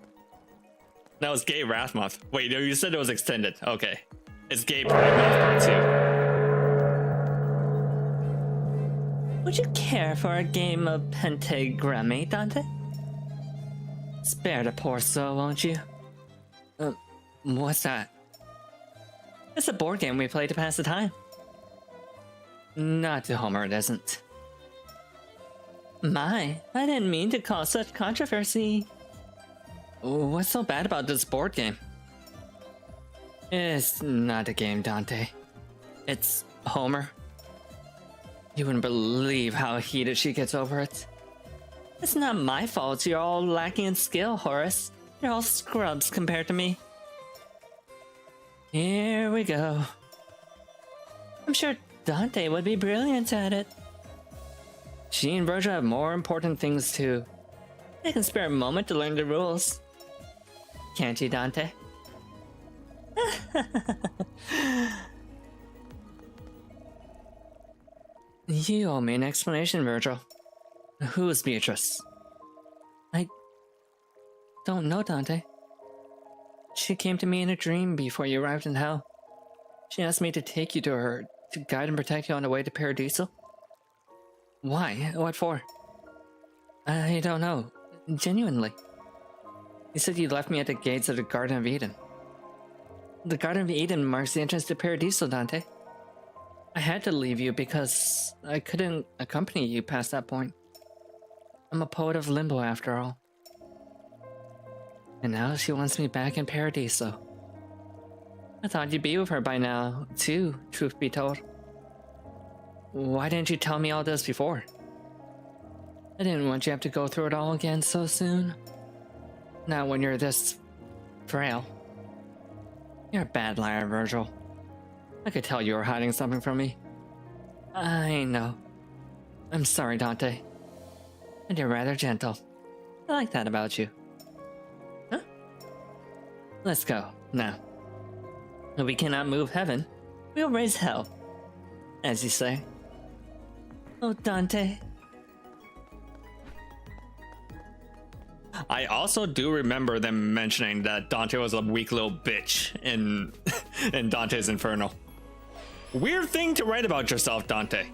No, it's Gay Wrath Month. Wait, no, you said it was extended. Okay. It's Gay Pride Month Part 2. Would you care for a game of pentagram, Dante? Spare the poor soul, won't you? What's that? It's a board game we play to pass the time. Not to Homer, it isn't. My, I didn't mean to cause such controversy. What's so bad about this board game? It's not a game, Dante. It's Homer. You wouldn't believe how heated she gets over it. It's not my fault you're all lacking in skill, Horace. You're all scrubs compared to me. Here we go. I'm sure Dante would be brilliant at it. She and Virgil have more important things too. They can spare a moment to learn the rules. Can't you, Dante? You owe me an explanation, Virgil. Who is Beatrice? I don't know, Dante. She came to me in a dream before you arrived in hell. She asked me to take you to her, to guide and protect you on the way to Paradiso. Why? What for? I don't know. Genuinely. You said you left me at the gates of the Garden of Eden. The Garden of Eden marks the entrance to Paradiso, Dante. I had to leave you because I couldn't accompany you past that point. I'm a poet of limbo after all. And now she wants me back in Paradiso. I thought you'd be with her by now, too, truth be told. Why didn't you tell me all this before? I didn't want you to have to go through it all again so soon. Not when you're this frail. You're a bad liar, Virgil. I could tell you were hiding something from me. I know. I'm sorry, Dante. And you're rather gentle. I like that about you. Huh? Let's go, now. If we cannot move heaven, we'll raise hell, as you say. Oh, Dante. I also do remember them mentioning that Dante was a weak little bitch in in Dante's Inferno. Weird thing to write about yourself, Dante.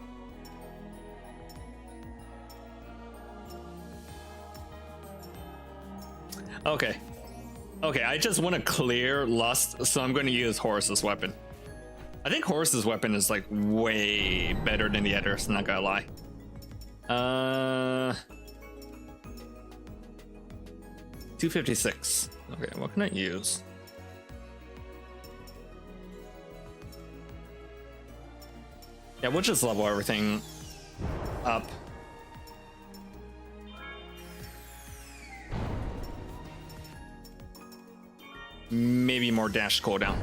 Okay. Okay, I just want to clear Lust, so I'm going to use Horus's weapon. I think Horus's weapon is like way better than the others, not gonna lie. 256. Okay, what can I use? Yeah, we'll just level everything up. Maybe more dash cooldown.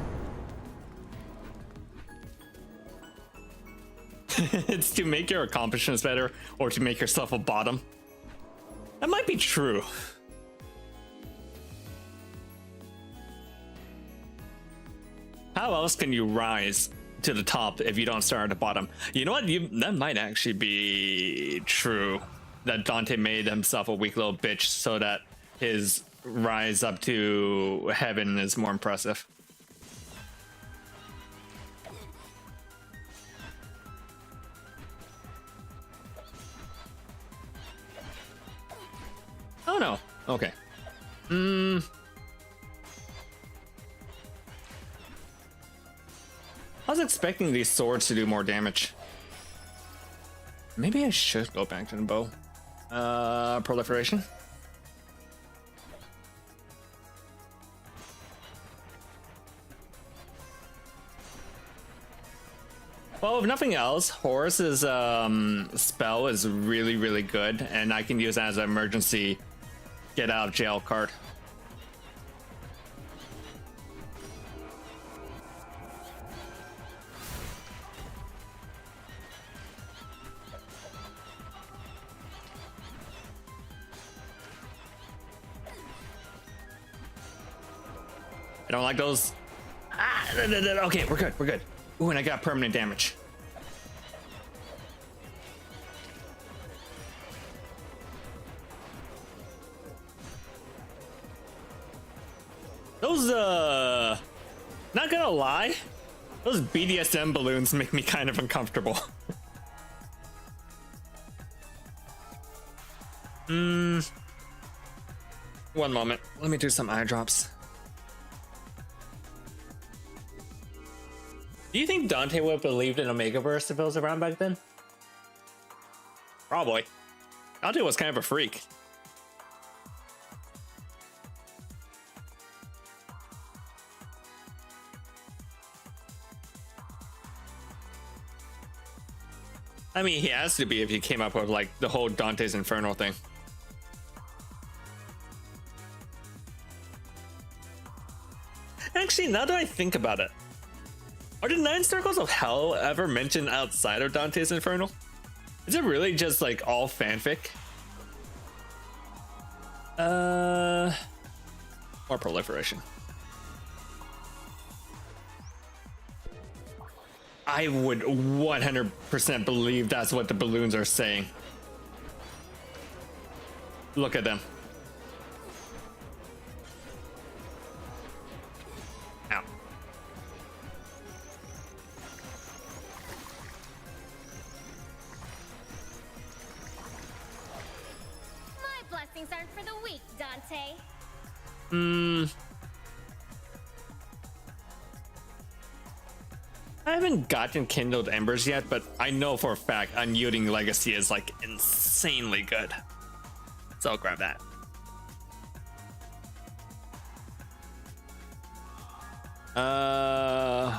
It's to make your accomplishments better or to make yourself a bottom. That might be true. How else can you rise to the top if you don't start at the bottom? You know what? That might actually be true. That Dante made himself a weak little bitch so that his rise up to heaven is more impressive. Oh no. Okay. I was expecting these swords to do more damage. Maybe I should go back to the bow. Proliferation. Well, if nothing else, Horus's spell is really, really good, and I can use that as an emergency get out of jail card. I don't like those. Okay, we're good, we're good. Ooh, and I got permanent damage. Those, not gonna lie, those BDSM balloons make me kind of uncomfortable. One moment, let me do some eye drops. Do you think Dante would have believed in Omegaverse if it was around back then? Probably. Dante was kind of a freak. I mean, he has to be if he came up with like the whole Dante's Inferno thing. Actually, now that I think about it, are the 9 circles of hell ever mentioned outside of Dante's Inferno? Is it really just like all fanfic? Or proliferation. I would 100% believe that's what the balloons are saying. Look at them. Ow. My blessings aren't for the weak, Dante. I haven't gotten Kindled Embers yet, but I know for a fact Unyielding Legacy is like insanely good. So I'll grab that.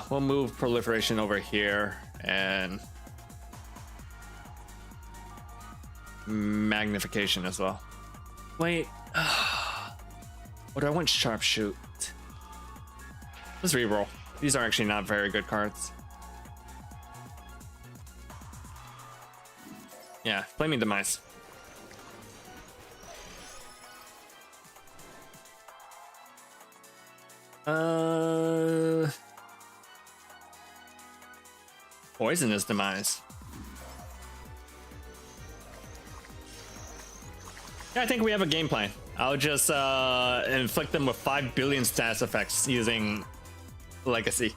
We'll move Proliferation over here and Magnification as well. Wait, what do I want? Sharpshoot. Let's reroll. These are actually not very good cards. Yeah, Flaming Demise. Poisonous demise. Yeah, I think we have a game plan. I'll just inflict them with 5 billion status effects using Legacy.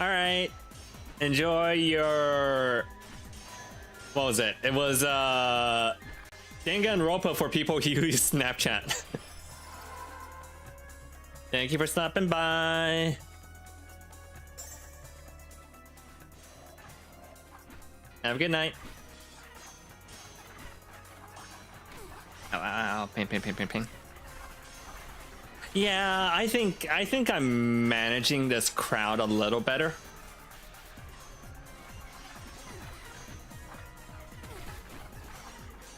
All right, enjoy your, what was it? It was Danganronpa for people who use Snapchat. Thank you for stopping by. Have a good night. Ow, ow, ow. Ping, ping, ping, ping, ping. Yeah, I think I'm managing this crowd a little better.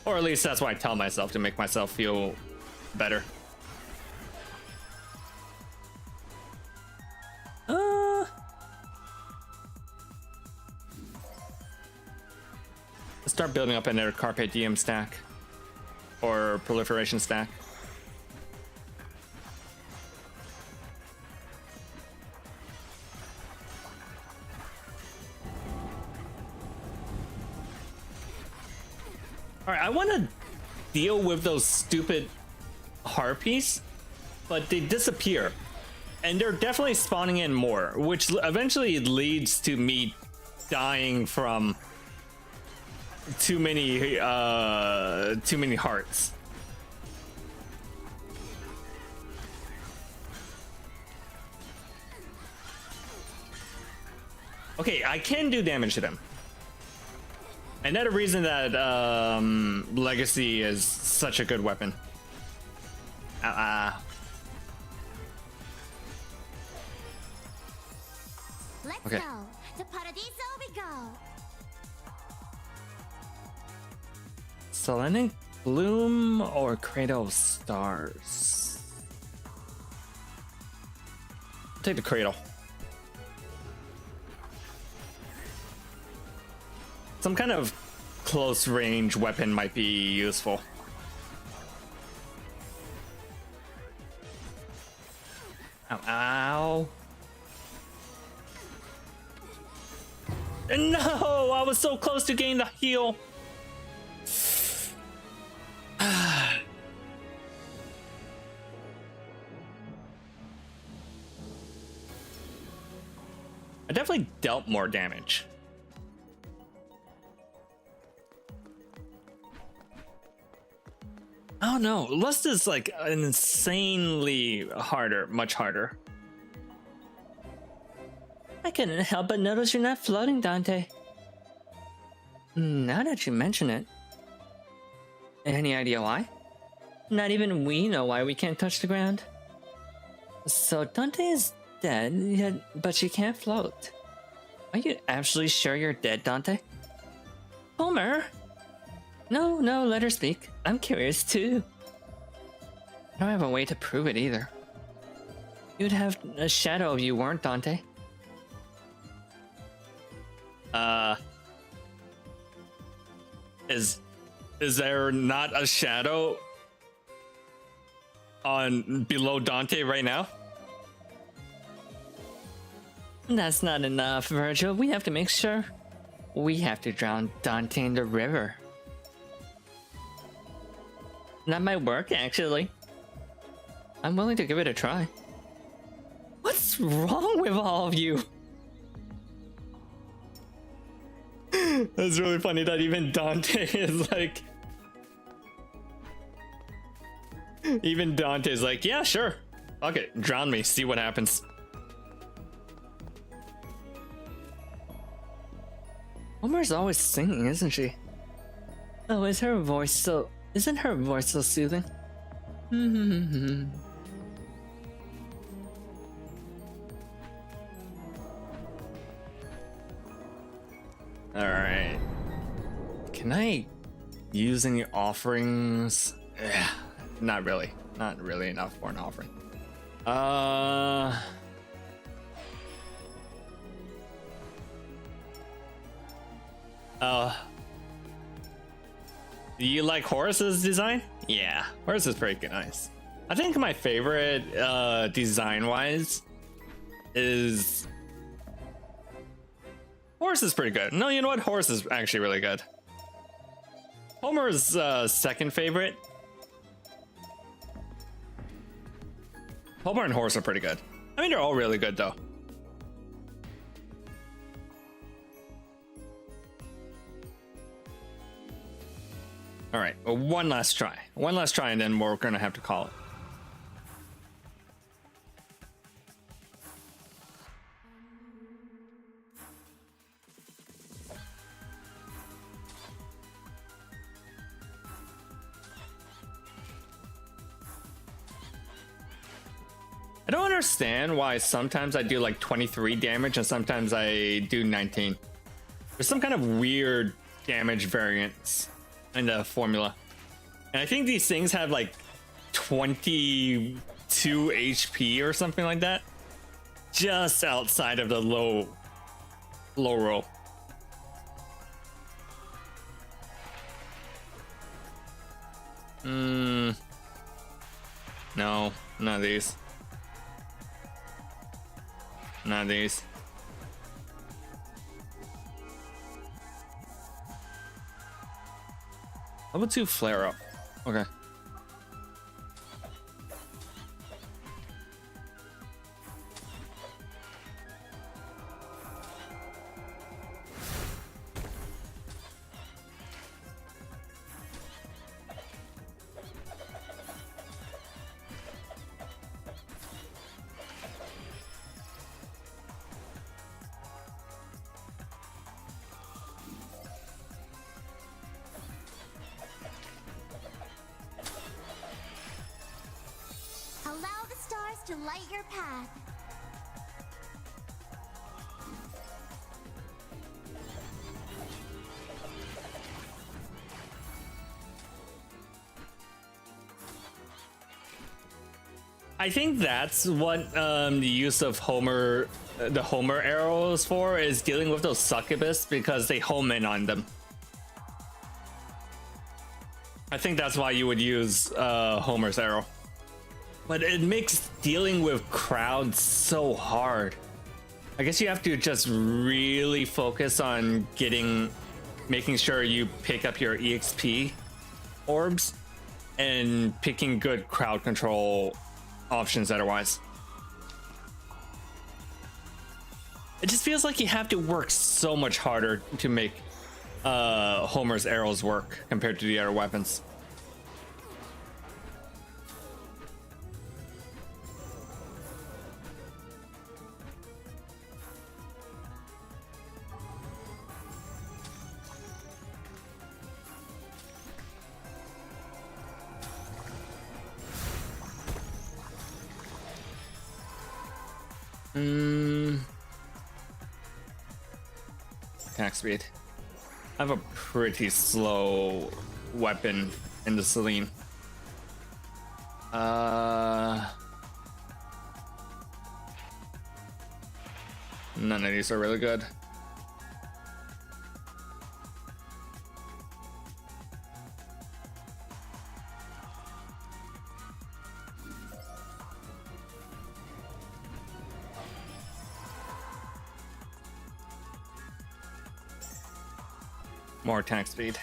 Or at least that's what I tell myself to make myself feel better. Let's start building up another Carpe Diem stack. Or proliferation stack. Alright, I want to deal with those stupid harpies, but they disappear. And they're definitely spawning in more, which eventually leads to me dying from too many hearts. Okay, I can do damage to them. Another reason that Legacy is such a good weapon. Let's Okay. go. To Paradiso we go. Selenic Bloom or Cradle of Stars? I'll take the Cradle. Some kind of close range weapon might be useful. Ow, ow. No, I was so close to getting the heal. I definitely dealt more damage. Oh no, Lust is like insanely harder, much harder. I couldn't help but notice you're not floating, Dante. Now that you mention it. Any idea why? Not even we know why we can't touch the ground. So Dante is dead, yet, but she can't float. Are you actually sure you're dead, Dante? Homer! No, let her speak. I'm curious too. I don't have a way to prove it either. You'd have a shadow if you weren't, Dante. Is there not a shadow on below Dante right now? That's not enough, Virgil. We have to make sure. We have to drown Dante in the river. That might work, actually. I'm willing to give it a try. What's wrong with all of you? That's really funny that even Dante is like... Even Dante's like, yeah, sure. Okay, drown me, see what happens. Homer's always singing, isn't she? Oh, isn't her voice so soothing? Alright. Can I use any offerings? Not really. Not really enough for an offering. Do you like Horace's design? Yeah, Horace is pretty nice. I think my favorite design-wise is Horace is pretty good. No, you know what? Horace is actually really good. Homer's second favorite. Homer and Horace are pretty good. I mean, they're all really good though. All right, well, one last try, and then we're gonna have to call it. I don't understand why sometimes I do like 23 damage and sometimes I do 19. There's some kind of weird damage variance in the formula. And I think these things have like 22 HP or something like that. Just outside of the low roll. No, none of these. None of these. How about 2 flare up? Okay. Allow the stars to light your path. I think that's what the use of Homer, the Homer arrow is for, is dealing with those succubus because they home in on them. I think that's why you would use Homer's arrow. But it makes dealing with crowds so hard. I guess you have to just really focus on making sure you pick up your EXP orbs and picking good crowd control options otherwise. It just feels like you have to work so much harder to make Homer's arrows work compared to the other weapons. Attack speed. I have a pretty slow weapon in the Celine. None of these are really good. More attack speed.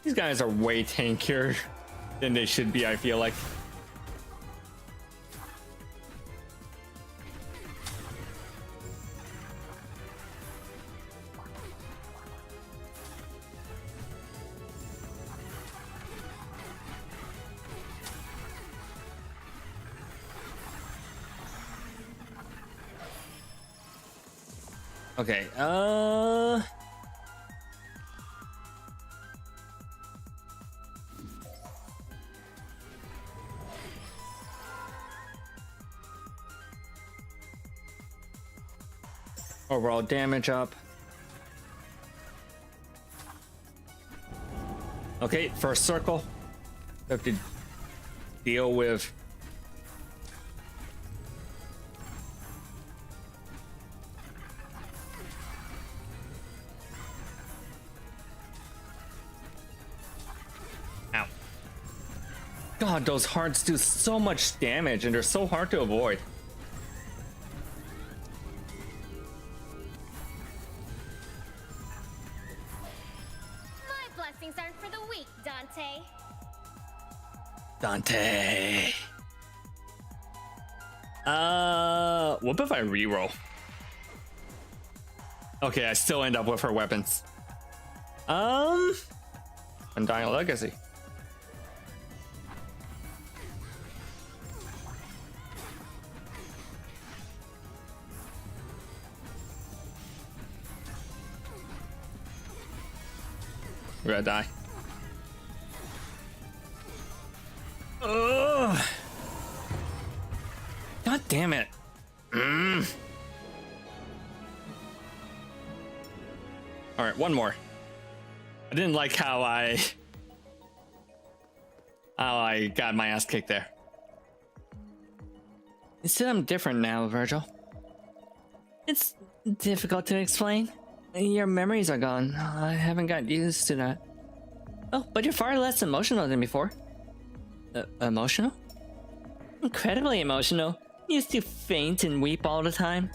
These guys are way tankier than they should be, I feel like. Okay, overall damage up. Okay, first circle. We have to deal with. Ow. God, those hearts do so much damage and they're so hard to avoid. My blessings aren't for the weak, Dante. Dante. What if I reroll? Okay, I still end up with her weapons. Undying Legacy. We're gonna die. Ugh. God damn it. All right, one more. I didn't like how I got my ass kicked there. Instead, I'm different now, Virgil. It's difficult to explain. Your memories are gone. I haven't got used to that. Oh, but you're far less emotional than before. Emotional? Incredibly emotional. Used to faint and weep all the time.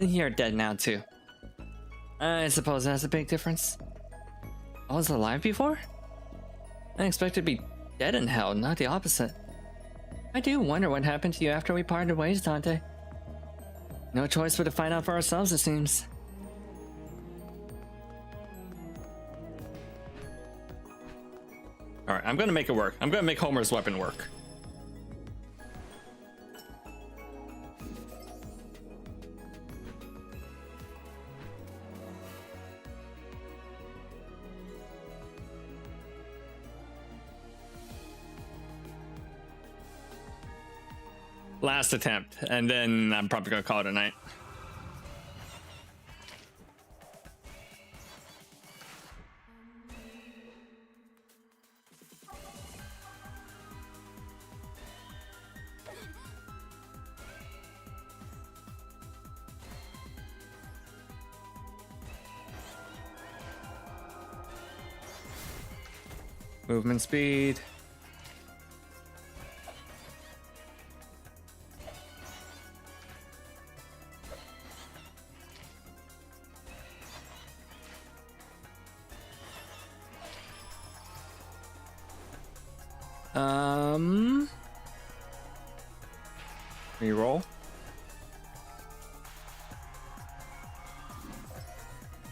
You're dead now, too. I suppose that's a big difference. I was alive before? I expected to be dead in hell, not the opposite. I do wonder what happened to you after we parted ways, Dante. No choice but to find out for ourselves, it seems. Alright, I'm gonna make it work. I'm gonna make Homer's weapon work. Last attempt, and then I'm probably gonna call it a night. Movement speed. Reroll.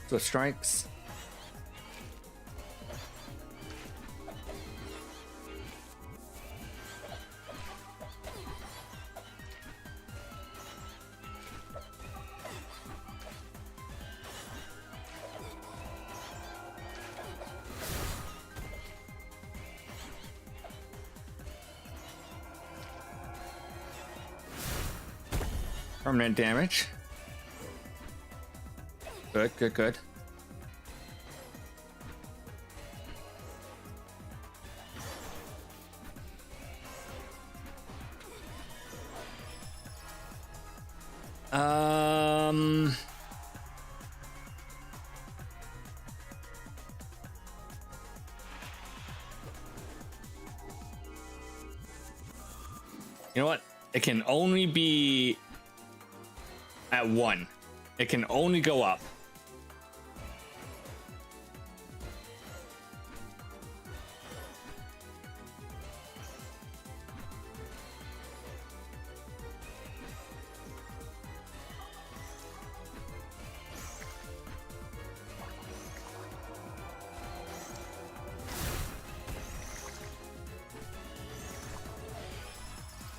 So strikes. Permanent damage. Good, good, good. You know what? It can only be at 1. It can only go up.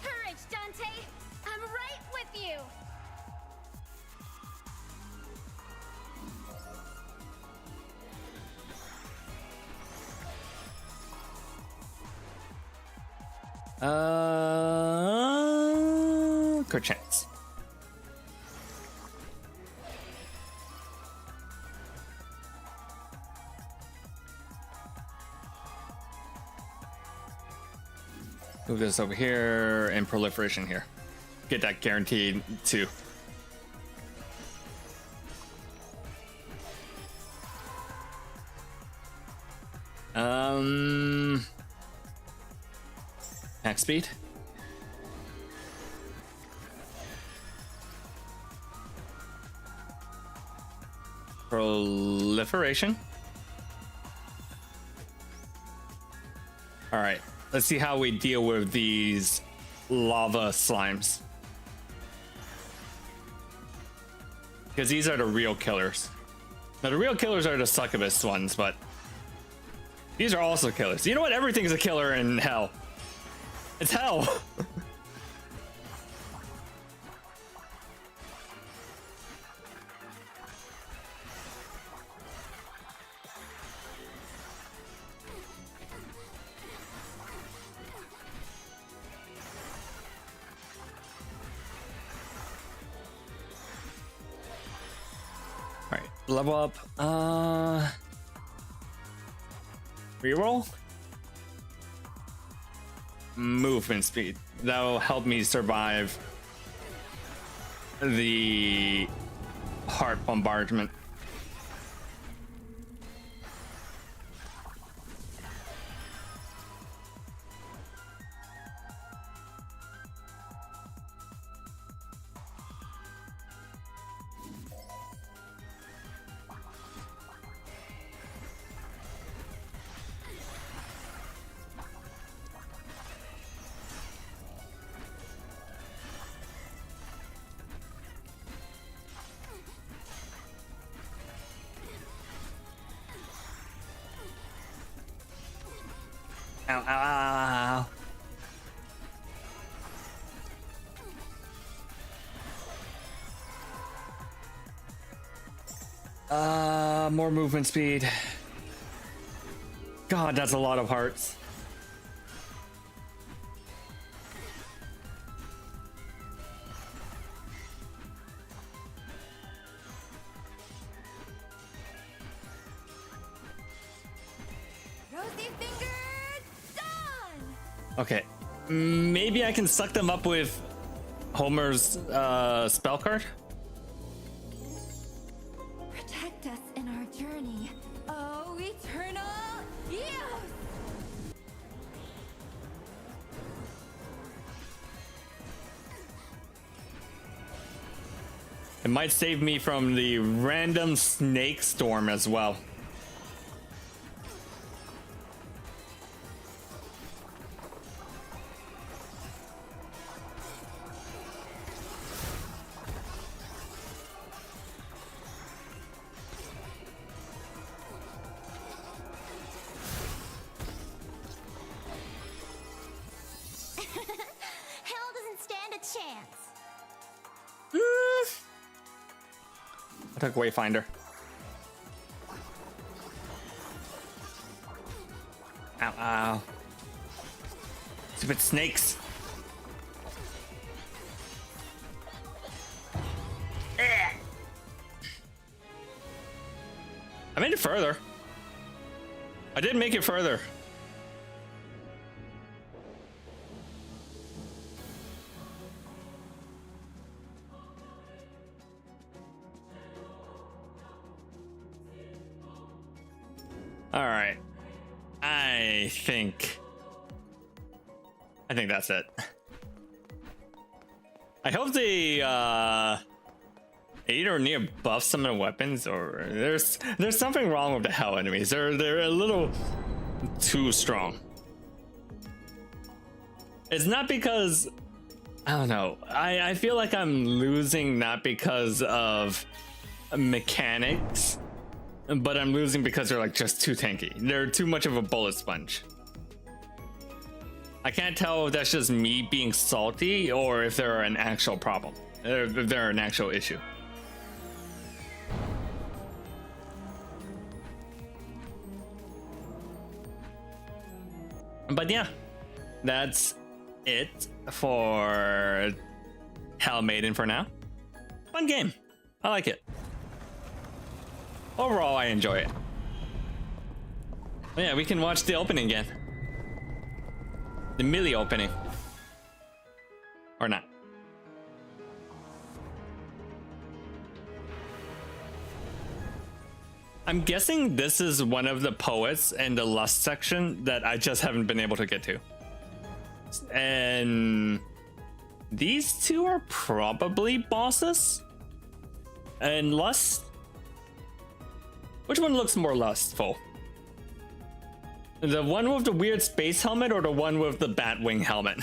Courage, Dante! I'm right with you! Good chance. Move this over here and proliferation here. Get that guaranteed too. Max speed. Proliferation. All right, let's see how we deal with these lava slimes. Because these are the real killers. Now the real killers are the succubus ones, but these are also killers. You know what? Everything's a killer in hell. It's hell. All right, level up. Reroll. Movement speed. That'll help me survive the heart bombardment. Ow, ow, ow, ow, ow. More movement speed. God, that's a lot of hearts. Rosy fingers, done! Okay, maybe I can suck them up with Homer's spell card. Protect us in our journey, oh eternal youth! It might save me from the random snake storm as well. Hell doesn't stand a chance. I took Wayfinder. Ow, ow. Stupid snakes. I made it further. I did make it further. All right. I think that's it. I hope they either need to buff some of the weapons, or there's something wrong with the hell enemies. They're a little too strong. It's not because I don't know. I feel like I'm losing not because of mechanics, but I'm losing because they're like just too tanky. They're too much of a bullet sponge. I can't tell if that's just me being salty or if they're an actual problem, if they're an actual issue. But yeah, that's it for Hell Maiden for now. Fun game. I like it. Overall, I enjoy it. But yeah, we can watch the opening again. The melee opening. Or not. I'm guessing this is one of the poets in the Lust section that I just haven't been able to get to. And these two are probably bosses. And Lust? Which one looks more lustful? The one with the weird space helmet or the one with the Batwing helmet?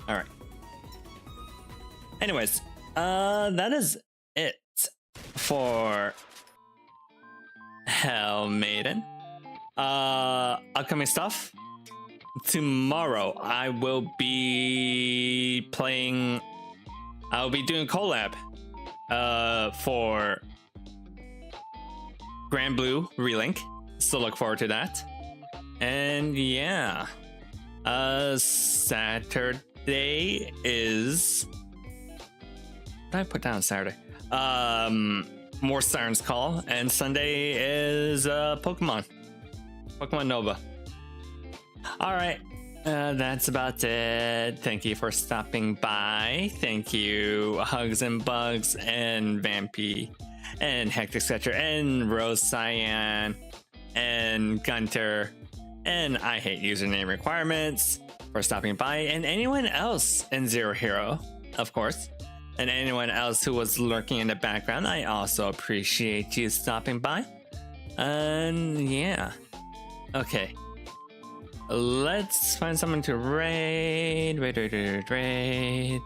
All right. Anyways, that is it for Hell Maiden. Upcoming stuff. Tomorrow I will be playing. I'll be doing collab for Grand Blue Relink. So look forward to that. And yeah, Saturday is. What did I put down Saturday? More Siren's Call, and Sunday is Pokemon Nova. All right, that's about it. Thank you for stopping by. Thank you, Hugs and Bugs, and Vampy, and Hectic Sketcher, and Rose Cyan, and Gunter, and I Hate Username Requirements for stopping by, and anyone else in Zero Hero, of course. And anyone else who was lurking in the background, I also appreciate you stopping by. And yeah. Okay. Let's find someone to raid. Raid.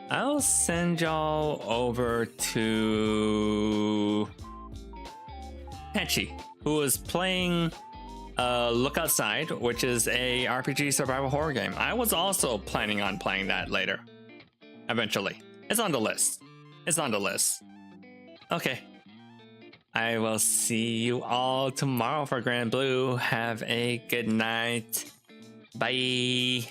I'll send y'all over to Patchy, who is playing Look Outside, which is a RPG survival horror game. I was also planning on playing that later. Eventually. It's on the list. Okay. I will see you all tomorrow for Grand Blue. Have a good night. Bye.